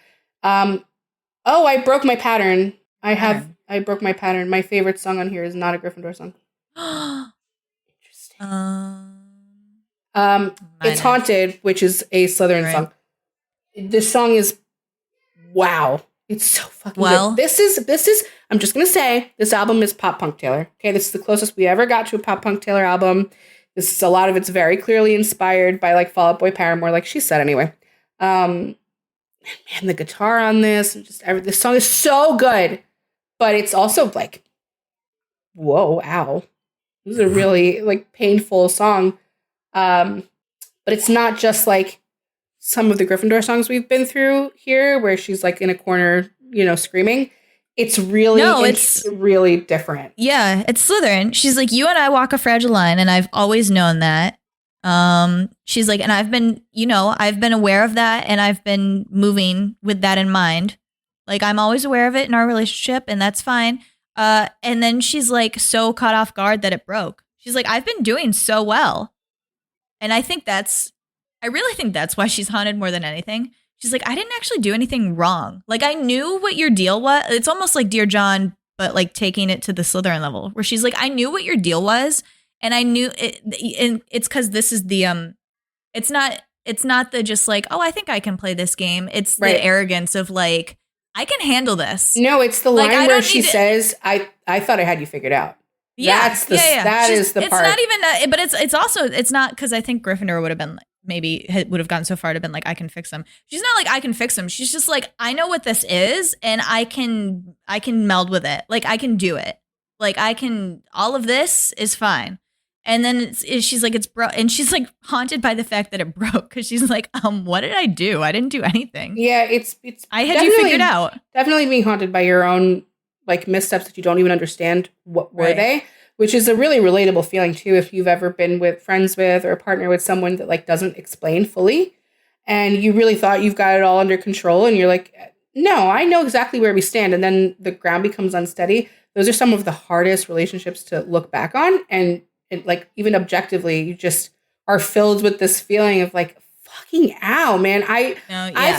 I broke my pattern. I broke my pattern. My favorite song on here is not a Gryffindor song. Interesting. It's Haunted, which is a Slytherin song. This song is, wow. It's so fucking good. This is, I'm just going to say, this album is pop punk Taylor. Okay, this is the closest we ever got to a pop punk Taylor album. This is, a lot of it's very clearly inspired by like Fall Out Boy Paramore, like she said anyway. Man, the guitar on this, and just this song is so good, but it's also like, whoa, ow. This is a really like painful song. But it's not just like some of the Gryffindor songs we've been through here, where she's like in a corner, screaming. It's really, it's really different. Yeah, it's Slytherin. She's like, you and I walk a fragile line, and I've always known that. She's like, and I've been aware of that, and I've been moving with that in mind. Like, I'm always aware of it in our relationship, and that's fine. And then she's like so caught off guard that it broke. She's like, I've been doing so well. And I really think that's why she's haunted more than anything. She's like, I didn't actually do anything wrong. Like, I knew what your deal was. It's almost like Dear John, but like taking it to the Slytherin level, where she's like, I knew what your deal was, and I knew it. And it's because this is the it's not the just like, oh, I think I can play this game. It's the arrogance of like, I can handle this. No, it's the line where she says, I thought I had you figured out. Yeah, that is the part. It's not even that, but it's also, it's not, because I think Gryffindor would have been like, maybe would have gone so far to been like, I can fix them. She's not like, I can fix them. She's just like, I know what this is, and I can meld with it. Like, I can do it. Like, all of this is fine. And then she's like, it's broke. And she's like haunted by the fact that it broke, because she's like, what did I do? I didn't do anything. Yeah, it's I had you figured out. Definitely being haunted by your own like missteps that you don't even understand what were they, which is a really relatable feeling too. If you've ever been friends with or a partner with someone that like doesn't explain fully, and you really thought you've got it all under control, and you're like, no, I know exactly where we stand, and then the ground becomes unsteady. Those are some of the hardest relationships to look back on, and like even objectively, you just are filled with this feeling of like, fucking ow, man. I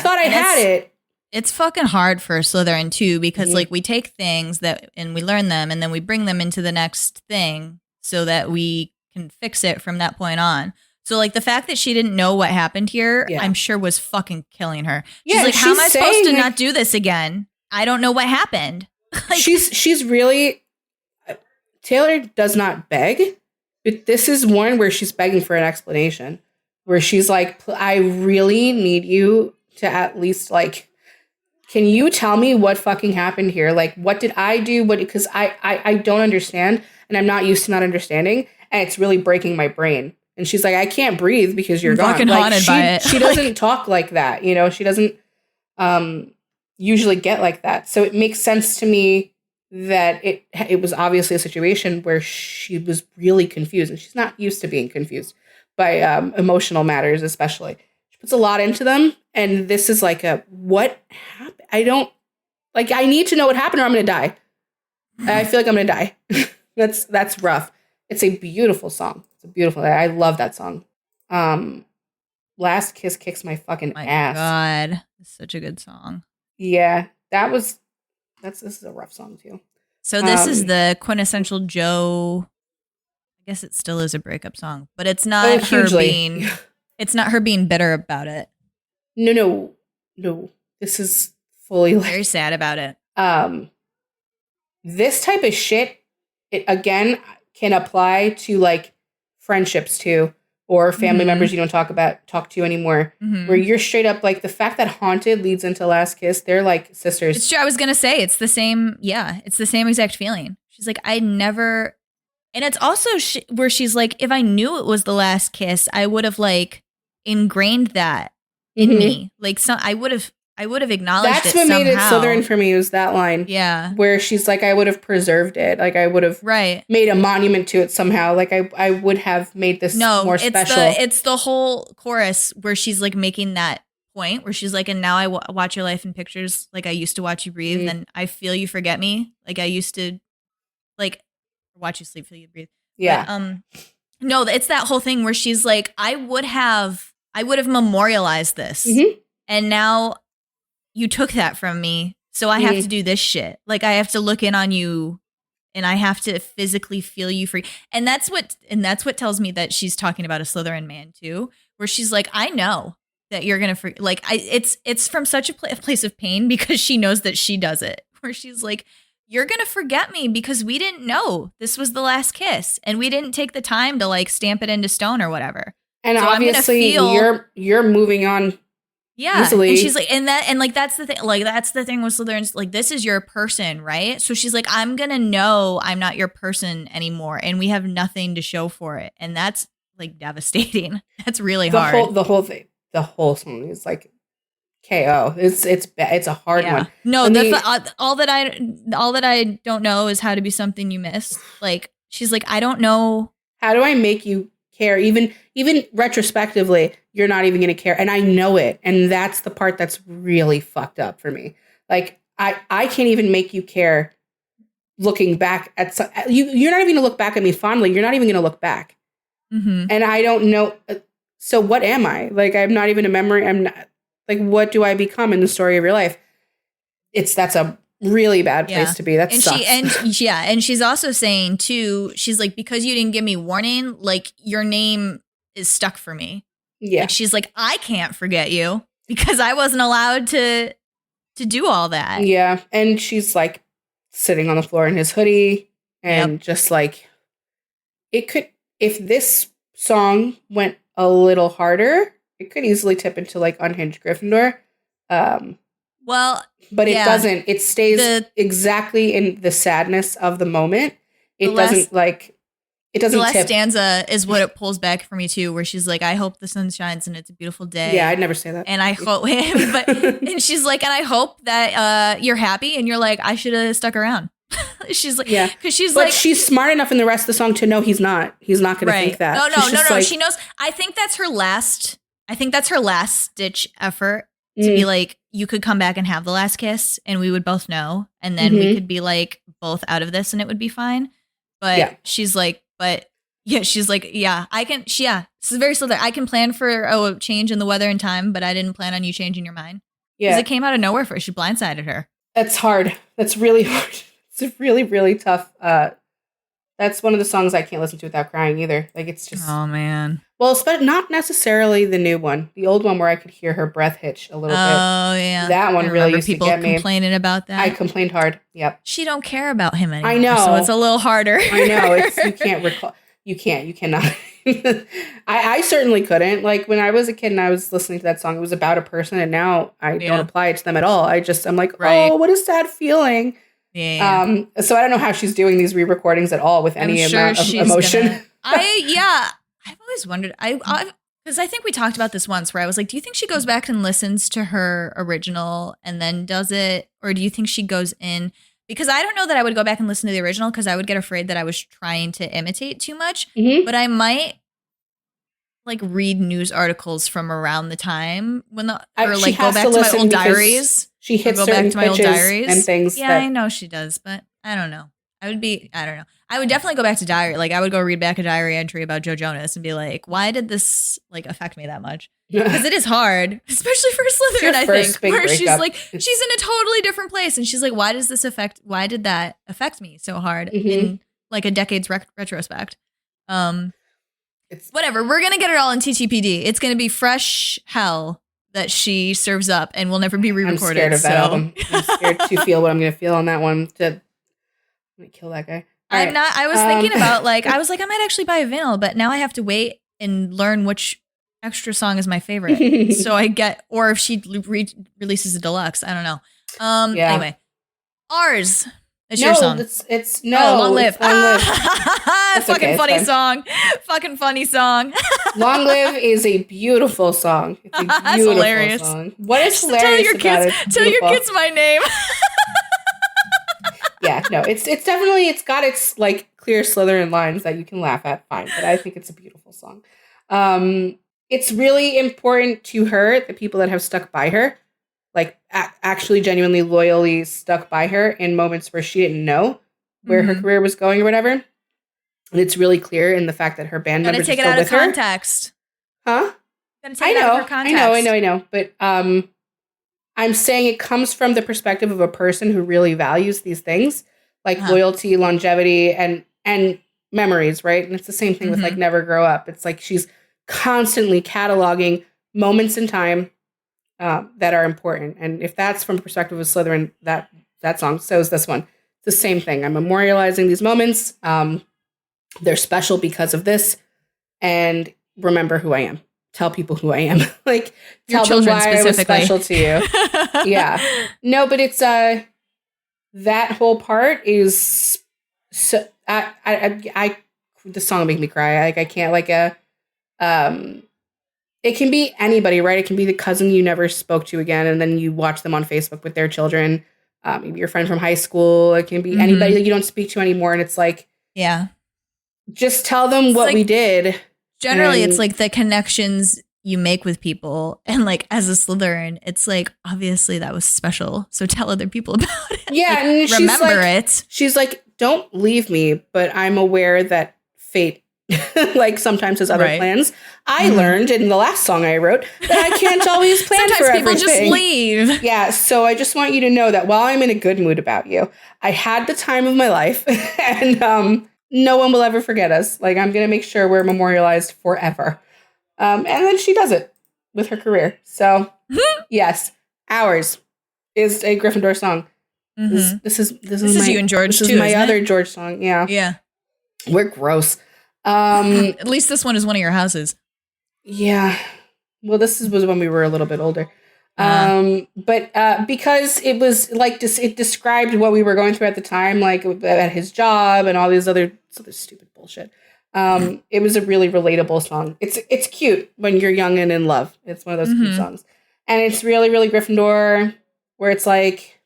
thought I had it. It's fucking hard for Slytherin too, because like we take things and we learn them, and then we bring them into the next thing so that we can fix it from that point on. So like the fact that she didn't know what happened here, I'm sure was fucking killing her. She's like, how am I supposed to not do this again? I don't know what happened. Like, she's really, Taylor does not beg, but this is one where she's begging for an explanation, where she's like, I really need you to at least like, can you tell me what fucking happened here? Like, what did I do? Because I don't understand, and I'm not used to not understanding, and it's really breaking my brain. And she's like, I can't breathe because you're gone. Fucking haunted by it. She doesn't talk like that, you know. She doesn't usually get like that. So it makes sense to me that it was obviously a situation where she was really confused, and she's not used to being confused by emotional matters, especially. She puts a lot into them, and this is like what happened? I need to know what happened, or I'm going to die. I feel like I'm going to die. That's rough. It's a beautiful song. I love that song. Last Kiss kicks my fucking ass. God, it's such a good song. Yeah, this is a rough song too. So this is the quintessential Jo. I guess it still is a breakup song, but it's not her being. It's not her being bitter about it. No. This is fully very sad about it. This type of shit, it again can apply to like friendships too, or family members you don't talk to anymore, where you're straight up like, the fact that Haunted leads into Last Kiss, they're like sisters. It's true. I was gonna say it's the same. Yeah, it's the same exact feeling. She's like, I never, and it's also where she's like, if I knew it was the last kiss, I would have like ingrained that in me. Like, so I would have acknowledged it. That's what made it Slytherin for me, was that line. Yeah. Where she's like, I would have preserved it. Like, I would have made a monument to it somehow. Like, I would have made this more special. It's the whole chorus where she's like making that point where she's like, and now I watch your life in pictures like I used to watch you breathe, and I feel you forget me. Like I used to like watch you sleep, feel you breathe. Yeah. But, no, it's that whole thing where she's like, I would have memorialized this. And now you took that from me. So I have to do this shit. Like I have to look in on you, and I have to physically feel you free. And that's what tells me that she's talking about a Slytherin man too, where she's like, I know that you're going to like, it's from such a place of pain, because she knows that she does it, where she's like, you're going to forget me because we didn't know this was the last kiss, and we didn't take the time to like stamp it into stone or whatever. And so obviously you're moving on. Yeah. Easily. And she's like, that's the thing. Like, that's the thing with Slytherins. Like, this is your person, right? So she's like, I'm going to know I'm not your person anymore, and we have nothing to show for it. And that's like devastating. That's really hard. The whole thing, the whole song is like KO. It's a hard one. No, all that I don't know is how to be something you miss. Like, she's like, I don't know. How do I make you care? Even retrospectively, you're not even going to care. And I know it. And that's the part that's really fucked up for me. Like, I can't even make you care looking back at you're not even going to look back at me fondly. You're not even going to look back. And I don't know. so what am I? Like, I'm not even a memory. I'm not, like, what do I become in the story of your life? That's a really bad place to be. That sucks. And she's also saying too, she's like, because you didn't give me warning, like your name is stuck for me. Yeah. Like, she's like, I can't forget you because I wasn't allowed to do all that. Yeah. And she's like sitting on the floor in his hoodie and just like, it could, if this song went a little harder, it could easily tip into like Unhinged Gryffindor. Well, but it doesn't. It stays exactly in the sadness of the moment. It doesn't the last tip. stanza is what it pulls back for me too, where she's like, I hope the sun shines and it's a beautiful day. Yeah, I'd never say that. And I hope, and she's like, and I hope that you're happy. And you're like, I should have stuck around. She's like, yeah, because she's but like, she's smart enough in the rest of the song to know he's not going to think that. No. She knows. I think that's her last ditch effort to be like, you could come back and have the last kiss and we would both know. And then we could be like both out of this and it would be fine. But she's like, I can, this is very Slytherin. I can plan for a change in the weather and time, but I didn't plan on you changing your mind. Yeah. Because it came out of nowhere for her. She blindsided her. That's hard. That's really hard. It's really, really tough. That's one of the songs I can't listen to without crying either. Like, it's just... Oh, man. Well, but not necessarily the new one. The old one where I could hear her breath hitch a little bit. Oh, yeah. That one really used to get me. People complaining about that. I complained hard. Yep. She don't care about him anymore. I know. So it's a little harder. I know. You can't recall. You cannot. I certainly couldn't. Like, when I was a kid and I was listening to that song, it was about a person, and now I don't apply it to them at all. I'm like, oh, what a sad feeling. Yeah. So I don't know how she's doing these re-recordings at all with any amount of emotion. I've always wondered. Because I think we talked about this once where I was like, do you think she goes back and listens to her original and then does it? Or do you think she goes in? Because I don't know that I would go back and listen to the original because I would get afraid that I was trying to imitate too much. Mm-hmm. But I might like read news articles from around the time when go back to my old diaries. She hits go back to my old diaries and things. Yeah, I know she does, but I don't know. I don't know. I would definitely go back to diary. Like, I would go read back a diary entry about Joe Jonas and be like, why did this like affect me that much? Because it is hard, especially for Slytherin, I think, where she's like, she's in a totally different place. And she's like, why did that affect me so hard in like a decade's retrospect? It's whatever. We're going to get it all in TTPD. It's going to be fresh hell that she serves up and will never be re-recorded. I'm scared of that album. I'm scared to feel what I'm going to feel on that one. I'm going to kill that guy. I was thinking about I was like, I might actually buy a vinyl, but now I have to wait and learn which extra song is my favorite. So or if she releases a deluxe, I don't know. Anyway, ours. It's your song. It's Long Live. Long Live. Fucking funny song. Fucking funny song. Long Live is a beautiful song. It's a beautiful hilarious song. What is hilarious about it? Tell your kids my name. Yeah, no, it's definitely, it's got its like clear Slytherin lines that you can laugh at, fine, but I think it's a beautiful song. It's really important to her, the people that have stuck by her, like actually genuinely loyally stuck by her in moments where she didn't know where her career was going or whatever. And it's really clear in the fact that her band members are still with her. Gotta take it out of context. Huh? Gotta take it out of her context. I know. But I'm saying it comes from the perspective of a person who really values these things, like loyalty, longevity, and memories, right? And it's the same thing with like Never Grow Up. It's like she's constantly cataloging moments in time that are important. And if that's from the perspective of Slytherin, that song, so is this one. It's the same thing. I'm memorializing these moments. They're special because of this. And remember who I am. Tell people who I am. Like, tell them why I was special to you. Yeah. No, but it's that whole part is so I the song will make me cry. Like, I can't it can be anybody, right? It can be the cousin you never spoke to again, and then you watch them on Facebook with their children. Maybe your friend from high school. It can be anybody that you don't speak to anymore, and it's like, yeah, just tell them what we did. Generally, it's like the connections you make with people. And like, as a Slytherin, it's like, obviously that was special. So tell other people about it. Yeah. Like, and remember it. She's like, don't leave me, but I'm aware that fate like sometimes has other Right. plans. I learned in the last song I wrote that I can't always plan Sometimes for people everything. just leave. Yeah, so I just want you to know that while I'm in a good mood about you, I had the time of my life, and no one will ever forget us. Like, I'm going to make sure we're memorialized forever. And then she does it with her career. So, yes, Ours is a Gryffindor song. This is you and George, this too, is my isn't it? other George song. Yeah. Yeah. We're gross. At least this one is one of your houses. Yeah. Well, was when we were a little bit older. But because it was like it described what we were going through at the time, like at his job and all these other stupid bullshit. It was a really relatable song. It's cute when you're young and in love. It's one of those cute songs. And it's really, really Gryffindor, where it's like,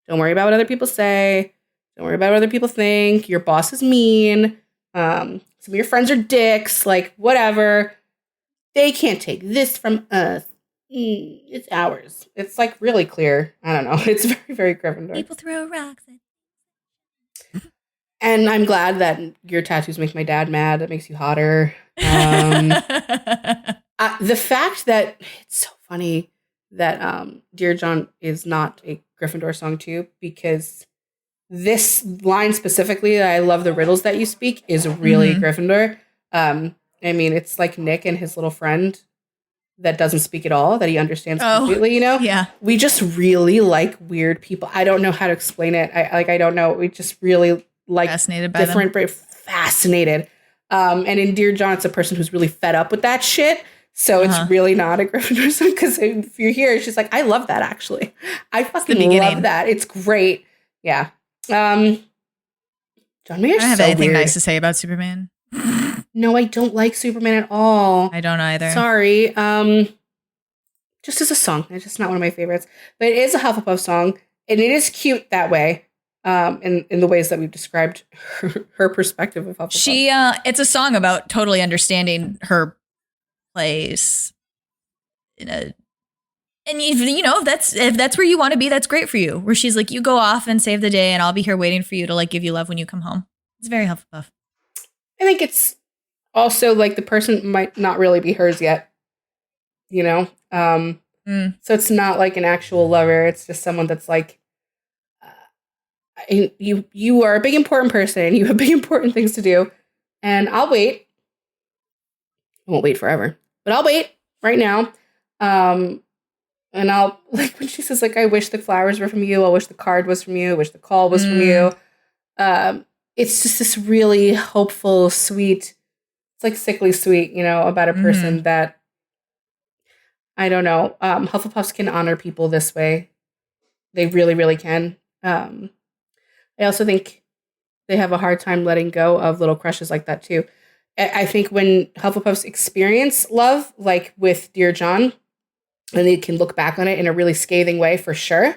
don't worry about what other people say. Don't worry about what other people think. Your boss is mean. Some of your friends are dicks. Like, whatever. They can't take this from us. It's ours. It's like really clear. I don't know. It's very, very Gryffindor. People throw rocks at And I'm glad that your tattoos make my dad mad. That makes you hotter. The fact that it's so funny that Dear John is not a Gryffindor song too, because this line specifically, I love the riddles that you speak, is really Gryffindor. I mean, it's like Nick and his little friend that doesn't speak at all, that he understands completely, you know? Yeah. We just really like weird people. I don't know how to explain it. I don't know. We just really like Fascinated by different, them. fascinated. And in Dear John, it's a person who's really fed up with that shit. So it's really not a Gryffindor song, because if you're here, she's like, I love that, actually. I fucking love that. It's great. Yeah. John Mayer's I don't have so anything weird. nice to say about Superman. No, I don't like Superman at all. I don't either. Sorry. Just as a song. It's just not one of my favorites. But it is a Hufflepuff song, and it is cute that way. In the ways that we've described her perspective of Hufflepuff. It's a song about totally understanding her place and you know, if that's where you want to be, that's great for you. Where she's like, you go off and save the day, and I'll be here waiting for you to like give you love when you come home. It's very Hufflepuff. I think it's also like the person might not really be hers yet, you know? So it's not like an actual lover. It's just someone that's like, you are a big important person, and you have big important things to do, and I'll wait. I won't wait forever, but I'll wait right now. And I'll, like, when she says, like, I wish the flowers were from you, I wish the card was from you, I wish the call was from you. It's just this really hopeful, sweet, it's like sickly sweet, you know, about a person that, I don't know, Hufflepuffs can honor people this way. They really, really can. I also think they have a hard time letting go of little crushes like that, too. I think when Hufflepuffs experience love, like with Dear John, and they can look back on it in a really scathing way for sure.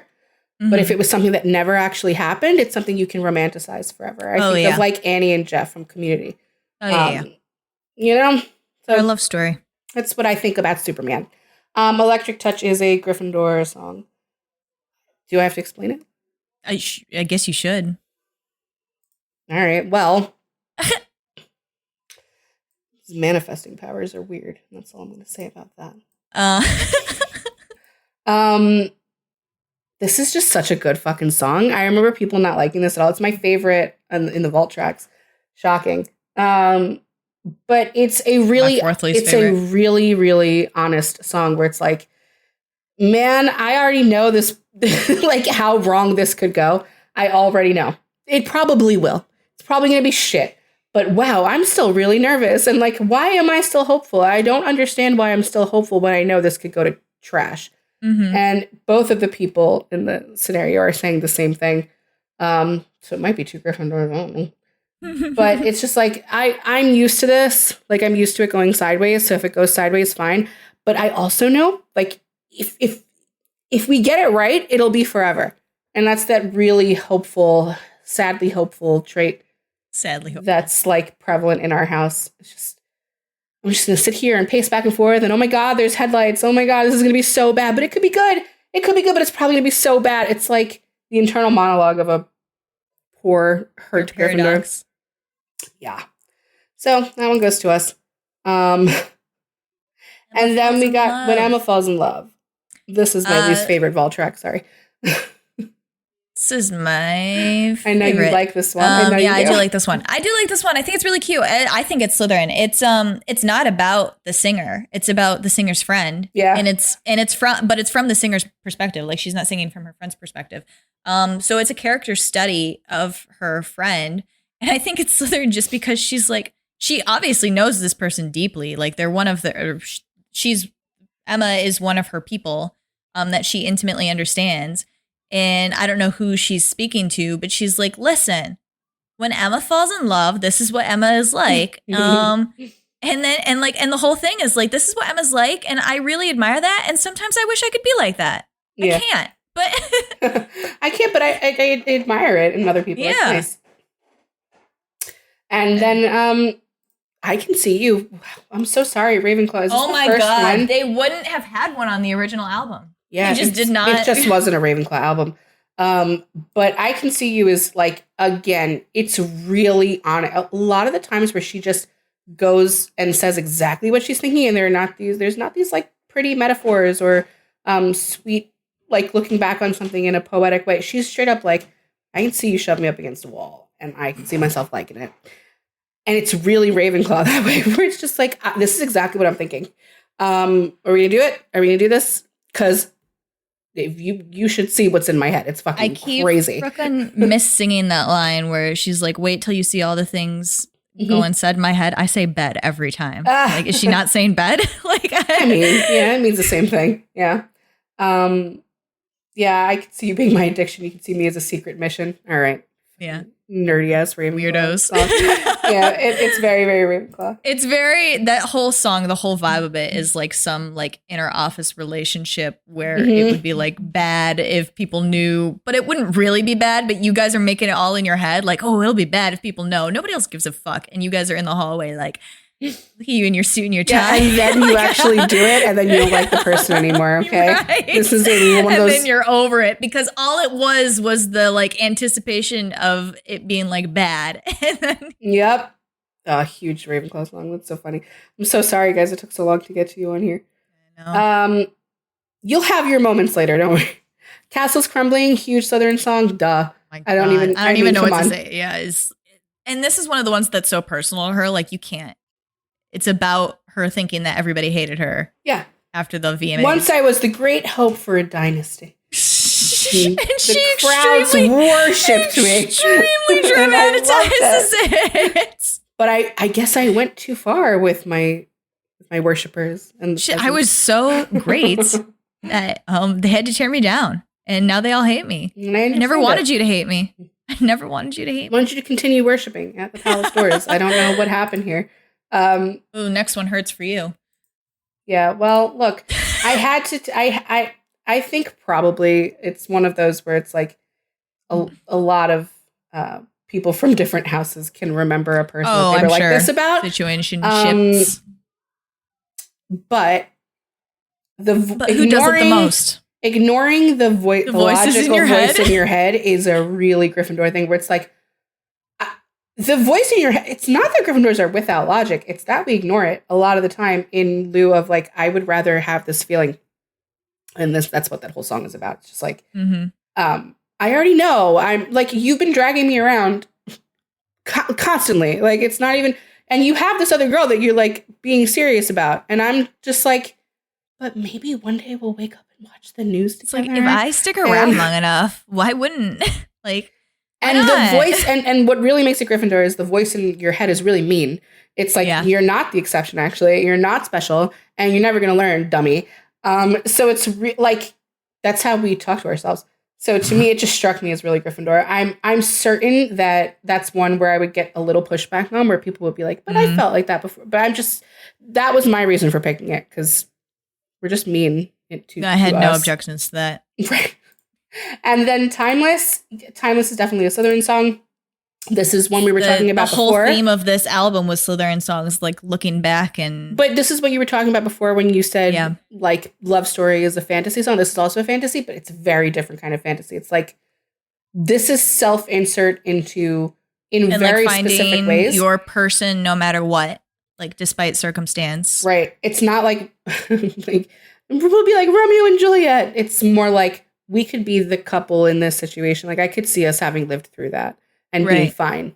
But if it was something that never actually happened, it's something you can romanticize forever. I think of like Annie and Jeff from Community. You know? So I love story. That's what I think about Superman. Electric Touch is a Gryffindor song. Do I have to explain it? I guess you should. All right. Well, manifesting powers are weird. That's all I'm going to say about that. This is just such a good fucking song. I remember people not liking this at all. It's my favorite in the vault tracks. Shocking. But it's a really really, really honest song where it's like, man, I already know this, like how wrong this could go. I already know. It probably will. It's probably going to be shit. But wow, I'm still really nervous. And like, why am I still hopeful? I don't understand why I'm still hopeful when I know this could go to trash. And both of the people in the scenario are saying the same thing. So it might be two Gryffindors, I don't know. But it's just like, I'm used to this. Like, I'm used to it going sideways. So if it goes sideways, fine. But I also know, like, if we get it right, it'll be forever. And that's that really hopeful, sadly hopeful trait. That's like prevalent in our house. It's just, I'm just going to sit here and pace back and forth. And oh my God, there's headlights. Oh my God, this is going to be so bad. But it could be good. It could be good, but it's probably going to be so bad. It's like the internal monologue of a poor, hurt Gryffindor. Yeah. So that one goes to us. And then we got When Emma Falls in Love. This is my least favorite Vol track. Sorry. This is my favorite. I know you like this one. I do like this one. I do like this one. I think it's really cute. I think it's Slytherin. It's not about the singer. It's about the singer's friend. Yeah. And it's from the singer's perspective. Like, she's not singing from her friend's perspective. So it's a character study of her friend. And I think it's Slytherin just because she's like, she obviously knows this person deeply. Like, they're Emma is one of her people that she intimately understands. And I don't know who she's speaking to, but she's like, listen, when Emma falls in love, this is what Emma is like. And the whole thing is like, this is what Emma's like. And I really admire that. And sometimes I wish I could be like that. Yeah. I can't, but I can't, but I admire it in other people. Yeah. It's nice. And then, I Can See You. I'm so sorry, Ravenclaw. Is this oh the my first God, one? they wouldn't have had one on the original album. Yeah, it just did not. It just wasn't a Ravenclaw album. But I Can See You is like, again, it's really on a lot of the times where she just goes and says exactly what she's thinking, and there's not these like pretty metaphors or sweet, like looking back on something in a poetic way. She's straight up like, I can see you shove me up against a wall, and I can see myself liking it. And it's really Ravenclaw that way, where it's just like, this is exactly what I'm thinking. Are we gonna do it? Are we gonna do this? Because if you should see what's in my head. It's fucking crazy. I keep freaking miss-singing that line where she's like, wait till you see all the things go inside my head. I say bed every time. Like, is she not saying bed? Like, I mean, yeah, it means the same thing. Yeah. Yeah, I can see you being my addiction. You can see me as a secret mission. All right. Yeah. Nerdy ass Ravenclaw. Weirdos. Yeah, it's very, very Ravenclaw. It's very, that whole song, the whole vibe of it is like some like inner office relationship where it would be like bad if people knew, but it wouldn't really be bad, but you guys are making it all in your head like, oh, it'll be bad if people know. Nobody else gives a fuck. And you guys are in the hallway like, look at you in your suit and your tie. Yeah, and then you actually do it, and then you don't like the person anymore, okay? Right. This is one of and those... then you're over it, because all it was the like anticipation of it being like bad. And then Yep. Oh, huge Ravenclaw song. That's so funny. I'm so sorry, guys. It took so long to get to you on here. I know. You'll have your moments later, don't worry. Castles Crumbling, huge Southern song. Duh. I don't even know what to say. Yeah, and this is one of the ones that's so personal to her. Like, you can't. It's about her thinking that everybody hated her. Yeah. After the VMAs. Once I was the great hope for a dynasty. And the crowds worshipped me. Extremely dramatizes it. But I guess I went too far with my worshipers. And I was so great that they had to tear me down. And now they all hate me. I never wanted you to hate me. I never wanted you to hate me. I wanted you to continue worshiping at the palace doors. I don't know what happened here. Ooh, next one hurts for you. Yeah, well, look, I had to, I think probably it's one of those where it's like a lot of people from different houses can remember a person that they were like this about. Situationships. But who does it the most? Ignoring the logical voice in your head is a really Gryffindor thing where it's like, the voice in your head, it's not that Gryffindors are without logic. It's that we ignore it a lot of the time in lieu of like, I would rather have this feeling. And that's what that whole song is about. It's just like, I already know. I'm like, you've been dragging me around constantly. Like, it's not even, and you have this other girl that you're like being serious about. And I'm just like, but maybe one day we'll wake up and watch the news together. It's like, if I stick around long enough, why wouldn't like, and the voice, and what really makes it Gryffindor is the voice in your head is really mean. It's like, you're not the exception, actually. You're not special, and you're never going to learn, dummy. So it's like, that's how we talk to ourselves. So to me, it just struck me as really Gryffindor. I'm certain that that's one where I would get a little pushback on, where people would be like, but I felt like that before. But that was my reason for picking it, because we're just mean. I had no objections to that. Right. And then Timeless. Timeless is definitely a Southern song. This is one we were talking about before. The whole theme of this album was Slytherin songs, like looking back and... But this is what you were talking about before when you said, like, Love Story is a fantasy song. This is also a fantasy, but it's a very different kind of fantasy. It's like, this is self-insert into in and very like specific finding ways. your person no matter what, like despite circumstance. Right. It's not like like we'll be like Romeo and Juliet. It's more like we could be the couple in this situation. Like I could see us having lived through that and being fine.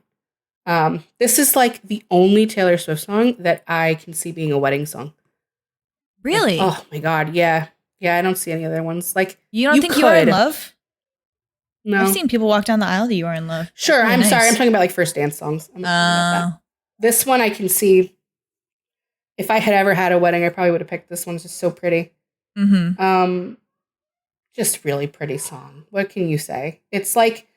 This is like the only Taylor Swift song that I can see being a wedding song. Really? Like, oh my God. Yeah. Yeah. I don't see any other ones. Like You don't think you are in love? No. I've seen people walk down the aisle that you are in love. Sure. I'm sorry. I'm talking about like first dance songs. I'm not talking about that. This one I can see. If I had ever had a wedding, I probably would have picked this one. It's just so pretty. Mm-hmm. Just really pretty song. What can you say? It's like,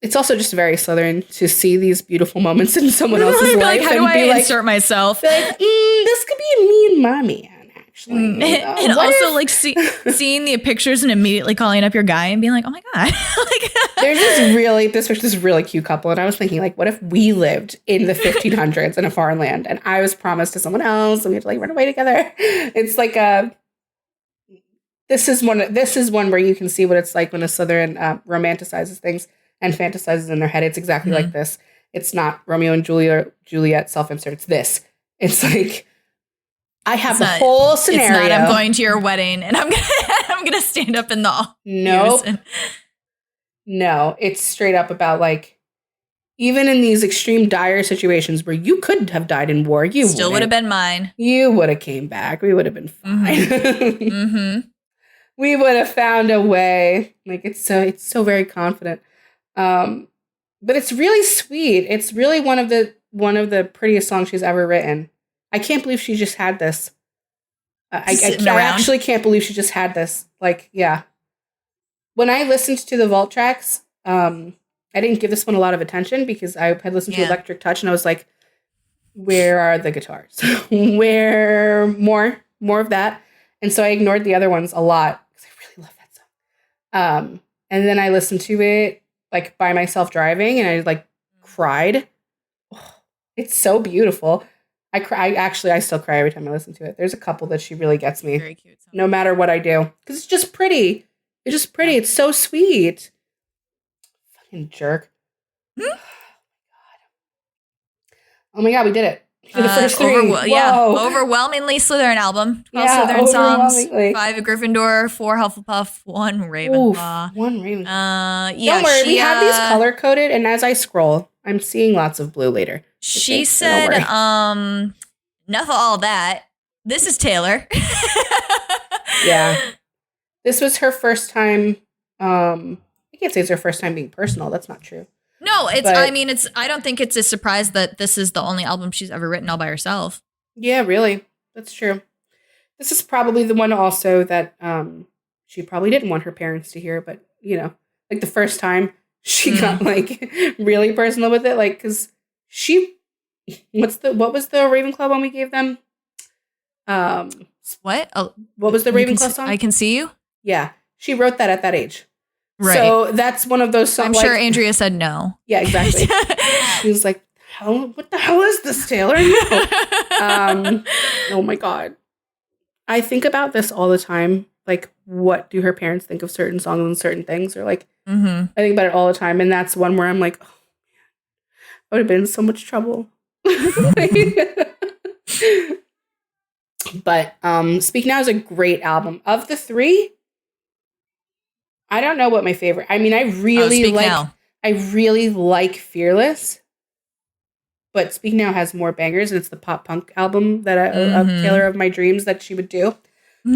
it's also just very Southern to see these beautiful moments in someone else's life. Like, how do I insert myself? Like, this could be me and mommy. Actually, and also like seeing the pictures and immediately calling up your guy and being like, oh my God. Like, there's this really cute couple. And I was thinking like, what if we lived in the 1500s in a foreign land and I was promised to someone else and we had to like run away together. It's like this is one where you can see what it's like when a Southern romanticizes things and fantasizes in their head. It's exactly like this. It's not Romeo and Juliet self-insert. It's this. It's like, I have the whole scenario. It's not I'm going to your wedding and I'm gonna stand up in the Nope. No, it's straight up about like, even in these extreme dire situations where you could have died in war, you still would have been mine. You would have came back. We would have been fine. We would have found a way. Like it's so very confident. But it's really sweet. It's really one of the prettiest songs she's ever written. I can't believe she just had this. I actually can't believe she just had this. Like, yeah. When I listened to the vault tracks, I didn't give this one a lot of attention because I had listened to Electric Touch and I was like, where are the guitars? Where more of that? And so I ignored the other ones a lot because I really love that song. And then I listened to it like by myself driving and I like cried. Oh, it's so beautiful. I still cry every time I listen to it. There's a couple that she really gets me. Very cute. No matter what I do. Because it's just pretty. It's just pretty. It's so sweet. Fucking jerk. Oh my God, we did it. For the first three. Overwhelmingly Slytherin album. 12 Slytherin songs. 5 Gryffindor, 4 Hufflepuff, 1 Ravenclaw. Oof, 1 Ravenclaw. Yeah, don't worry, we have these color coded, and as I scroll, I'm seeing lots of blue later. She said, enough of all that. This is Taylor. Yeah. This was her first time. I can't say it's her first time being personal. That's not true. No, I don't think it's a surprise that this is the only album she's ever written all by herself. Yeah, really. That's true. This is probably the one also that she probably didn't want her parents to hear, but you know, like the first time she got like really personal with it, like because what was the Ravenclaw one we gave them? What? Oh, what was the Ravenclaw song? I Can See You? Yeah, she wrote that at that age. Right. So that's one of those songs. I'm sure Andrea said no. Yeah, exactly. She was like, what the hell is this, Taylor? No. Oh my God. I think about this all the time. Like, what do her parents think of certain songs and certain things? Or like, I think about it all the time. And that's one where I'm like, oh, man, I would have been in so much trouble. But Speak Now is a great album. Of the 3, I don't know what my favorite. I mean, I really like Fearless, but Speak Now has more bangers, and it's the pop punk album that of Taylor of My Dreams that she would do.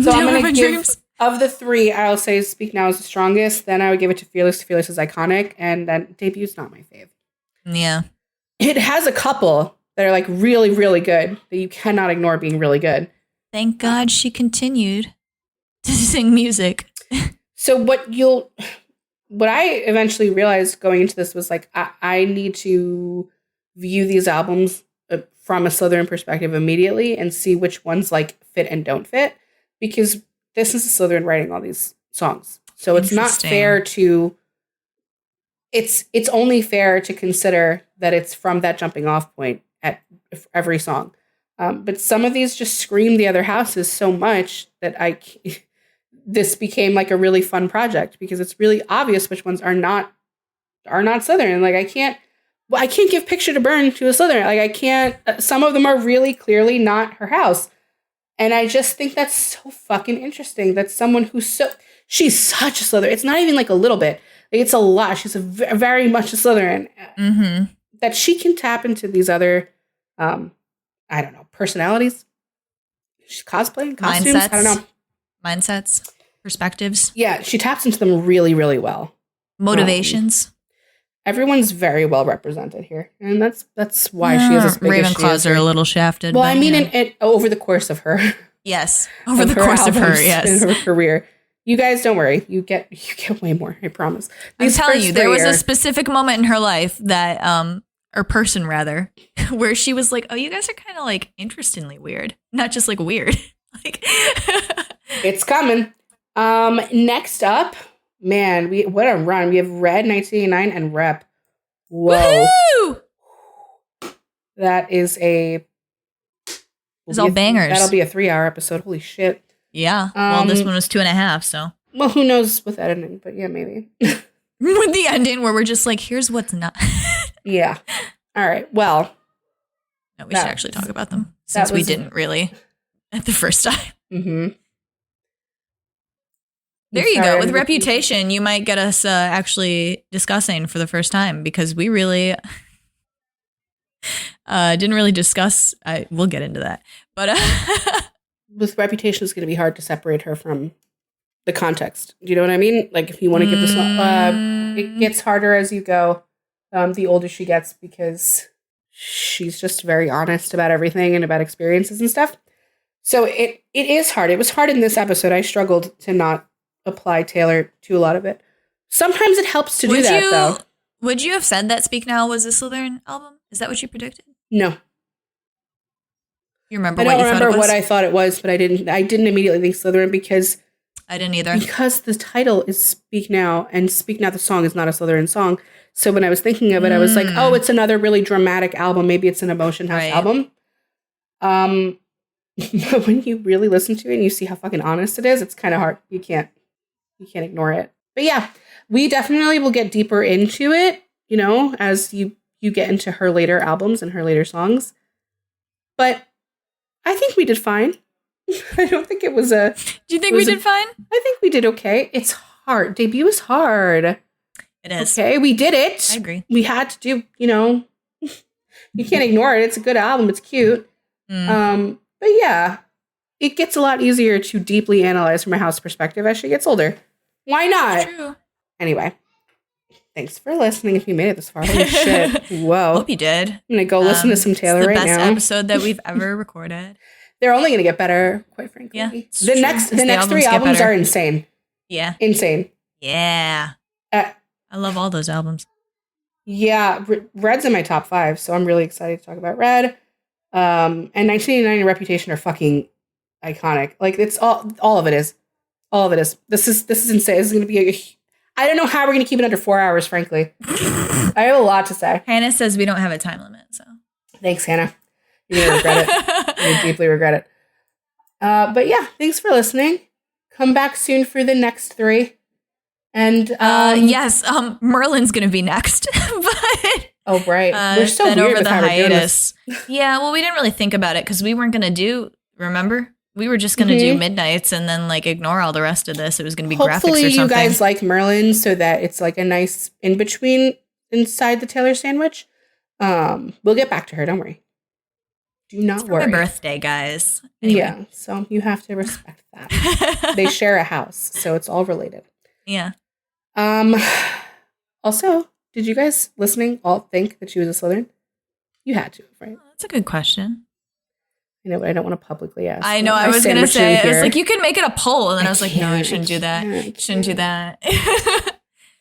So I'm gonna give of the 3, I'll say Speak Now is the strongest. Then I would give it to Fearless. Fearless is iconic, and then Debute's not my fave. Yeah, it has a couple that are like really, really good that you cannot ignore being really good. Thank God she continued to sing music. So what I eventually realized going into this was like, I need to view these albums from a Slytherin perspective immediately and see which ones like fit and don't fit, because this is a Slytherin writing all these songs. So it's not fair to, it's only fair to consider that it's from that jumping off point at every song. But some of these just scream the other houses so much that this became like a really fun project because it's really obvious which ones are not are not Slytherin. Like, I can't give Picture to Burn to a Slytherin. Like, I can't. Some of them are really clearly not her house. And I just think that's so fucking interesting. That someone who's she's such a Slytherin. It's not even like a little bit. Like, it's a lot. She's very much a Slytherin. Mm-hmm. That she can tap into these other, I don't know, personalities. She's cosplaying, costumes. I don't know. Mindsets, perspectives. Yeah, she taps into them really, really well. Motivations. Everyone's very well represented here, and that's why she is as big as she is. Ravenclaws are a little shafted. Well, I mean, over the course of her. Yes, over the course of her. Yes, in her career. You guys, don't worry. You get way more. I promise. I'm telling you, there was a specific moment in her life that, or person rather, where she was like, "Oh, you guys are kind of like interestingly weird, not just like weird." Like, it's coming. Next up. Man, what a run. We have Red 1989 and Rep. Whoa. Woohoo! That is it's all bangers. That'll be a 3-hour episode. Holy shit. Yeah. Well, this one was 2.5, so. Well, who knows with editing, but yeah, maybe. With the ending where we're just like, here's what's not. Yeah. All right. Well. No, we should actually talk about them since we didn't really at the first time. Mm-hmm. There you go. With Reputation, you might get us actually discussing for the first time because we really didn't really discuss. We'll get into that. But with Reputation, it's going to be hard to separate her from the context. Do you know what I mean? Like, if you want to get this, it gets harder as you go, the older she gets, because she's just very honest about everything and about experiences and stuff. So it is hard. It was hard in this episode. I struggled to not apply Taylor to a lot of it. Sometimes it helps to do that, though. Would you have said that Speak Now was a Slytherin album? Is that what you predicted? No. You remember what you thought it was? I don't remember what I thought it was, but I didn't immediately think Slytherin because... I didn't either. Because the title is Speak Now, and Speak Now the song is not a Slytherin song. So when I was thinking of it, I was like, oh, it's another really dramatic album. Maybe it's an Emotion House album. But when you really listen to it and you see how fucking honest it is, it's kind of hard. You can't ignore it. But yeah, we definitely will get deeper into it, you know, as you get into her later albums and her later songs. But I think we did fine. I don't think it was a... Do you think we did fine? I think we did okay. It's hard. Debut is hard. It is. Okay, we did it. I agree. We had to do, you know, you can't ignore it. It's a good album. It's cute. But yeah, it gets a lot easier to deeply analyze from a house perspective as she gets older. Why not? True. Anyway, thanks for listening if you made it this far. Holy shit. Whoa. Hope you did. I'm going to go listen to some Taylor right now. It's the best episode that we've ever recorded. They're only going to get better, quite frankly. Yeah, the next 3 albums are insane. Yeah. Insane. Yeah. I love all those albums. Yeah. Red's in my top 5, so I'm really excited to talk about Red. And 1989 and Reputation are fucking iconic. Like, it's all of it is. All of it is. This is insane. This is going to be I don't know how we're going to keep it under 4 hours, frankly. I have a lot to say. Hannah says we don't have a time limit, so. Thanks, Hannah. You're going to regret it. You deeply regret it. But yeah, thanks for listening. Come back soon for the next 3. And yes, Merlin's going to be next. But oh, right. We're so weird over with the how hiatus. Yeah, well, we didn't really think about it because we weren't going to remember? We were just going to do Midnights and then like ignore all the rest of this. It was going to be graphics or something. Hopefully you guys like Merlin so that it's like a nice in-between inside the Taylor sandwich. We'll get back to her. Don't worry. Do not worry. It's my birthday, guys. Anyway. Yeah, so you have to respect that. They share a house, so it's all related. Yeah. Also, did you guys listening all think that she was a Slytherin? You had to, right? That's a good question. I know, but I don't want to publicly ask. I know. I was going to say, I was like, you can make it a poll. And then I was like, no, you shouldn't do that. You shouldn't do that.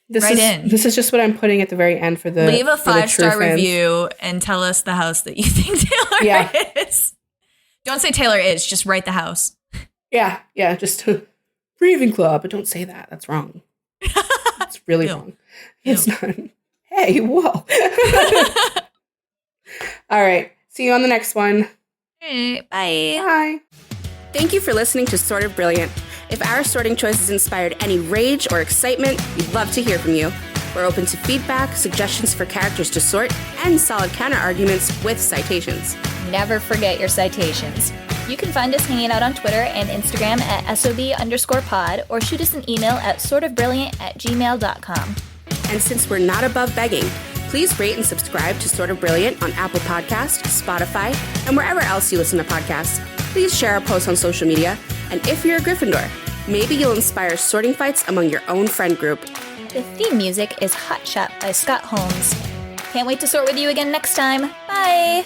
This is just what I'm putting at the very end for the leave a 5-star review and tell us the house that you think Taylor is. Don't say Taylor is, just write the house. Yeah, just Ravenclaw, but don't say that. That's wrong. It's really wrong. It's not. Hey, whoa. All right. See you on the next one. Hey, bye. Bye. Thank you for listening to Sort of Brilliant. If our sorting choices inspired any rage or excitement, we'd love to hear from you. We're open to feedback, suggestions for characters to sort, and solid counter-arguments with citations. Never forget your citations. You can find us hanging out on Twitter and Instagram at SOB_pod or shoot us an email at sortofbrilliant@gmail.com. And since we're not above begging, please rate and subscribe to Sort of Brilliant on Apple Podcasts, Spotify, and wherever else you listen to podcasts. Please share our posts on social media. And if you're a Gryffindor, maybe you'll inspire sorting fights among your own friend group. The theme music is Hot Shot by Scott Holmes. Can't wait to sort with you again next time. Bye!